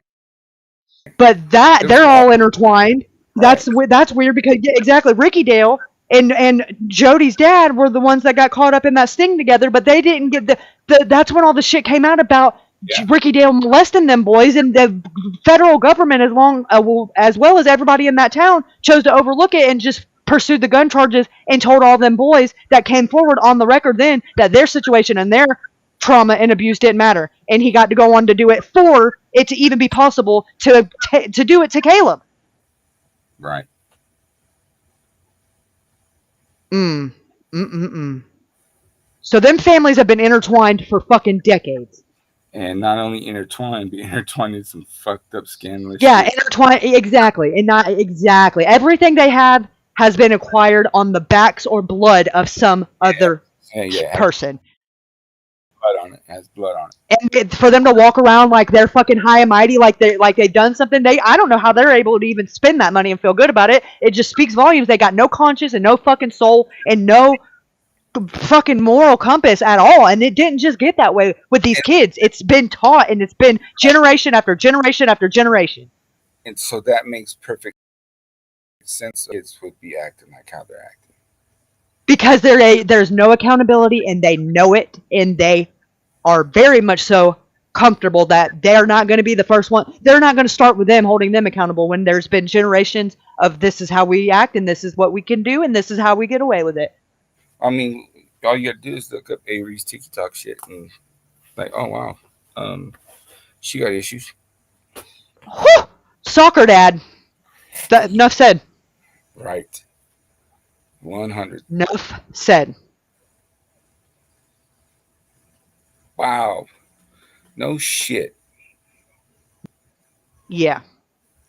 But they're all intertwined. Right. That's weird because exactly, Ricky Dale and Jody's dad were the ones that got caught up in that sting together, but they didn't get that's when all the shit came out about Ricky Dale molesting them boys, and the federal government, as well as everybody in that town, chose to overlook it and just pursued the gun charges and told all them boys that came forward on the record then that their situation and their trauma and abuse didn't matter, and he got to go on to do it for it to even be possible to do it to Caleb. Right. So them families have been intertwined for fucking decades. And not only intertwined, but intertwined in some fucked up scandalous. Yeah, intertwined, exactly. And not exactly. Everything they had has been acquired on the backs or blood of some other person. Has blood on it. And for them to walk around like they're fucking high and mighty, like they've done something, I don't know how they're able to even spend that money and feel good about it. It just speaks volumes. They got no conscience and no fucking soul and no fucking moral compass at all. And it didn't just get that way with these kids. It's been taught, and it's been generation after generation after generation. And so that makes perfect sense. Kids would be acting like how they're acting. Because there's no accountability, and they know it, and they are very much so comfortable that they're not going to be the first one. They're not going to start with them holding them accountable when there's been generations of this is how we act, and this is what we can do, and this is how we get away with it. I mean, all you gotta do is look up Avery's TikTok shit and like, oh wow, she got issues. Whew! Soccer dad. Enough said. Right. 100. Enough said. Wow. No shit. Yeah.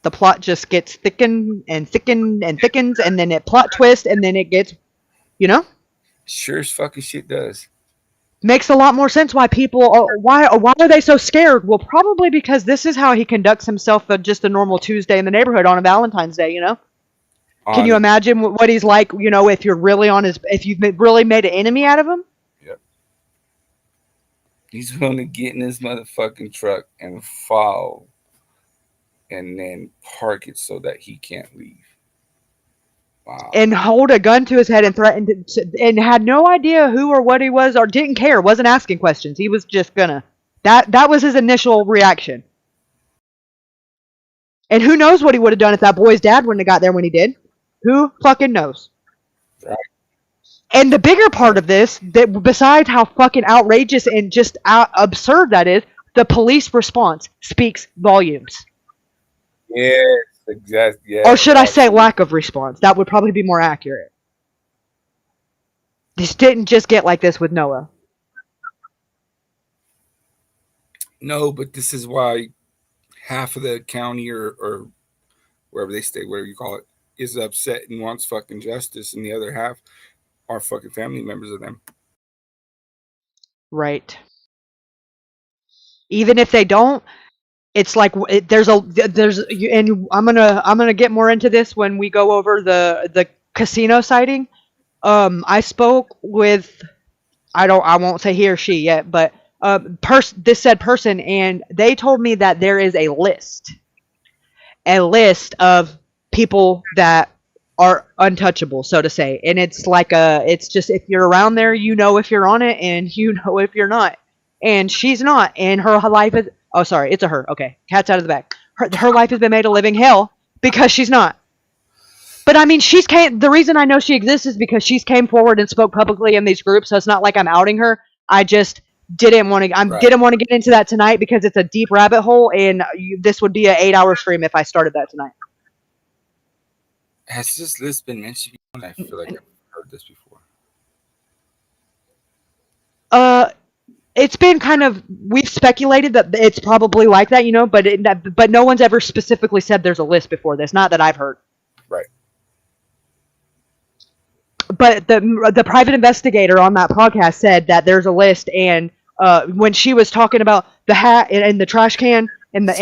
The plot just gets thickened and thickened and thickens, and then it plot twists, and then it gets, Sure as fucking shit does. Makes a lot more sense why people, why are they so scared? Well, probably because this is how he conducts himself on just a normal Tuesday in the neighborhood on a Valentine's Day, Can you imagine what he's like, if you've really made an enemy out of him? Yep. He's going to get in his motherfucking truck and fall and then park it so that he can't leave. Wow. And hold a gun to his head and threatened and had no idea who or what he was or didn't care, wasn't asking questions. He was just gonna. That was his initial reaction. And who knows what he would have done if that boy's dad wouldn't have got there when he did. Who fucking knows? Right. And the bigger part of this, that besides how fucking outrageous and just absurd that is, the police response speaks volumes. Yes, exactly. Yeah, or should I say lack of response? That would probably be more accurate. This didn't just get like this with Noah. No, but this is why half of the county or wherever they stay, whatever you call it, is upset and wants fucking justice, and the other half are fucking family members of them. Right. Even if they don't, it's like and I'm gonna get more into this when we go over the casino sighting. I spoke with I won't say he or she yet, but this said person, and they told me that there is a list of people that are untouchable, so to say, and it's just if you're around there, if you're on it, and if you're not, and she's not, and her life is it's a her. Okay, cat's out of the bag. Her life has been made a living hell because she's not. But I mean, the reason I know she exists is because she's came forward and spoke publicly in these groups. So it's not like I'm outing her. I just didn't want to. Didn't want to get into that tonight because it's a deep rabbit hole, and this would be an 8-hour stream if I started that tonight. Has this list been mentioned? I feel like I've heard this before. It's been we've speculated that it's probably like that, but no one's ever specifically said there's a list before this. Not that I've heard. Right. But the private investigator on that podcast said that there's a list, and when she was talking about the hat and the trash can this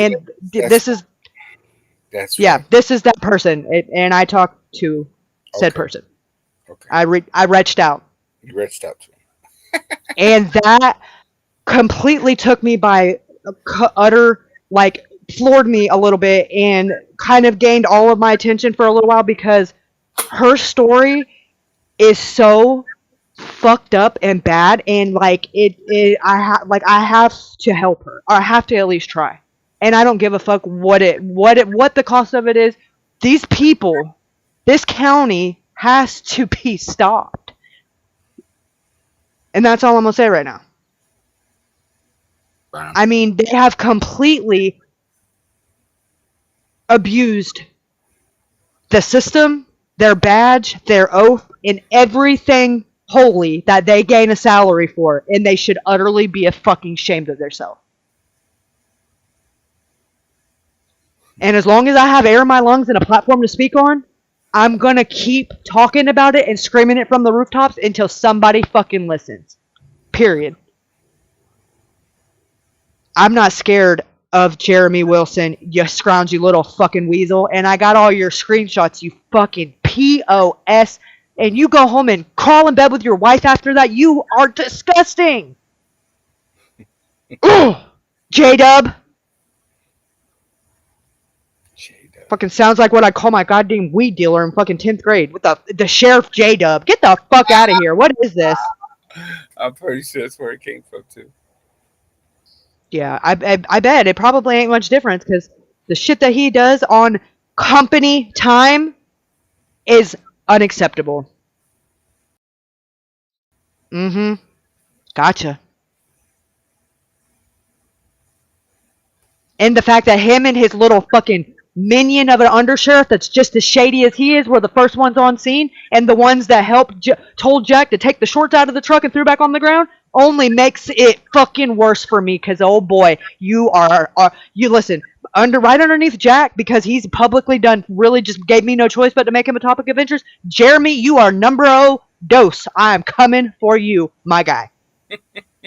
is that person, and I talked to said person. Okay. I reached out. You reached out to him. And that completely took me by floored me a little bit, and kind of gained all of my attention for a little while, because her story is so fucked up and bad, and I have to help her, or I have to at least try. And I don't give a fuck what the cost of it is. These people, this county has to be stopped. And that's all I'm gonna say right now. Wow. I mean, they have completely abused the system, their badge, their oath, and everything holy that they gain a salary for, and they should utterly be fucking ashamed of themselves. And as long as I have air in my lungs and a platform to speak on, I'm gonna keep talking about it and screaming it from the rooftops until somebody fucking listens. Period. I'm not scared of Jeremy Wilson, you scroungy little fucking weasel, and I got all your screenshots, you fucking POS, and you go home and crawl in bed with your wife after that. You are disgusting. J-Dub. J-Dub. Fucking sounds like what I call my goddamn weed dealer in fucking 10th grade with the Sheriff J-Dub. Get the fuck out of here. What is this? I'm pretty sure that's where it came from too. Yeah, I bet it probably ain't much difference because the shit that he does on company time is unacceptable. Mm-hmm. Gotcha. And the fact that him and his little fucking minion of an undersheriff that's just as shady as he is were the first ones on scene, and the ones that helped told Jack to take the shorts out of the truck and threw back on the ground only makes it fucking worse for me. Cause oh boy, you you listen right underneath Jack, because he's publicly done really just gave me no choice but to make him a topic of interest. Jeremy, you are number dose. I am coming for you, my guy.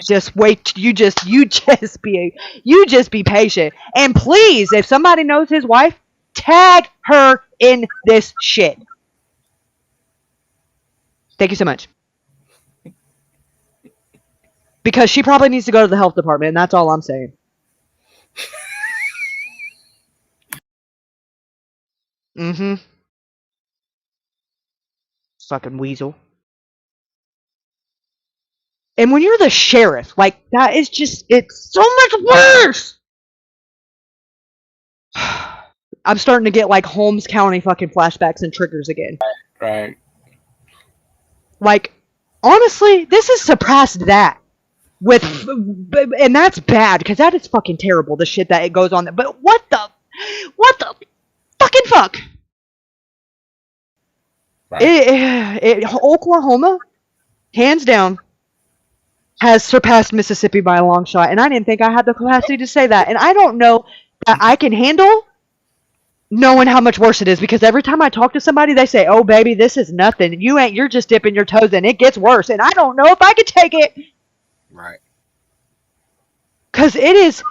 Just wait. You just be patient. And please, if somebody knows his wife, tag her in this shit. Thank you so much. Because she probably needs to go to the health department, and that's all I'm saying. Mm-hmm. Fucking weasel. And when you're the sheriff, like, that is just, it's so much worse! I'm starting to get, like, Holmes County fucking flashbacks and triggers again. Right. Like, honestly, this has surpassed that. And that's bad, because that is fucking terrible, the shit that it goes on there. But what the fucking fuck? Right. Oklahoma, hands down, has surpassed Mississippi by a long shot, and I didn't think I had the capacity to say that. And I don't know that I can handle knowing how much worse it is, because every time I talk to somebody, they say, "Oh, baby, this is nothing. You're just dipping your toes in. It gets worse." And I don't know if I could take it. Right. Because it is...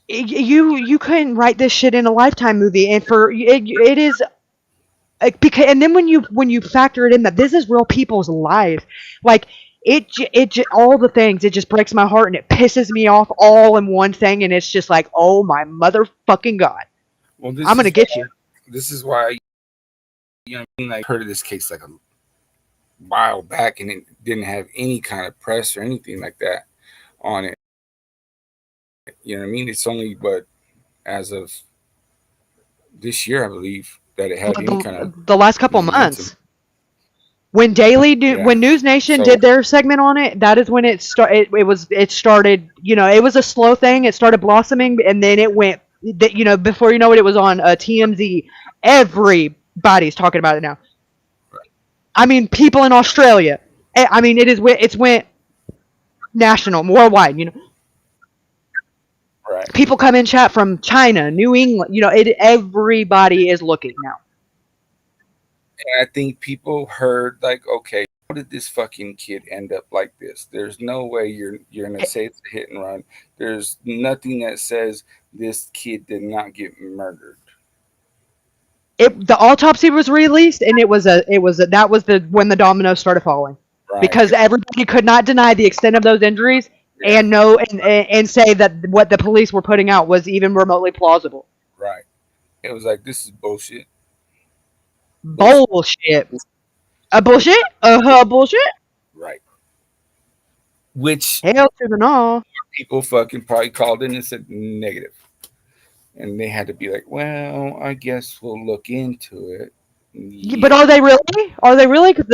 You couldn't write this shit in a Lifetime movie, and it is... Because, and then when you factor it in that this is real people's lives, like... all the things, it just breaks my heart and it pisses me off all in one thing, and it's just like, oh my motherfucking god. Well, I'm gonna get you. This is why, I mean, like, heard of this case like a while back, and it didn't have any kind of press or anything like that on it. You know what I mean? It's only, but as of this year, I believe, that it had any kind of the last couple months. When when News Nation did their segment on it, that is when it started. It started. It was a slow thing. It started blossoming, and then it went. Before you know it, it was on TMZ. Everybody's talking about it now. Right. I mean, people in Australia. I mean, it's went national, worldwide. Right. People come in chat from China, New England. Everybody is looking now. And I think people heard, like, okay, how did this fucking kid end up like this? There's no way you're gonna say it's a hit and run. There's nothing that says this kid did not get murdered. The autopsy was released, and that was when the dominoes started falling. Right. Because everybody could not deny the extent of those injuries, yeah. and say that what the police were putting out was even remotely plausible. Right. It was like, this is bullshit. Bullshit. Bullshit? Bullshit? Right. Which... Hell to the no. People fucking probably called in and said negative. And they had to be like, well, I guess we'll look into it. Yeah. But are they really? Are they really? Because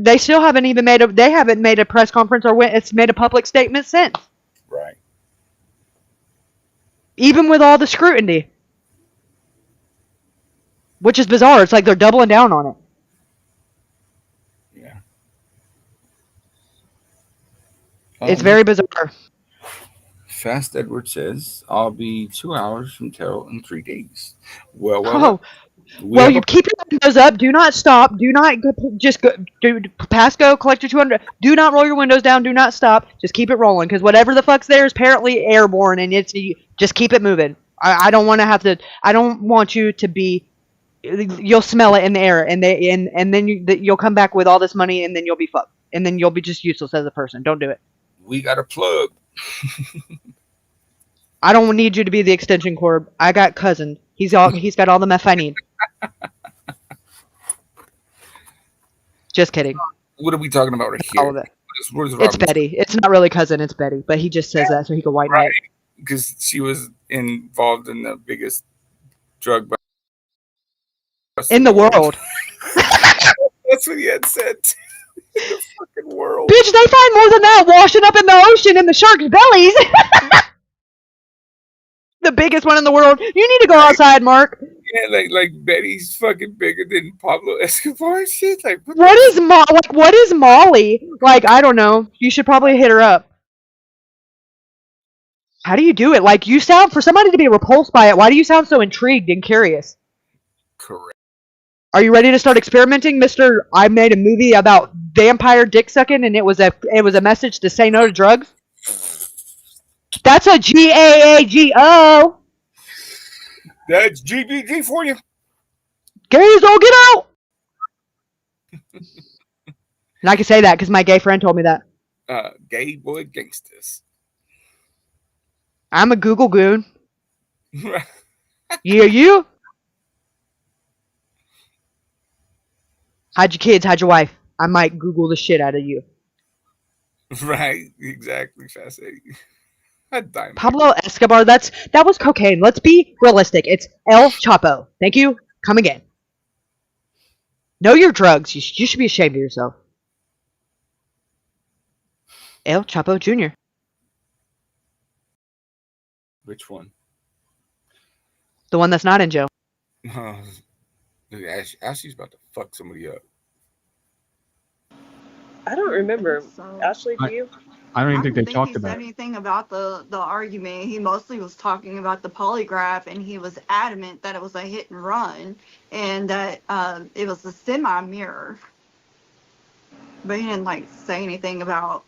they still haven't even made a press conference or it's made a public statement since. Right. Even with all the scrutiny. Which is bizarre. It's like they're doubling down on it. Yeah. It's very bizarre. Fast Edward says, I'll be 2 hours from Terrell in 3 days. Well, you keep your windows up. Do not stop. Do not just go. Pass go. Collect your 200. Do not roll your windows down. Do not stop. Just keep it rolling, because whatever the fuck's there is apparently airborne, and just keep it moving. I don't want to have to. I don't want you to be. You'll smell it in the air, and then you'll come back with all this money, and then you'll be fucked, and then you'll be just useless as a person. Don't do it. We got a plug. I don't need you to be the extension cord. I got cousin. He's got all the meth I need. Just kidding. What are we talking about right All here? of it. What is It's Robinson? Betty. It's not really cousin. It's Betty, but he just says that so he can white knight. Because she was involved in the biggest drug bust In the world. That's what he had said. In the fucking world. Bitch, they find more than that washing up in the ocean in the sharks' bellies. The biggest one in the world. You need to go outside, Mark. Yeah, like Betty's fucking bigger than Pablo Escobar and shit. Like what is Molly? Like, I don't know. You should probably hit her up. How do you do it? Like, you sound, for somebody to be repulsed by it, why do you sound so intrigued and curious? Correct. Are you ready to start experimenting, Mr. I made a movie about vampire dick sucking and it was a message to say no to drugs? That's a GAAGO. That's GBG for you. Gays don't get out. And I can say that because my gay friend told me that. Gay boy gangsters. I'm a Google goon. You? Hide your kids, hide your wife. I might Google the shit out of you. Right, exactly. Fascinating. Pablo Escobar, that was cocaine. Let's be realistic. It's El Chapo. Thank you. Come again. Know your drugs. You should be ashamed of yourself. El Chapo Jr. Which one? The one that's not in jail. Ashley's about to fuck somebody up. I don't remember. Ashley, do you? I don't even think they talked he about said it. anything about the argument. He mostly was talking about the polygraph, and he was adamant that it was a hit and run, and that it was a semi-mirror. But he didn't say anything about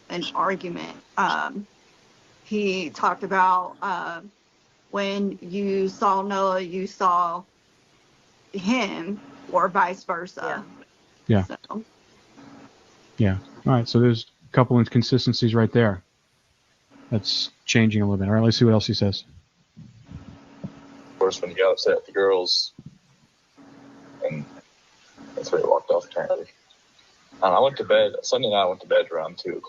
an argument. He talked about when you saw Noah, you saw him, or vice versa. Yeah. So. Yeah. All right. So there's a couple inconsistencies right there. That's changing a little bit. All right. Let's see what else he says. Of course, when he got upset at the girls, and that's where he walked off apparently. I went to bed Sunday night. I went to bed around 2:00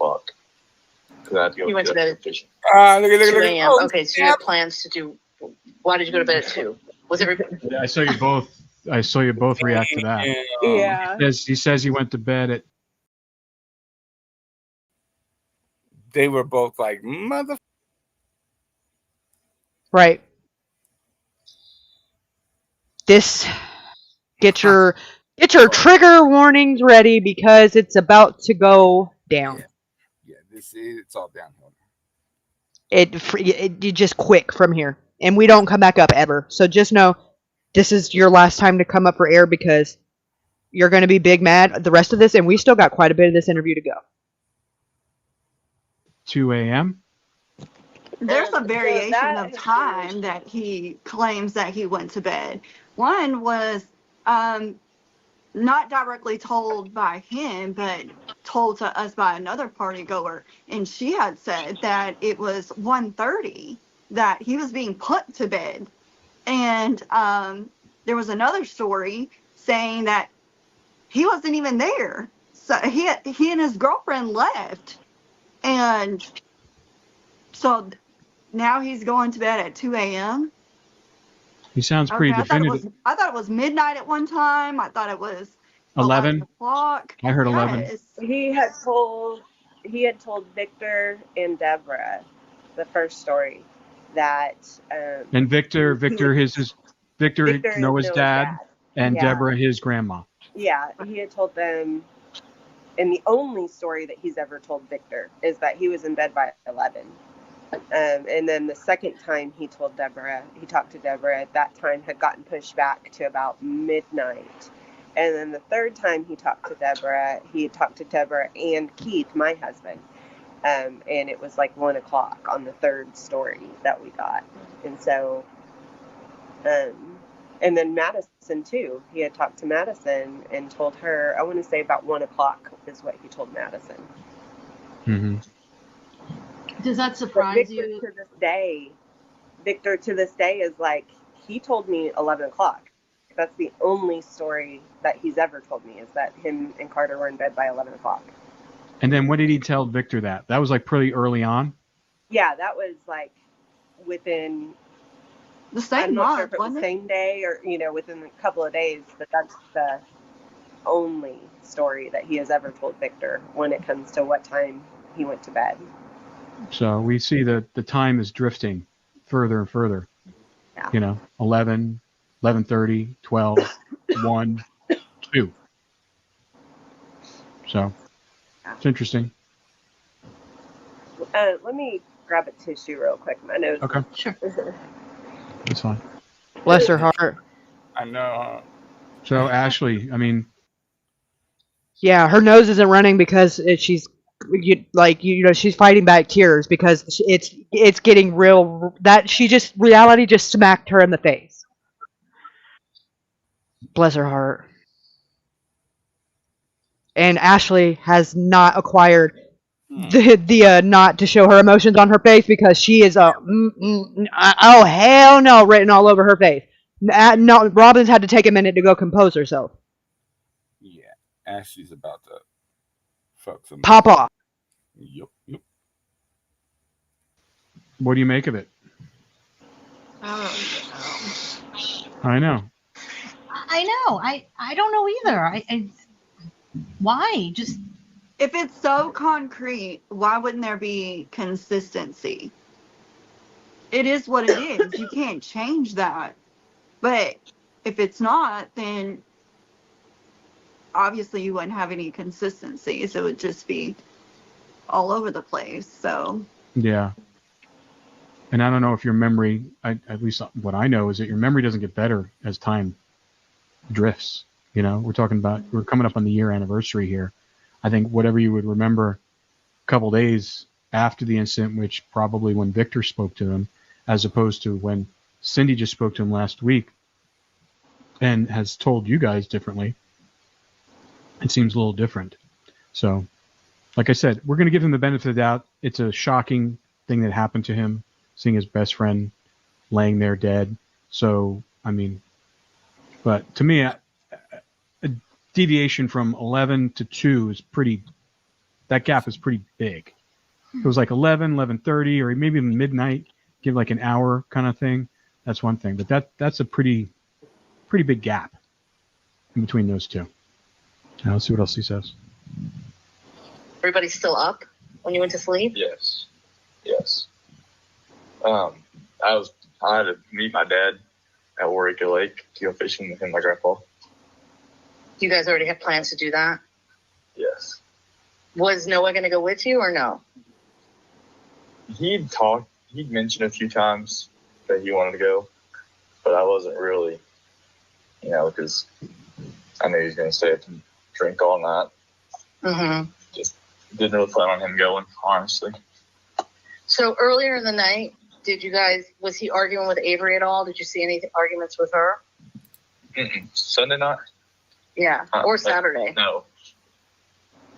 because I had to go. You went to bed at fishing. 2 a.m. Oh, okay, so you have plans to do. Why did you go to bed at 2? Was it? I saw you both react to that. Yeah. He says he went to bed at. They were both like, mother. Right. Get your trigger warnings ready because it's about to go down. Yeah, it's all downhill. You just quick from here, and we don't come back up ever. So just know, this is your last time to come up for air because you're going to be big mad the rest of this, and we still got quite a bit of this interview to go. 2 a.m. There's a variation of time that he claims that he went to bed. One was not directly told by him, but told to us by another party goer. And she had said that it was 1:30 that he was being put to bed. And there was another story saying that he wasn't even there. So he and his girlfriend left. And so now he's going to bed at 2 a.m. He sounds pretty definitive. I thought it was midnight at one time. I thought it was 11 o'clock. I heard 11. Yes. He had told Victor and Deborah the first story that. And Victor Noah's dad, and yeah. Deborah his grandma. Yeah, he had told them, and the only story that he's ever told Victor is that he was in bed by 11. And then the second time he talked to Deborah, that time had gotten pushed back to about midnight. And then the third time he talked to Deborah and Keith, my husband. And it was like 1 o'clock on the third story that we got. And so, and then Madison too. He had talked to Madison and told her, I want to say about 1 o'clock is what he told Madison. Mm-hmm. Does that surprise Victor, you? to this day, Victor to this day is like, he told me 11 o'clock. That's the only story that he's ever told me, is that him and Carter were in bed by 11 o'clock. And then when did he tell Victor that? That was like pretty early on? Yeah, that was like within The same I'm not month, sure if it was wasn't it? same day or, within a couple of days, but that's the only story that he has ever told Victor when it comes to what time he went to bed. So we see that the time is drifting further and further. Yeah. 11, 11:30, 12, 1, 2. So it's interesting. Let me grab a tissue real quick. My nose. Okay. Sure. That's fine. Bless her heart. I know. So Ashley, I mean, Yeah, her nose isn't running because she's she's fighting back tears because it's getting real, that reality just smacked her in the face. Bless her heart. And Ashley has not acquired the not to show her emotions on her face, because she is oh hell no written all over her face. No, Robin's had to take a minute to go compose herself. Yeah, Ashley's about to fuck some. Pop off. Yep. what do you make of it? I know. I know. I don't know either. I why? Just If it's so concrete, why wouldn't there be consistency? It is what it is. You can't change that. But if it's not, then obviously you wouldn't have any consistency. So it would just be all over the place. So Yeah. And I don't know if your memory, at least what I know is that your memory doesn't get better as time drifts. We're coming up on the year anniversary here. I think whatever you would remember a couple days after the incident, which probably when Victor spoke to him, as opposed to when Cindy just spoke to him last week and has told you guys differently, it seems a little different. So, like I said, we're going to give him the benefit of the doubt. It's a shocking thing that happened to him, seeing his best friend laying there dead. So, I mean, but to me, a deviation from 11 to 2 is that gap is pretty big. If it was like 11, 11:30, or maybe even midnight, give like an hour kind of thing, that's one thing. But that's a pretty big gap in between those two. Now let's see what else he says. Everybody's still up when you went to sleep? Yes. I had to meet my dad at Warwick Lake to go fishing with him and my grandpa. You guys already have plans to do that? Yes. Was Noah going to go with you or no? He'd mentioned a few times that he wanted to go, but I wasn't really, because I knew he was going to stay up and drink all night. Mm-hmm. Just didn't really plan on him going, honestly. So earlier in the night, was he arguing with Avery at all? Did you see any arguments with her? Sunday night? Yeah, or Saturday? No,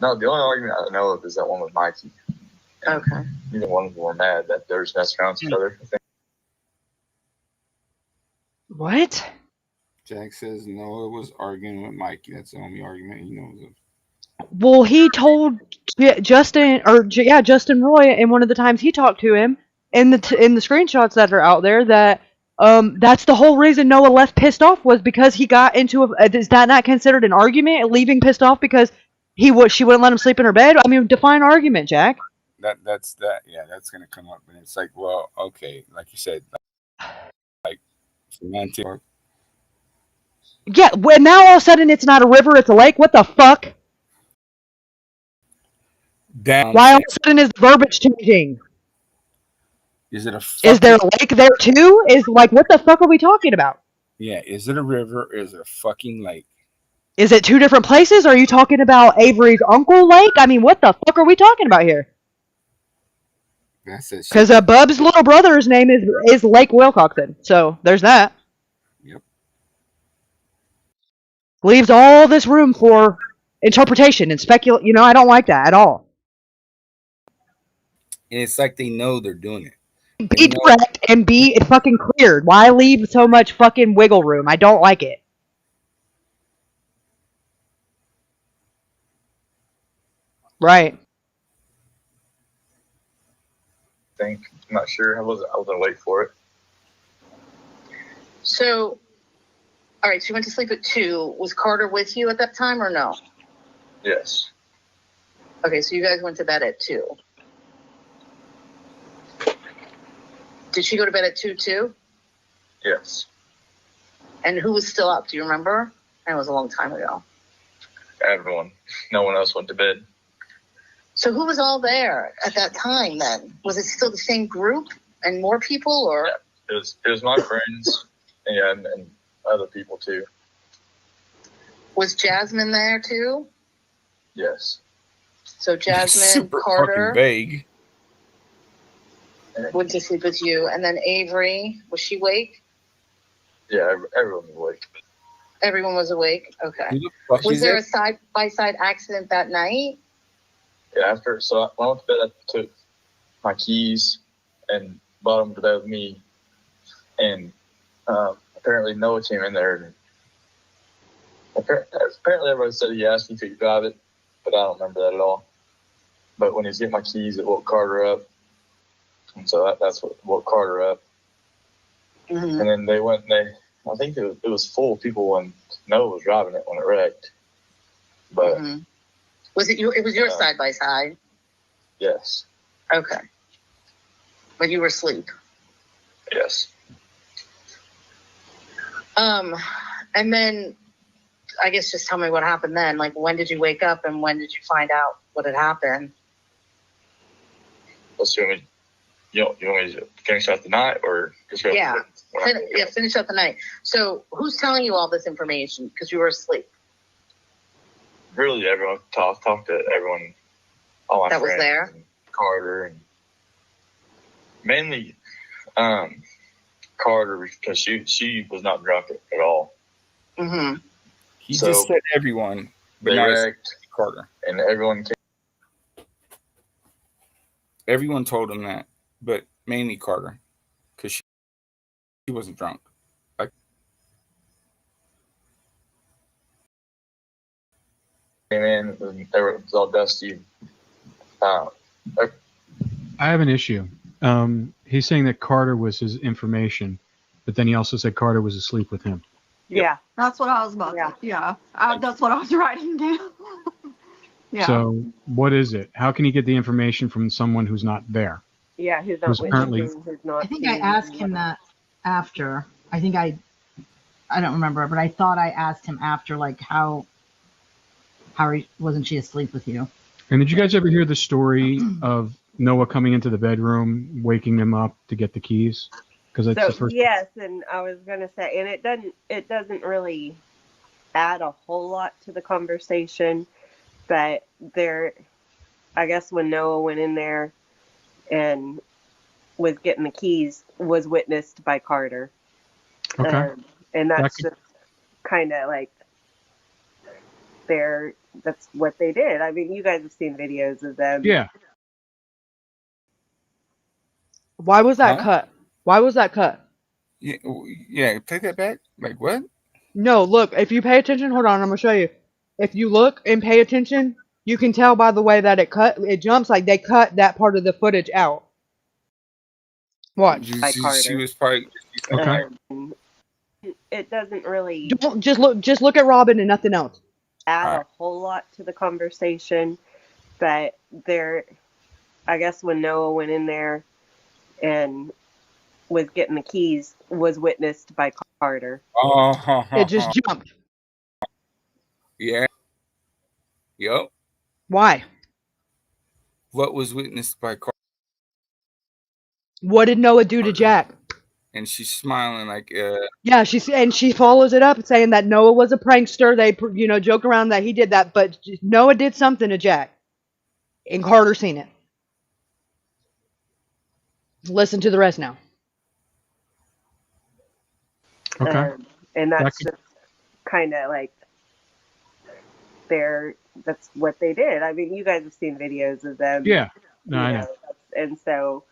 the only argument I know of is that one with Mikey. Okay. Neither one of them were mad that they're just messing around with each other. What? Jack says Noah was arguing with Mikey. That's the only argument he knows of. Well, he told Justin Roy, in one of the times he talked to him, in the screenshots that are out there, that that's the whole reason Noah left pissed off, was because he got into is that not considered an argument, leaving pissed off because she wouldn't let him sleep in her bed? I mean, define argument, Jack. That's gonna come up, and it's like, well, okay, like you said, like semantic. Yeah, well, now all of a sudden it's not a river, it's a lake. What the fuck? Down. Why all of a sudden is the verbiage changing? Is it Is there a lake there too? Is like, what the fuck are we talking about? Yeah, is it a river or is it a fucking lake? Is it two different places? Are you talking about Avery's uncle lake? I mean, what the fuck are we talking about here? That's it. Because Bub's little brother's name is Lake Wilcoxon. So there's that. Yep. Leaves all this room for interpretation and speculation. I don't like that at all. And it's like they know they're doing it. Be direct and be fucking cleared. Why leave so much fucking wiggle room? I don't like it. Right. I'm not sure. I wasn't awake for it. So, all right, so you went to sleep at 2. Was Carter with you at that time or no? Yes. Okay, so you guys went to bed at 2. Did she go to bed at 2 too? Yes. And who was still up? Do you remember? That was a long time ago. Everyone. No one else went to bed. So who was all there at that time then? Was it still the same group and more people, or? Yeah, it was my friends and other people too. Was Jasmine there too? Yes. So Jasmine, Super Carter fucking vague. went to sleep with you, and then Avery, was she awake? Yeah, everyone was awake. Everyone was awake. Okay. Who the fuck Was is there it? a side-by-side accident that night? Yeah, when I went to bed, I took my keys and brought them to bed with me. And apparently Noah came in there. And apparently everybody said he asked me if he could drive it, but I don't remember that at all. But when he was getting my keys, it woke Carter up. And so that's what woke Carter up. Mm-hmm. And then I think it was full of people when Noah was driving it when it wrecked. But Was it you? It was your side-by-side? Yes. Okay. But you were asleep. Yes. And then I guess just tell me what happened then. Like, when did you wake up and when did you find out what had happened? Assuming you want me to finish out the night or just go? Yeah. Finish up the night. So who's telling you all this information? Because you were asleep. Really, everyone talked to everyone, all my That friends was there? and Carter, and mainly Carter, because she was not drunk at all. Mm-hmm. He just said everyone, but they not wrecked, Carter. And everyone came. Everyone told him that, but mainly Carter, because she wasn't drunk. Like, Came in, and it was all dusty. I have an issue. He's saying that Carter was his information, but then he also said Carter was asleep with him. Yeah, that's what I was about to. Yeah, that's what I was writing down. Yeah. So what is it? How can he get the information from someone who's not there? Yeah, who's not Who's apparently- witnessing, who's not. I think I asked him that after. I think I don't remember, but I thought I asked him after, like, how wasn't she asleep with you? And did you guys ever hear the story of Noah coming into the bedroom, waking him up to get the keys? Because that's the first. Yes, and I was gonna say, and it doesn't really add a whole lot to the conversation, but I guess when Noah went in there and was getting the keys, was witnessed by Carter. Okay. And that's just kind of like that's what they did. I mean, you guys have seen videos of them. Yeah. Why was that cut? Why was that cut? Yeah, take that back. Like, what? No, look, if you pay attention, hold on, I'm gonna show you. If you look and pay attention, you can tell by the way that it jumps, like they cut that part of the footage out. Watch. She was probably okay. It doesn't really Don't just look at Robin and nothing else. Add a whole lot to the conversation, but I guess when Noah went in there and was getting the keys, was witnessed by Carter. It just jumped. Yeah. Yup. Why? What was witnessed by Carter? What did Noah do to Jack? And she's smiling like, Yeah, she follows it up saying that Noah was a prankster. They, joke around that he did that, but Noah did something to Jack, and Carter seen it. Listen to the rest now. Okay. And that's just kind of like that's what they did. I mean, you guys have seen videos of them. Yeah. No, I know. And so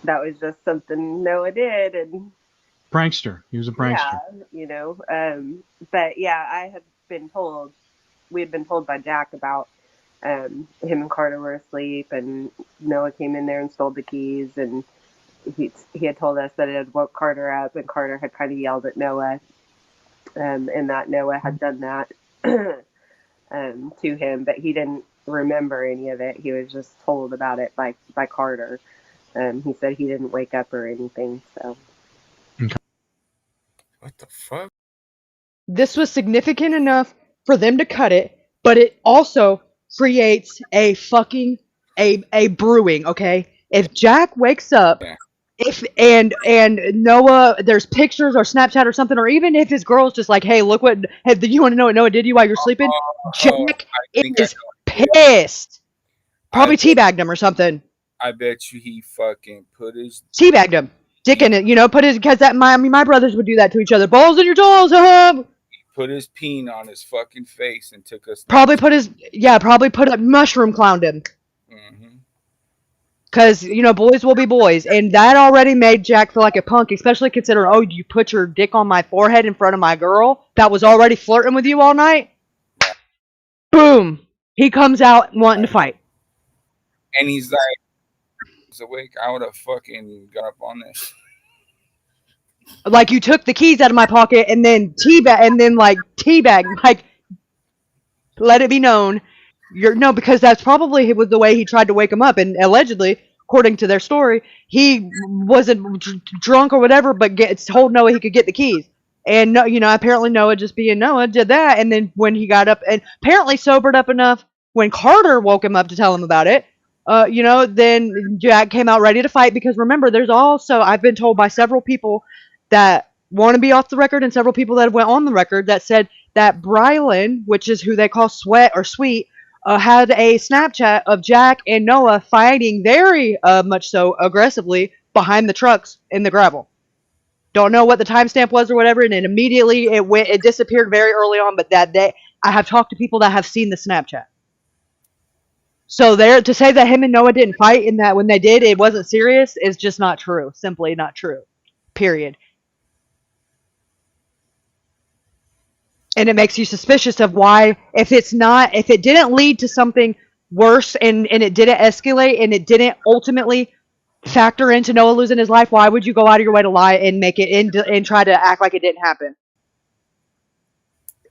that was just something Noah did, and Prankster. He was a prankster. yeah, but yeah, we had been told by Jack about him and Carter were asleep, and Noah came in there and stole the keys, and he had told us that it had woke Carter up, and Carter had kind of yelled at Noah, and that Noah had done that to him, but he didn't remember any of it. He was just told about it by Carter. He said he didn't wake up or anything. So. Okay. What the fuck? This was significant enough for them to cut it, but it also creates a fucking a brewing, okay? If Jack wakes up, Yeah. if and Noah, there's pictures or Snapchat or something, or even if his girl's just like, hey, look what, hey, you want to know what Noah did to you while you're sleeping? Jack is pissed. Probably teabagged him or something. I bet you he fucking put his Teabagged him. Dick in it, put his, because my brothers would do that to each other. Balls in your toes, put his peen on his fucking face and took us. Probably put a mushroom clowned him. Mm-hmm. Because, boys will be boys. And that already made Jack feel like a punk, especially considering, you put your dick on my forehead in front of my girl that was already flirting with you all night. Boom. He comes out wanting to fight. And he's like, he's awake. I would have fucking got up on this. Like, you took the keys out of my pocket and then teabag, like, let it be known. Because that's probably was the way he tried to wake him up, and allegedly, according to their story, he wasn't drunk or whatever, but told Noah he could get the keys. And apparently Noah, just being Noah, did that. And then when he got up and apparently sobered up enough, when Carter woke him up to tell him about it, then Jack came out ready to fight. Because remember, there's also, I've been told by several people that want to be off the record, and several people that went on the record, that said that Brylan, which is who they call Sweat or Sweet, had a Snapchat of Jack and Noah fighting very much so aggressively behind the trucks in the gravel. Don't know what the timestamp was or whatever, and then immediately it disappeared very early on. But that day, I have talked to people that have seen the Snapchat. So to say that him and Noah didn't fight, and that when they did, it wasn't serious, is just not true. Simply not true. Period. And it makes you suspicious of why, if it didn't lead to something worse and it didn't escalate and it didn't ultimately factor into Noah losing his life, why would you go out of your way to lie and make it and try to act like it didn't happen?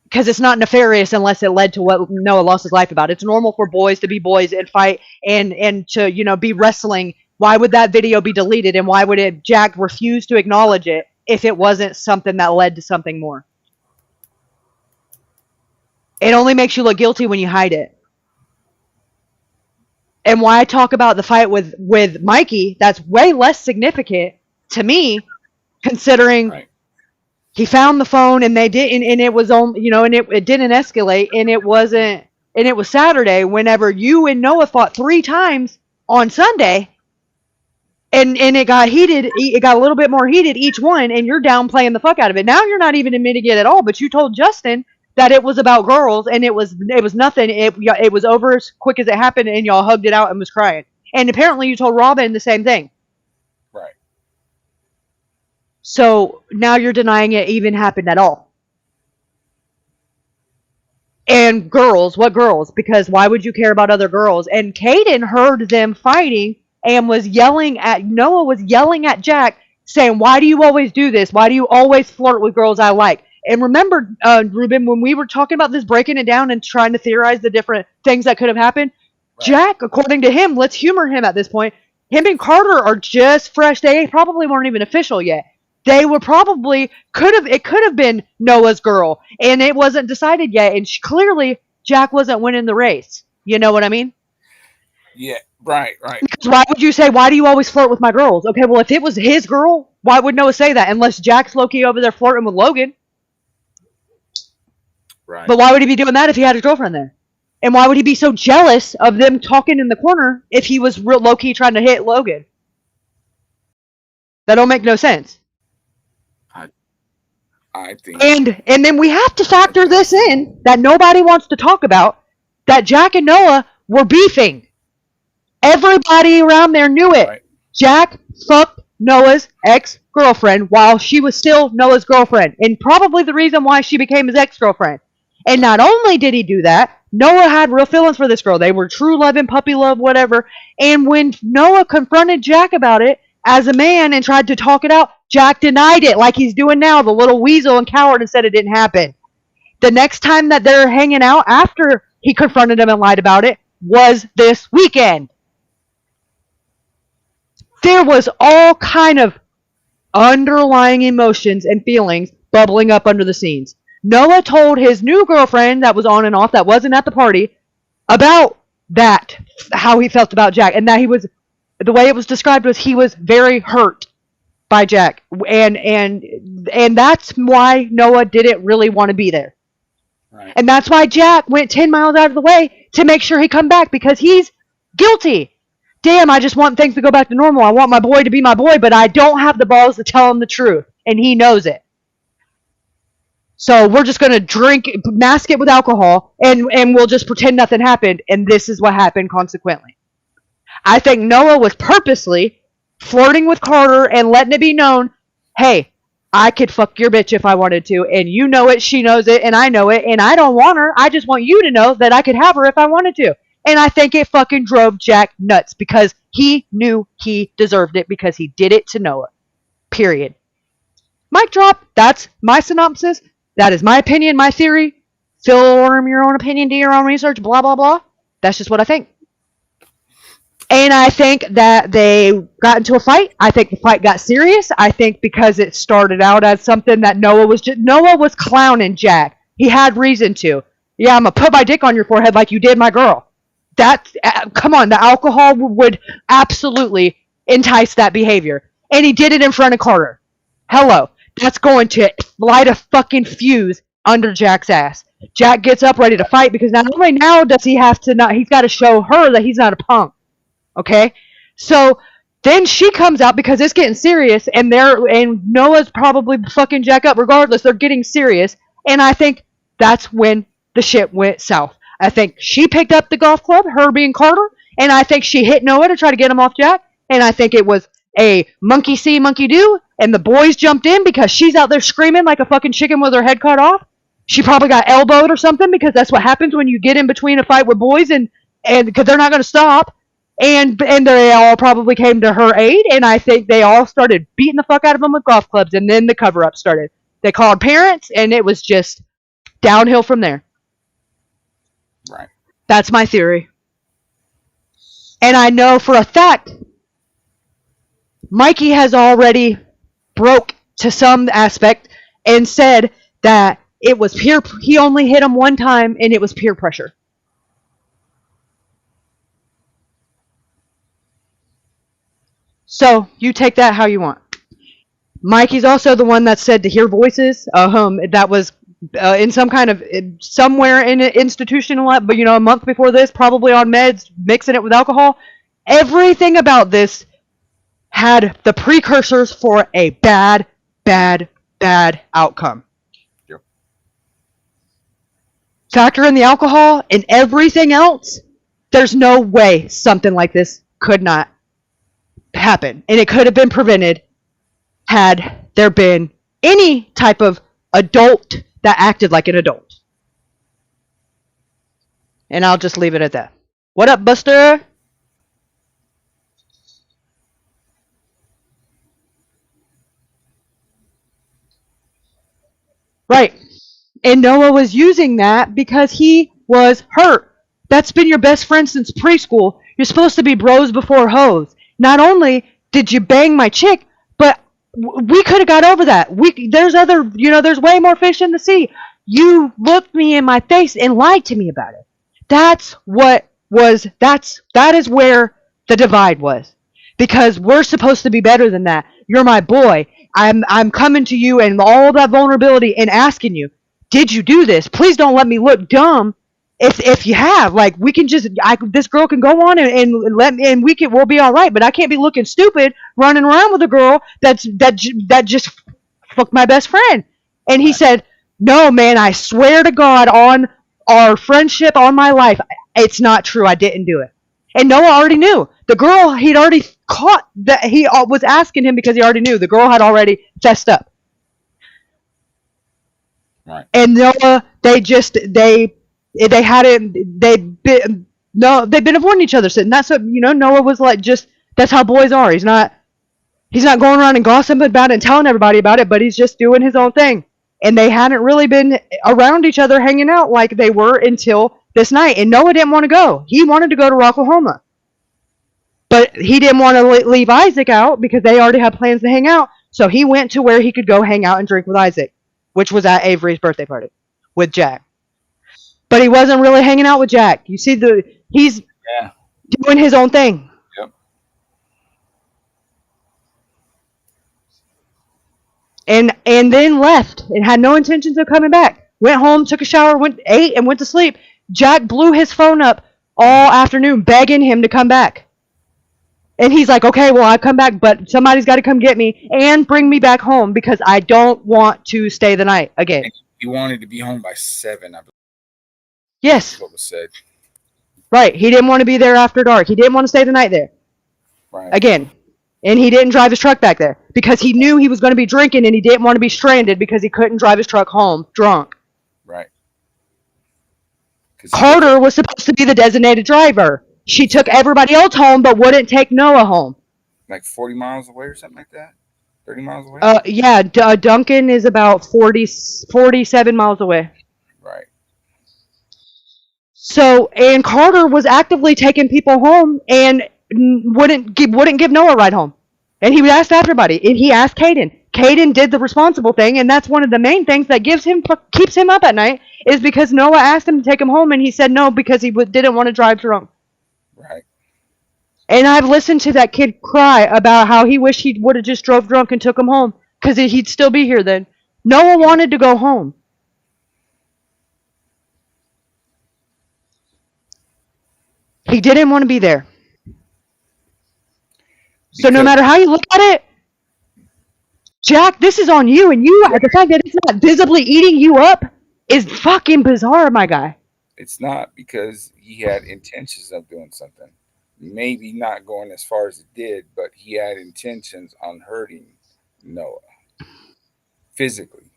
Because it's not nefarious unless it led to what Noah lost his life about. It's normal for boys to be boys and fight and to be wrestling. Why would that video be deleted, and why would Jack refuse to acknowledge it if it wasn't something that led to something more? It only makes you look guilty when you hide it. And why I talk about the fight with Mikey, that's way less significant to me, considering he found the phone and they didn't, and it was on, and it didn't escalate, and it wasn't, and it was Saturday whenever you and Noah fought 3 times on Sunday, and it got heated, it got a little bit more heated each one, and you're downplaying the fuck out of it. Now you're not even admitting it at all, but you told Justin that it was about girls, and it was nothing. It was over as quick as it happened, and y'all hugged it out and was crying. And apparently you told Robin the same thing. Right. So now you're denying it even happened at all. And girls, what girls? Because why would you care about other girls? And Caden heard them fighting and was yelling at, Noah was yelling at Jack, saying, why do you always do this? Why do you always flirt with girls I like? And remember, Ruben, when we were talking about this, breaking it down and trying to theorize the different things that could have happened, right. Jack, according to him, let's humor him at this point, him and Carter are just fresh. They probably weren't even official yet. They were probably, it could have been Noah's girl, and it wasn't decided yet. And clearly, Jack wasn't winning the race. You know what I mean? Yeah, right. Because why would you say, why do you always flirt with my girls? Okay, well, if it was his girl, why would Noah say that? Unless Jack's low-key over there flirting with Logan. Right. But why would he be doing that if he had his girlfriend there? And why would he be so jealous of them talking in the corner if he was real low-key trying to hit Logan? That don't make no sense. I think. And then we have to factor this in that nobody wants to talk about, that Jack and Noah were beefing. Everybody around there knew it. Right. Jack fucked Noah's ex-girlfriend while she was still Noah's girlfriend, and probably the reason why she became his ex-girlfriend. And not only did he do that, Noah had real feelings for this girl. They were true love and puppy love, whatever. And when Noah confronted Jack about it as a man and tried to talk it out, Jack denied it like he's doing now, the little weasel and coward, and said it didn't happen. The next time that they're hanging out after he confronted him and lied about it was this weekend. There was all kind of underlying emotions and feelings bubbling up under the scenes. Noah told his new girlfriend that was on and off, that wasn't at the party, about that, how he felt about Jack, and that he was, the way it was described was he was very hurt by Jack, and that's why Noah didn't really want to be there. Right. And that's why Jack went 10 miles out of the way to make sure he come back, because he's guilty. Damn, I just want things to go back to normal. I want my boy to be my boy, but I don't have the balls to tell him the truth, and he knows it. So we're just going to mask it with alcohol, and we'll just pretend nothing happened, and this is what happened consequently. I think Noah was purposely flirting with Carter and letting it be known, hey, I could fuck your bitch if I wanted to, and you know it, she knows it, and I know it, and I don't want her. I just want you to know that I could have her if I wanted to. And I think it fucking drove Jack nuts, because he knew he deserved it, because he did it to Noah. Period. Mic drop. That's my synopsis. That is my opinion, my theory. Form your own opinion, do your own research, blah, blah, blah. That's just what I think. And I think that they got into a fight. I think the fight got serious. I think because it started out as something that Noah was clowning Jack. He had reason to. Yeah, I'm going to put my dick on your forehead like you did my girl. Come on, the alcohol would absolutely entice that behavior. And he did it in front of Carter. Hello. That's going to light a fucking fuse under Jack's ass. Jack gets up ready to fight, because not only now does he have to he's got to show her that he's not a punk. Okay? So then she comes out, because it's getting serious, and Noah's probably fucking Jack up. Regardless, they're getting serious. And I think that's when the shit went south. I think she picked up the golf club, her being Carter, and I think she hit Noah to try to get him off Jack. And I think it was a monkey see, monkey do, and the boys jumped in because she's out there screaming like a fucking chicken with her head cut off. She probably got elbowed or something, because that's what happens when you get in between a fight with boys, and because they're not going to stop. And they all probably came to her aid, and I think they all started beating the fuck out of them with golf clubs, and then the cover-up started. They called parents, and it was just downhill from there. Right. That's my theory. And I know for a fact Mikey has already broke to some aspect and said that it was he only hit him one time, and it was peer pressure. So you take that how you want. Mikey's also the one that said to hear voices. That was in some kind of somewhere in an institutional, but a month before this, probably on meds, mixing it with alcohol. Everything about this had the precursors for a bad, bad, bad outcome. Yep. Factor in the alcohol and everything else, there's no way something like this could not happen. And it could have been prevented had there been any type of adult that acted like an adult. And I'll just leave it at that. What up, Buster? Right. And Noah was using that because he was hurt. That's been your best friend since preschool. You're supposed to be bros before hoes. Not only did you bang my chick, but we could have got over that. There's way more fish in the sea. You looked me in my face and lied to me about it. That is where the divide was. Because we're supposed to be better than that. You're my boy. I'm coming to you and all that vulnerability and asking you, did you do this? Please don't let me look dumb. If you have, like, we can this girl can go on and we'll be all right. But I can't be looking stupid running around with a girl that just fucked my best friend. And he said, no, man, I swear to God on our friendship, on my life, it's not true. I didn't do it. And Noah already knew. The girl, he'd already caught that he was asking him because he already knew. The girl had already fessed up. Right. And Noah, they've been avoiding each other. And that's what, Noah was like, just, that's how boys are. He's not going around and gossiping about it and telling everybody about it, but he's just doing his own thing. And they hadn't really been around each other hanging out like they were until this night. And Noah didn't want to go. He wanted to go to Rocklahoma. But he didn't want to leave Isaac out because they already had plans to hang out. So he went to where he could go hang out and drink with Isaac, which was at Avery's birthday party with Jack. But he wasn't really hanging out with Jack. You see, he's doing his own thing. Yep. And then left and had no intentions of coming back. Went home, took a shower, ate, and went to sleep. Jack blew his phone up all afternoon begging him to come back. And he's like, okay, well, I'll come back, but somebody's got to come get me and bring me back home because I don't want to stay the night again. He wanted to be home by 7, I believe. Yes. That's what was said. Right. He didn't want to be there after dark. He didn't want to stay the night there. Right. Again. And he didn't drive his truck back there because he knew he was going to be drinking and he didn't want to be stranded because he couldn't drive his truck home drunk. Right. Carter was supposed to be the designated driver. She took everybody else home but wouldn't take Noah home. Like 40 miles away or something like that? 30 miles away? Yeah, Duncan is about 47 miles away. Right. So, and Carter was actively taking people home and wouldn't give Noah a ride home. And he asked everybody, and he asked Caden. Caden did the responsible thing, and that's one of the main things that keeps him up at night, is because Noah asked him to take him home, and he said no because he didn't want to drive drunk. Right. And I've listened to that kid cry about how he wished he would have just drove drunk and took him home because he'd still be here then. Noah wanted to go home. He didn't want to be there. So no matter how you look at it, Jack, this is on you, and the fact that it's not visibly eating you up is fucking bizarre, my guy. It's not, because he had intentions of doing something. Maybe not going as far as it did, but he had intentions on hurting Noah physically.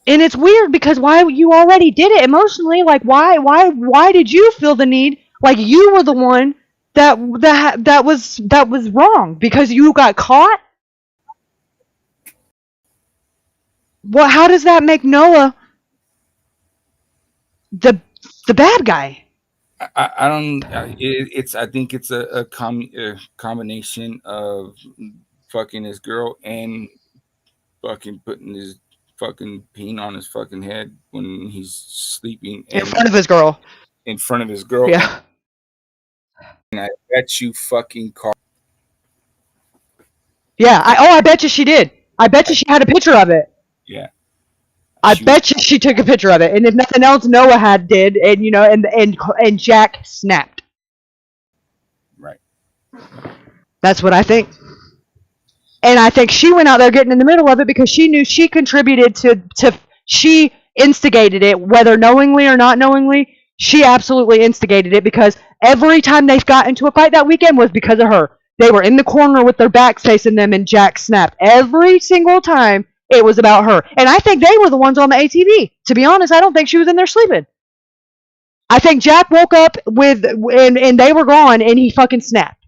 And it's weird because why you already did it emotionally? Like why did you feel the need? Like you were the one that was wrong because you got caught? Well, how does that make Noah the bad guy? I don't. I think it's a combination of fucking his girl and fucking putting his fucking peeing on his fucking head when he's sleeping In front of his girl. In front of his girl. Yeah. And I bet you fucking Yeah. I bet you she did. I bet you she had a picture of it. Yeah. I bet you she took a picture of it, and if nothing else, Noah did, and and Jack snapped. Right. That's what I think. And I think she went out there getting in the middle of it because she knew she contributed she instigated it, whether knowingly or not knowingly. She absolutely instigated it because every time they got into a fight that weekend was because of her. They were in the corner with their backs facing them, and Jack snapped. Every single time it was about her. And I think they were the ones on the ATV. To be honest, I don't think she was in there sleeping. I think Jack woke up and they were gone, and he fucking snapped.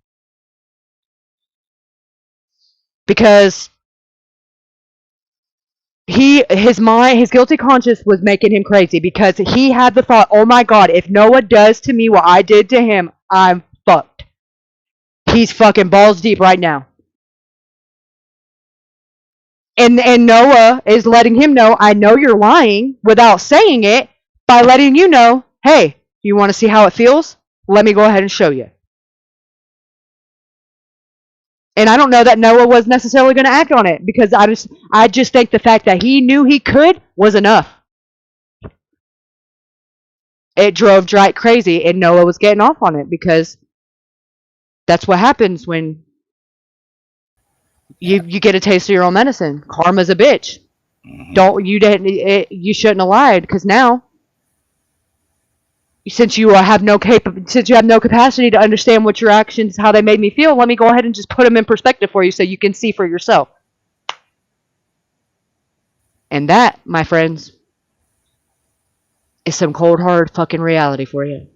Because his guilty conscience was making him crazy because he had the thought, oh my God, if Noah does to me what I did to him, I'm fucked. He's fucking balls deep right now. And Noah is letting him know, I know you're lying without saying it by letting you know, hey, you want to see how it feels? Let me go ahead and show you. And I don't know that Noah was necessarily going to act on it because I just think the fact that he knew he could was enough. It drove Drake crazy, and Noah was getting off on it because that's what happens when you get a taste of your own medicine. Karma's a bitch. Mm-hmm. You shouldn't have lied because now since you have no capacity to understand what your actions, how they made me feel, let me go ahead and just put them in perspective for you so you can see for yourself. And that, my friends, is some cold hard fucking reality for you.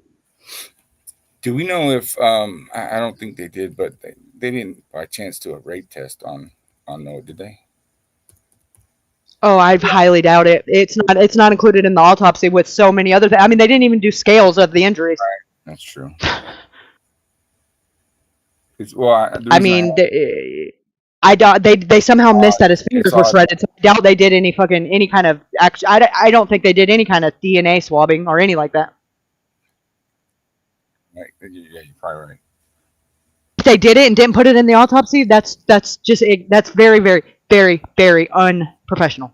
Do we know if I don't think they did, but they didn't by chance do a rape test on Noah, did they? Oh, I highly doubt it. It's not included in the autopsy with so many other things. I mean, they didn't even do scales of the injuries. Right. That's true. Well, I mean, I doubt they somehow missed that his fingers were shredded. So I doubt they did any kind of action. I don't think they did any kind of DNA swabbing or any like that. Right. Yeah, you're probably right. If they did it and didn't put it in the autopsy, that's very, very, very, very unprofessional.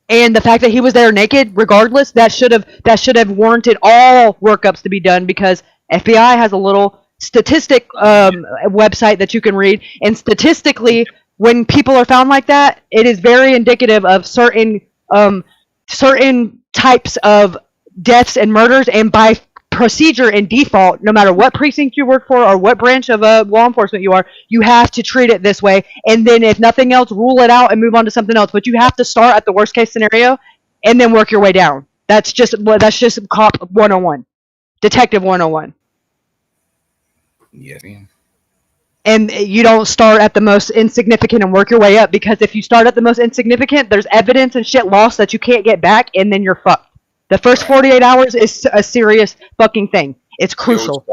And the fact that he was there naked, regardless, that should have warranted all workups to be done, because FBI has a little statistic website that you can read, and statistically, when people are found like that, it is very indicative of certain types of deaths and murders, and by procedure and default, no matter what precinct you work for or what branch of law enforcement you are, you have to treat it this way. And then if nothing else, rule it out and move on to something else. But you have to start at the worst case scenario and then work your way down. That's just cop 101, detective 101. Yeah. And you don't start at the most insignificant and work your way up, because if you start at the most insignificant, there's evidence and shit lost that you can't get back, and then you're fucked. The first 48 hours is a serious fucking thing. It's crucial.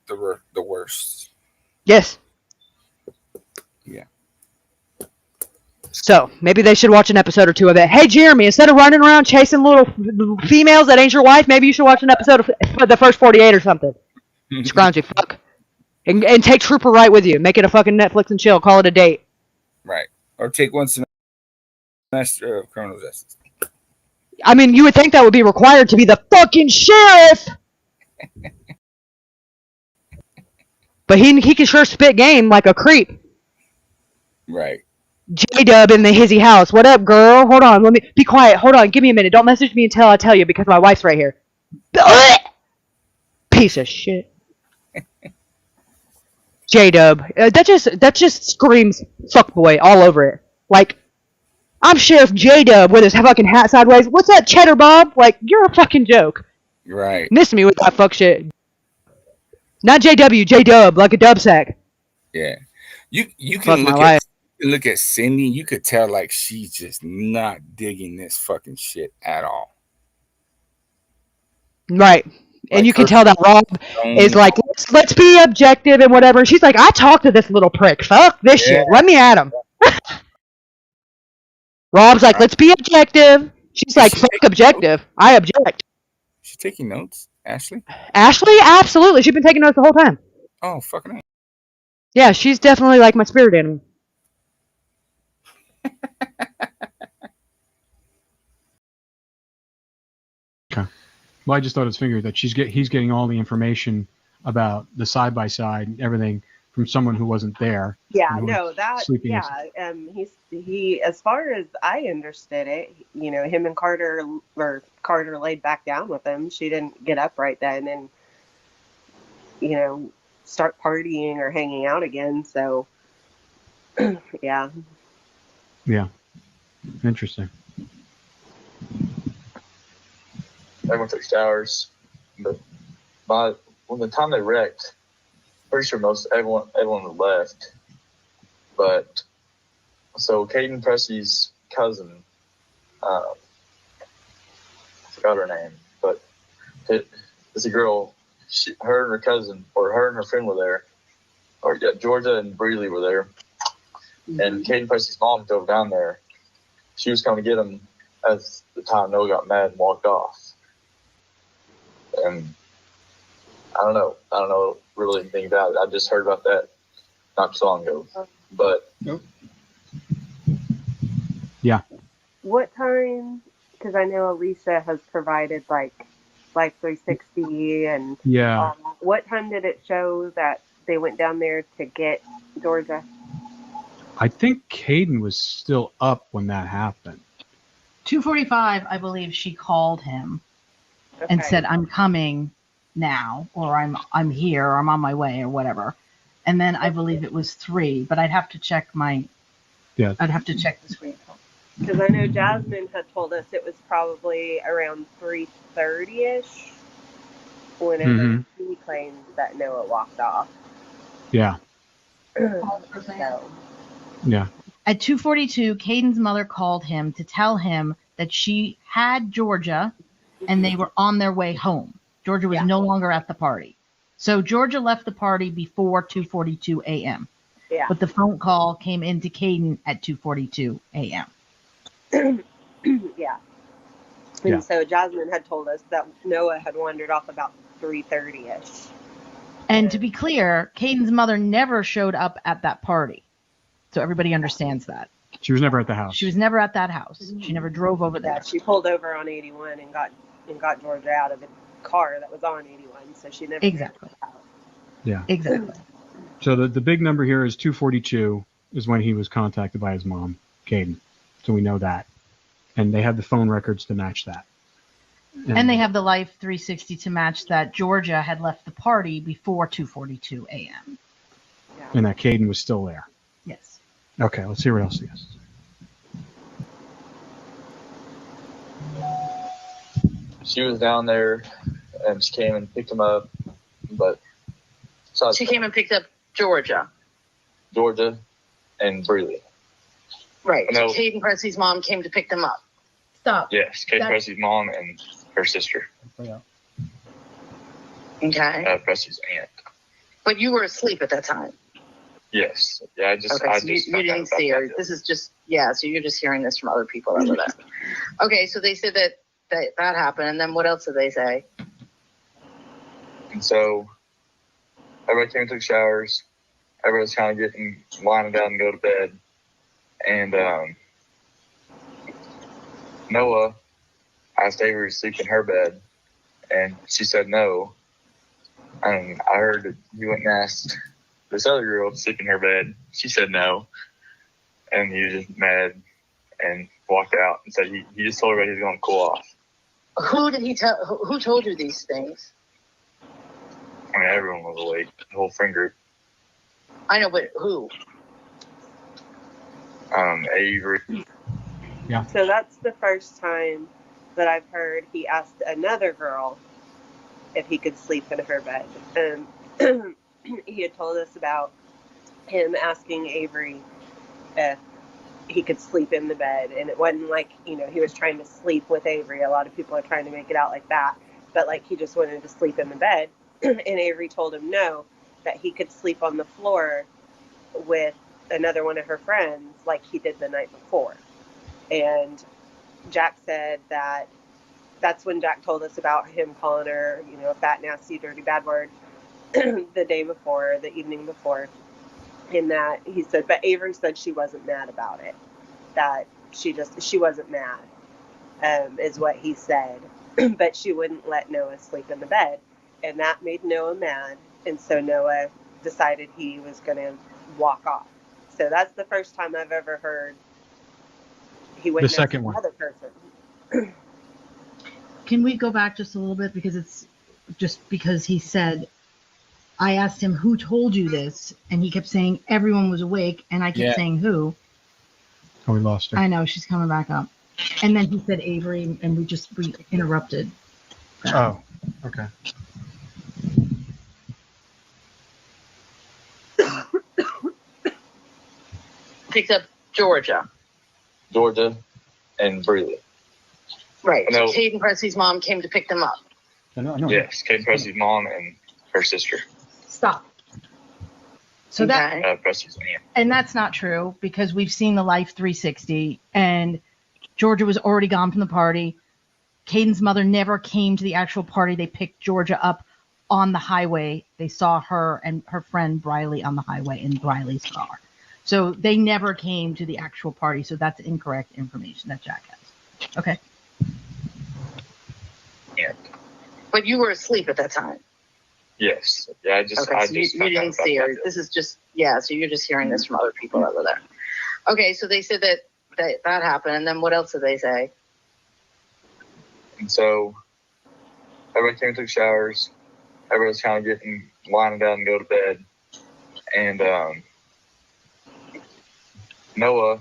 The worst. Yes. Yeah. So maybe they should watch an episode or two of it. Hey, Jeremy, instead of running around chasing little females that ain't your wife, maybe you should watch an episode of the first 48 or something. Scroungy fuck. And take Trooper right with you. Make it a fucking Netflix and chill. Call it a date. Right. Or take one semester of criminal justice. I mean, you would think that would be required to be the fucking sheriff. But he can sure spit game like a creep. Right. J-Dub in the hizzy house. What up, girl? Hold on. Let me be quiet. Hold on. Give me a minute. Don't message me until I tell you, because my wife's right here. Piece of shit. J-Dub. That just screams fuckboy all over it. Like, I'm Sheriff J-Dub with his fucking hat sideways. What's up, Cheddar Bob? Like, you're a fucking joke. Right. Miss me with that fuck shit. Not JW, J-Dub, like a dub sack. Yeah. You can look at Cindy. You could tell, like, she's just not digging this fucking shit at all. Right. And you can tell that Rob is like, let's be objective and whatever. She's like, I talked to this little prick. Fuck this shit. Let me at him. Rob's like, let's be objective. She's like, fuck objective. I object. She's taking notes, Ashley? Ashley? Absolutely. She's been taking notes the whole time. Oh, fucking hell. Yeah, she's definitely like my spirit animal. Okay. Well, I just thought it's figured that he's getting all the information about the side-by-side and everything from someone who wasn't there. Yeah, no, that, yeah, he, as far as I understood it, you know, him and Carter laid back down with him. She didn't get up right then and, you know, start partying or hanging out again, so, yeah. Yeah. Interesting. Everyone took showers, but when the time they wrecked, pretty sure everyone had left. But so Caden Pressey's cousin, I forgot her name, but it's a girl. Her and her cousin, or her and her friend were there, or yeah, Georgia and Breeley were there, and Caden Pressey's mom drove down there. She was coming to get him as the time Noah got mad and walked off. And I don't know really anything about it. I just heard about that not too long ago. But yeah. What time? Because I know Alicia has provided like Life 360 and yeah. What time did it show that they went down there to get Georgia? I think Caden was still up when that happened. 2:45, I believe she called him. and Okay. said, "I'm coming now," or I'm here, or I'm on my way, or whatever. And then I believe it was 3, but I'd have to check Yeah. I'd have to check the screen. Because I know Jasmine had told us it was probably around 3:30ish whenever Mhm. he claimed that Noah walked off. Yeah. So, Yeah. At 2:42, Caden's mother called him to tell him that she had Georgia and they were on their way home. Georgia was Yeah. no longer at the party. So Georgia left the party before 2:42 a.m. yeah. But the phone call came into Caden at 2:42 a.m. Yeah. Yeah. And so Jasmine had told us that Noah had wandered off about 3:30ish. And to be clear, Caden's mother never showed up at that party. So everybody understands that. She was never at the house. She was never at that house. She never drove over there. Yeah, she pulled over on 81 and got Georgia out of the car that was on 81, so she never Exactly. made it out. Yeah. Exactly. So the big number here is 242 is when he was contacted by his mom, Caden. So we know that. And they have the phone records to match that. And they have the Life 360 to match that Georgia had left the party before 2:42 a.m. And that Caden was still there. Yes. Okay, let's see what else he has. She was down there, and she came and picked him up, but She came and picked up Georgia. Georgia and Breeley. Right. No. So Caden Presley's mom came to pick them up. Stop. Yes, Kate That's- Presley's mom and her sister, Okay. Presley's aunt. But you were asleep at that time. Yes. Yeah, Okay, so you didn't see her. This is just, so you're just hearing this from other people over there. Okay, so they said that happened, and then what else did they say? And so everybody came and took showers. Everybody was kind of getting lining down and go to bed. And Noah asked Avery to sleep in her bed, and she said no. And I heard that he went and asked this other girl to sleep in her bed. She said no. And he was just mad and walked out and said he just told everybody he was going to cool off. Who did he tell? Who told you these things? I mean, everyone was awake, the whole friend group. I know, but who? Avery. Yeah. So that's the first time that I've heard he asked another girl if he could sleep in her bed. He had told us about him asking Avery if he could sleep in the bed, and it wasn't like, he was trying to sleep with Avery. A lot of people are trying to make it out like that, but like he just wanted to sleep in the bed. And Avery told him no, that he could sleep on the floor with another one of her friends like he did the night before. And Jack said that's when Jack told us about him calling her, a fat, nasty, dirty, bad word the evening before. In that he said, but Avery said she wasn't mad about it. That she wasn't mad, is what he said. But she wouldn't let Noah sleep in the bed. And that made Noah mad. And so Noah decided he was going to walk off. So that's the first time I've ever heard he went The second one. another person. Can we go back just a little bit? Because it's just because he said, I asked him, who told you this? And he kept saying everyone was awake. And I kept saying who? Oh, we lost her. I know, she's coming back up. And then he said Avery, and we interrupted. Oh, okay. Picked up Georgia. And Breeley. Right. No. So Caden Presley's mom came to pick them up. I know. Yes, Kate Presley's mom and her sister, Stop. So that, Presley's aunt. and that's not true, because we've seen the Life 360, and Georgia was already gone from the party. Caden's mother never came to the actual party. They picked Georgia up on the highway. They saw her and her friend Briley on the highway in Briley's car. So they never came to the actual party. So that's incorrect information that Jack has. Okay. Yeah. But you were asleep at that time. Yes. Yeah, I just You didn't see her. This is just, so you're just hearing this from other people over there. Okay, so they said that happened, and then what else did they say? And so everybody came and took showers. Everybody was kind of winding down and go to bed. And Noah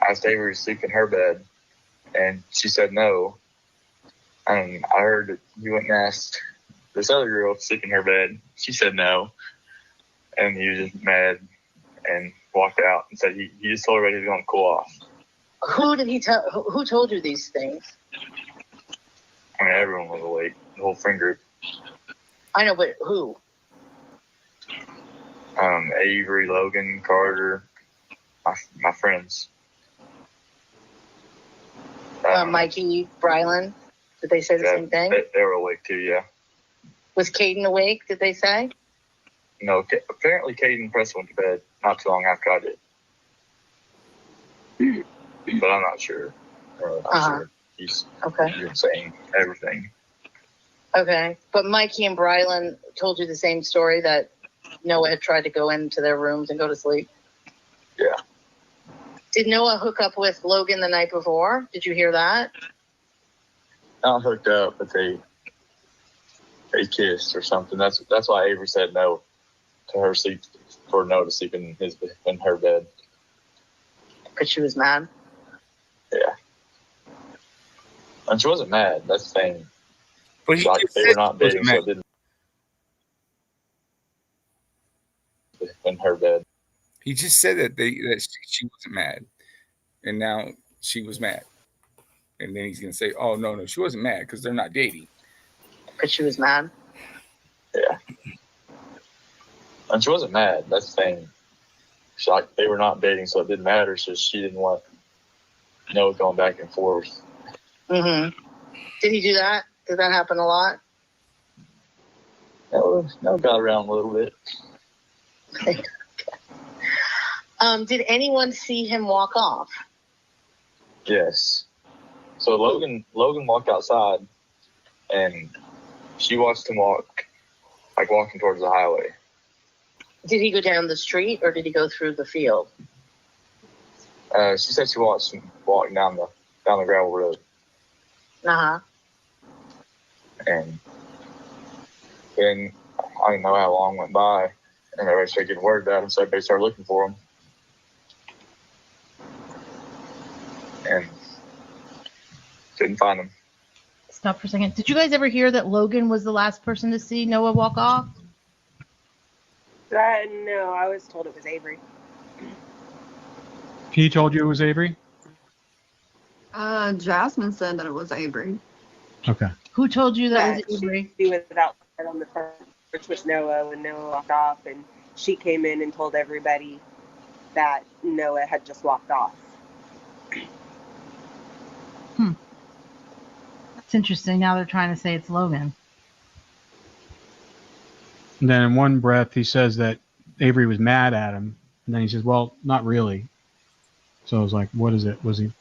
asked Avery to sleep in her bed, and she said no. And I heard that he went and asked this other girl to sleep in her bed. She said no. And he was just mad and walked out and said he just told everybody he was going to cool off. Who did he tell? Who told you these things? I mean, everyone was awake, the whole friend group. I know, but who? Avery, Logan, Carter, my friends. Mikey, Brylan, did they say the same thing? They were awake too, yeah. Was Caden awake, did they say? No, apparently Caden Press went to bed not too long after I did. But I'm not sure. I'm sure he's been saying everything. Okay. But Mikey and Brylan told you the same story, that Noah had tried to go into their rooms and go to sleep? Yeah. Did Noah hook up with Logan the night before? Did you hear that? Not hooked up, but they kissed or something. That's why Avery said no to her sleep, for Noah to sleep in her bed. Because she was mad? Yeah. And she wasn't mad. That's the thing. But they were not dating, so it didn't. In her bed. He just said that she wasn't mad, and now she was mad, and then he's gonna say, "Oh no, she wasn't mad because they're not dating." Because she was mad. Yeah. And she wasn't mad. That's the thing. They were not dating, so it didn't matter. So she didn't want Noah going back and forth. Mm-hmm. Did he do that? Did that happen a lot? No, got around a little bit. Did anyone see him walk off? Yes. So Logan walked outside, and she watched him walking towards the highway. Did he go down the street or did he go through the field? She said she watched him walking down the gravel road. Uh-huh. And then I didn't know how long went by, and everybody started getting word about him, so everybody started looking for him. And didn't find him. Stop for a second. Did you guys ever hear that Logan was the last person to see Noah walk off? No, I was told it was Avery. He told you it was Avery? Jasmine said that it was Avery. Okay. Who told you that was Avery? She was outside on the porch with Noah when Noah walked off, and she came in and told everybody that Noah had just walked off. That's interesting. Now they're trying to say it's Logan. And then in one breath, he says that Avery was mad at him. And then he says, well, not really. So I was like, what is it? Was he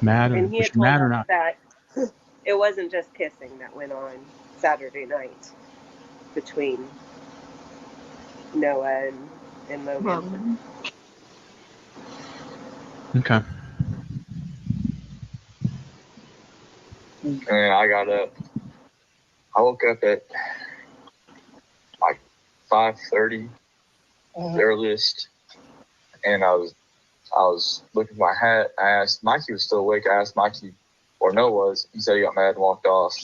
mad? And he Was had she mad or told not? us that it wasn't just kissing that went on Saturday night between Noah and Logan. Okay. And then I got up. I woke up at like 5:30, the earliest, and I was looking for my hat. I asked Mikey was still awake. I asked Mikey where Noah was. He said he got mad and walked off.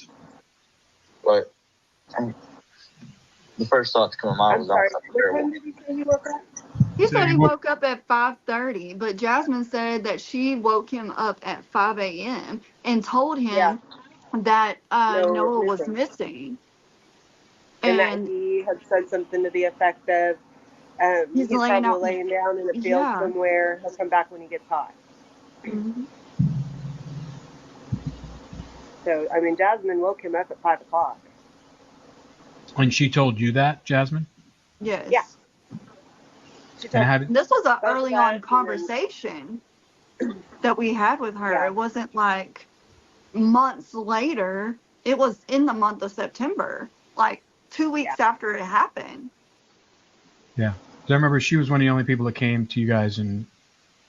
But the first thought to come to mind was, what time did he say he woke up? He said he woke up at 5:30, but Jasmine said that she woke him up at 5 a.m. and told him that Noah was missing. And that he had said something to the effect of, he's probably laying down in a field somewhere. He'll come back when he gets hot. Mm-hmm. So, I mean, Jasmine woke him up at 5 o'clock. And she told you that, Jasmine? Yes. Yeah. This was an early on conversation that we had with her. It wasn't like months later. It was in the month of September, like 2 weeks after it happened. Yeah. I remember she was one of the only people that came to you guys and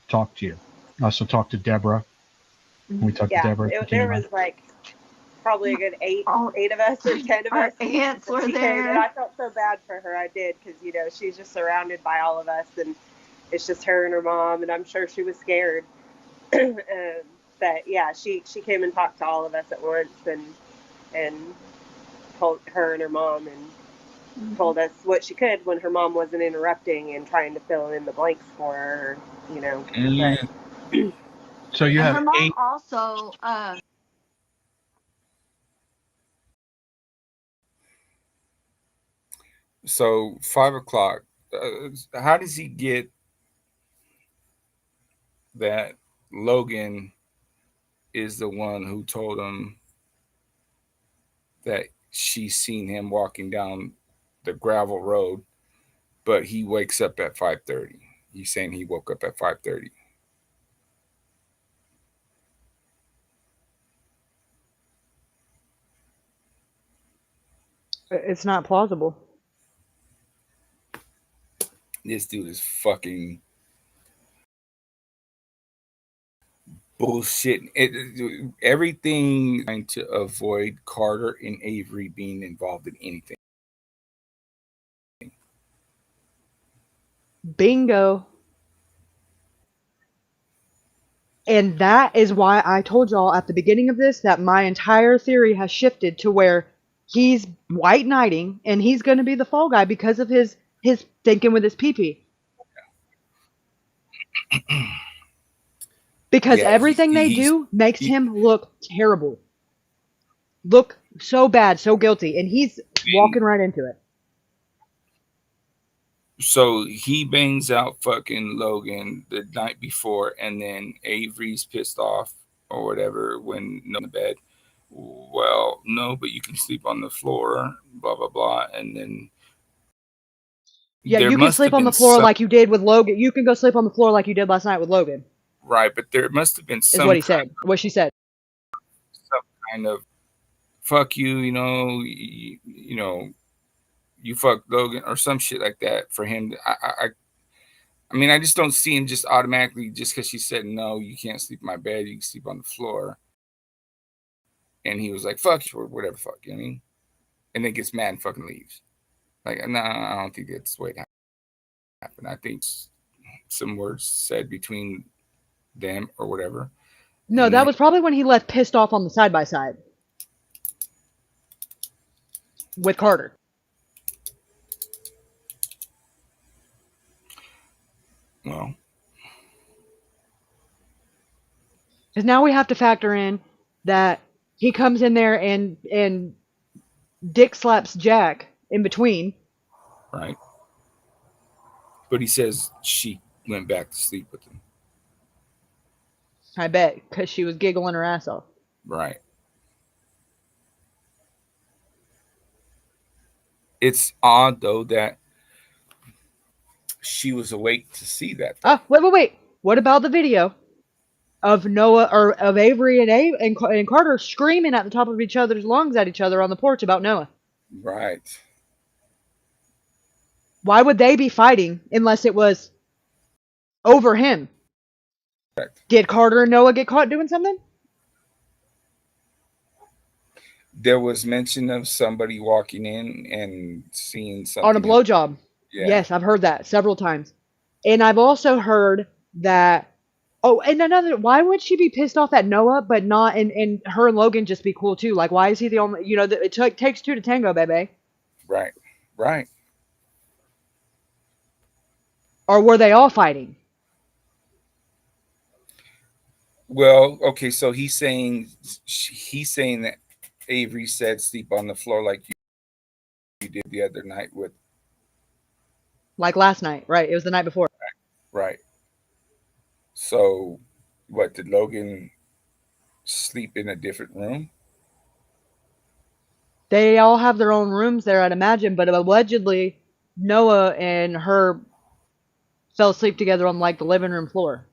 talked to you. I also talked to Deborah. We talked to Deborah. There was like probably a good eight of us or 10 of Our us. aunts were She came, there. and I felt so bad for her. I did, because she's just surrounded by all of us, and it's just her and her mom, and I'm sure she was scared. But yeah, she came and talked to all of us at once, and told her and her mom, and told us what she could when her mom wasn't interrupting and trying to fill in the blanks for her. But So you And have her mom 8. also, So 5 o'clock. How does he get that Logan is the one who told him that she's seen him walking down the gravel road, but he wakes up at 5:30? He's saying he woke up at 5:30. It's not plausible. This dude is fucking bullshit. Everything trying to avoid Carter and Avery being involved in anything. Bingo. And that is why I told y'all at the beginning of this that my entire theory has shifted to where he's white knighting and he's going to be the fall guy because of his thinking with his pee-pee. Because Yeah, everything they do makes him look terrible. Look so bad, so guilty, and he's walking right into it. So he bangs out fucking Logan the night before, and then Avery's pissed off or whatever when no in the bed. Well, no, but you can sleep on the floor, blah blah blah, and then Yeah, there you can must sleep have on the been floor some like you did with Logan. You can go sleep on the floor like you did last night with Logan. right, but there must have been Is some what he said. What she said. kind of fuck you, you know, you fuck Logan or some shit like that for him. I mean, I just don't see him just automatically just because she said no, you can't sleep in my bed, you can sleep on the floor, and he was like fuck you or whatever, fuck you know what I mean, and then gets mad and fucking leaves. Like, no, I don't think that's the way it happened. I think some words said between them or whatever. No, And that then, was probably when he left pissed off on the side by side with Carter. well, Because now we have to factor in that he comes in there and dick slaps Jack in between. right. But he says she went back to sleep with him. I bet, because she was giggling her ass off. Right. It's odd though that she was awake to see that. Ah, wait. What about the video of Noah or of Avery and Carter screaming at the top of each other's lungs at each other on the porch about Noah? Right. Why would they be fighting unless it was over him? Correct. Did Carter and Noah get caught doing something? There was mention of somebody walking in and seeing something On a blowjob. Yeah. Yes, I've heard that several times. And I've also heard that. Oh, and another. Why would she be pissed off at Noah, but not and her and Logan just be cool too? Like, why is he the only? It takes two to tango, baby. Right. Right. Or were they all fighting? Well, okay, so he's saying that Avery said sleep on the floor like you did the other night with. Like last night, right? It was the night before. Right. So, what, did Logan sleep in a different room? They all have their own rooms there, I'd imagine, but allegedly Noah and her fell asleep together on like the living room floor.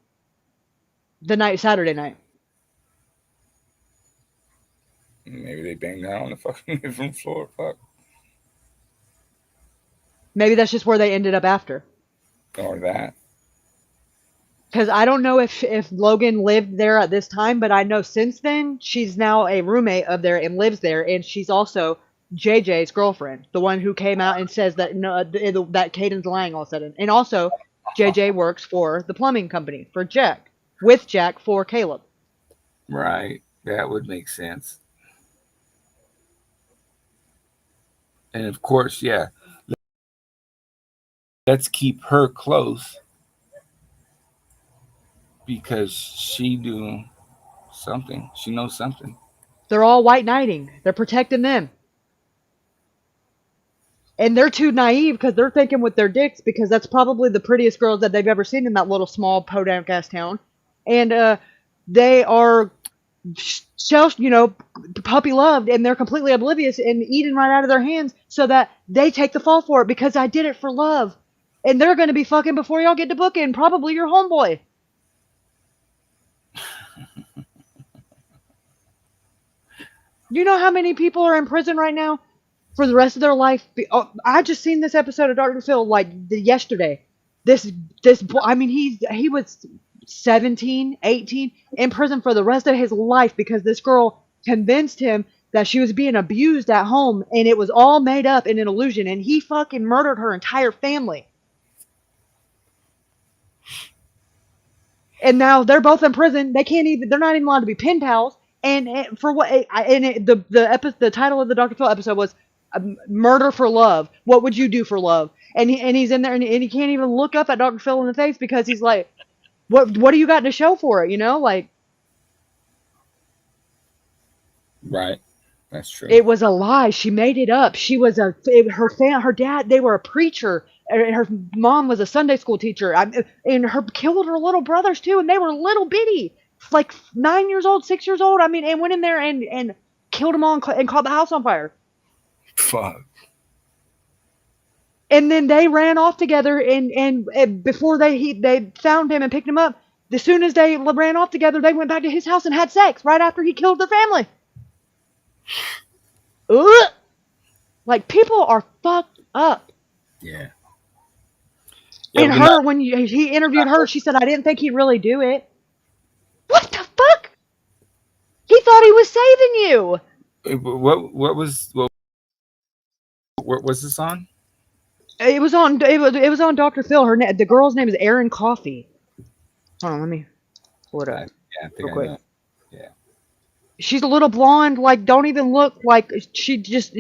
Saturday night. Maybe they banged out on the fucking living floor. Fuck. Maybe that's just where they ended up after. Or that. Because I don't know if Logan lived there at this time, but I know since then she's now a roommate of there and lives there, and she's also JJ's girlfriend, the one who came out and says that no, that Caden's lying all of a sudden. And also, JJ works for the plumbing company for Jack, with Jack for Caleb. Right. That would make sense. And of course, yeah, let's keep her close because she do something. She knows something. They're all white knighting. They're protecting them. And they're too naive because they're thinking with their dicks, because that's probably the prettiest girls that they've ever seen in that little small podunk ass town. And they are puppy loved, and they're completely oblivious and eating right out of their hands, so that they take the fall for it because I did it for love. And they're going to be fucking before y'all get to booking, probably your homeboy. You know how many people are in prison right now for the rest of their life? I just seen this episode of Dr. Phil yesterday. I mean, he was 17, 18 in prison for the rest of his life because this girl convinced him that she was being abused at home, and it was all made up in an illusion, and he fucking murdered her entire family. And now they're both in prison. They're not even allowed to be pen pals. And for what? The title of the Dr. Phil episode was "Murder for Love." What would you do for love? And he's in there, and he can't even look up at Dr. Phil in the face because he's like, "What do you got to show for it?" You know, like. Right. That's true. It was a lie. She made it up. She was her dad. They were a preacher. And her mom was a Sunday school teacher. And killed her little brothers too, and they were little bitty, like 9 years old, 6 years old. I mean, and went in there and killed them all and caught the house on fire. Fuck. And then they ran off together, and before they found him and picked him up, as soon as they ran off together, they went back to his house and had sex right after he killed their family. Ugh. Like, people are fucked up. Yeah. And her, when he interviewed her, she said, "I didn't think he'd really do it." What the fuck? He thought he was saving you. What was this on? It was on Dr. Phil. The girl's name is Erin Coffey. Hold on, let me pull it up. Yeah, I think real I quick. know. Yeah. She's a little blonde, like, don't even look like she just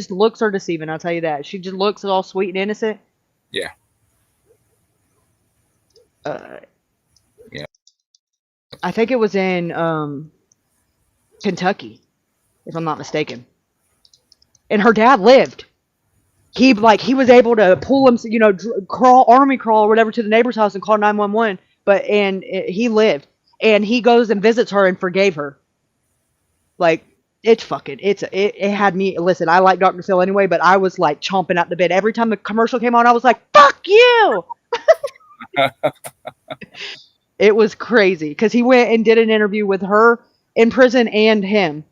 looks are deceiving, I'll tell you that. She just looks all sweet and innocent. Yeah. Yeah. I think it was in Kentucky, if I'm not mistaken. And her dad lived. He was able to pull him, army crawl or whatever to the neighbor's house and call 911. He lived, and he goes and visits her and forgave her. Like, it had me. Listen, I like Dr. Phil anyway, but I was like chomping at the bit every time the commercial came on. I was like, "Fuck you!" It was crazy because he went and did an interview with her in prison and him.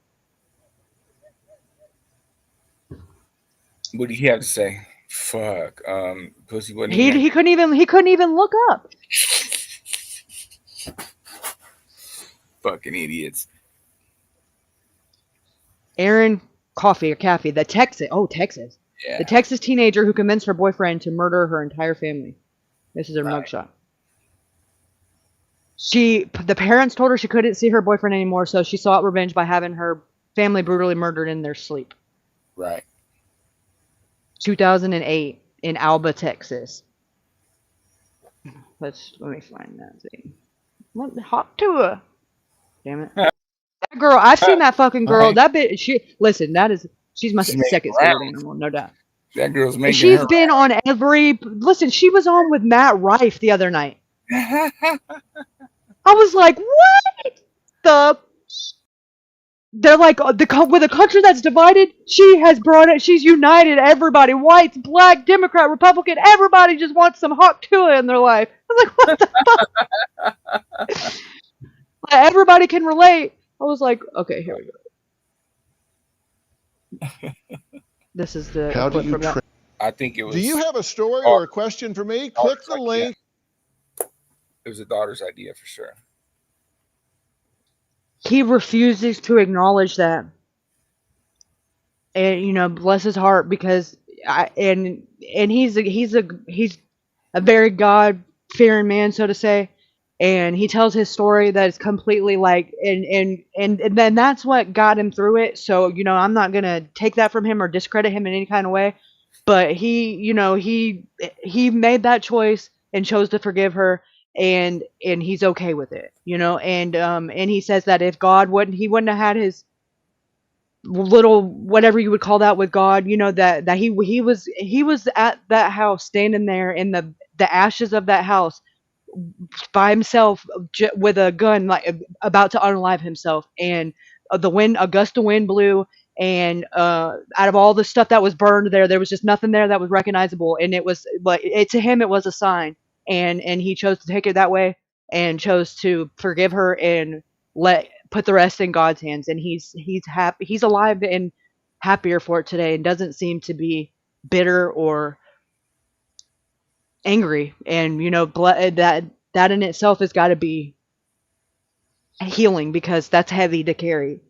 What did he have to say? Fuck. Pussy wasn't. He couldn't even look up. Fucking idiots. Erin Coffey, the Texas. Yeah. The Texas teenager who convinced her boyfriend to murder her entire family. This is her mugshot. The parents told her she couldn't see her boyfriend anymore, so she sought revenge by having her family brutally murdered in their sleep. Right. 2008 in Alba, Texas. Let me find that thing. What hot to her? Damn it. That girl, I've seen that fucking girl. That bitch, she's my second spirit animal, no doubt. That girl's making. She's been on every. Listen, she was on with Matt Rife the other night. I was like, what? They're like, with a country that's divided, she's united everybody. Whites, black, Democrat, Republican, everybody just wants some hot tuah in their life. I was like, what the fuck? Everybody can relate. I was like, okay, here we go. This is the clip from that. I think it was. Do you have a story or a question for me? Click the link. It was a daughter's idea for sure. He refuses to acknowledge that. And bless his heart, because he's a very God fearing man, so to say. And he tells his story that is completely like, and then that's what got him through it. So I'm not gonna take that from him or discredit him in any kind of way. But he made that choice and chose to forgive her, and he's okay with it. And he says that if God wouldn't have had his little whatever you would call that with God, that he was at that house, standing there in the ashes of that house by himself, with a gun, like about to unalive himself. And a gust of wind blew, and out of all the stuff that was burned there was just nothing there that was recognizable. And it was like, to him it was a sign, and he chose to take it that way, and chose to forgive her and put the rest in God's hands. And he's happy, he's alive and happier for it today, and doesn't seem to be bitter or angry. And that in itself has got to be healing, because that's heavy to carry.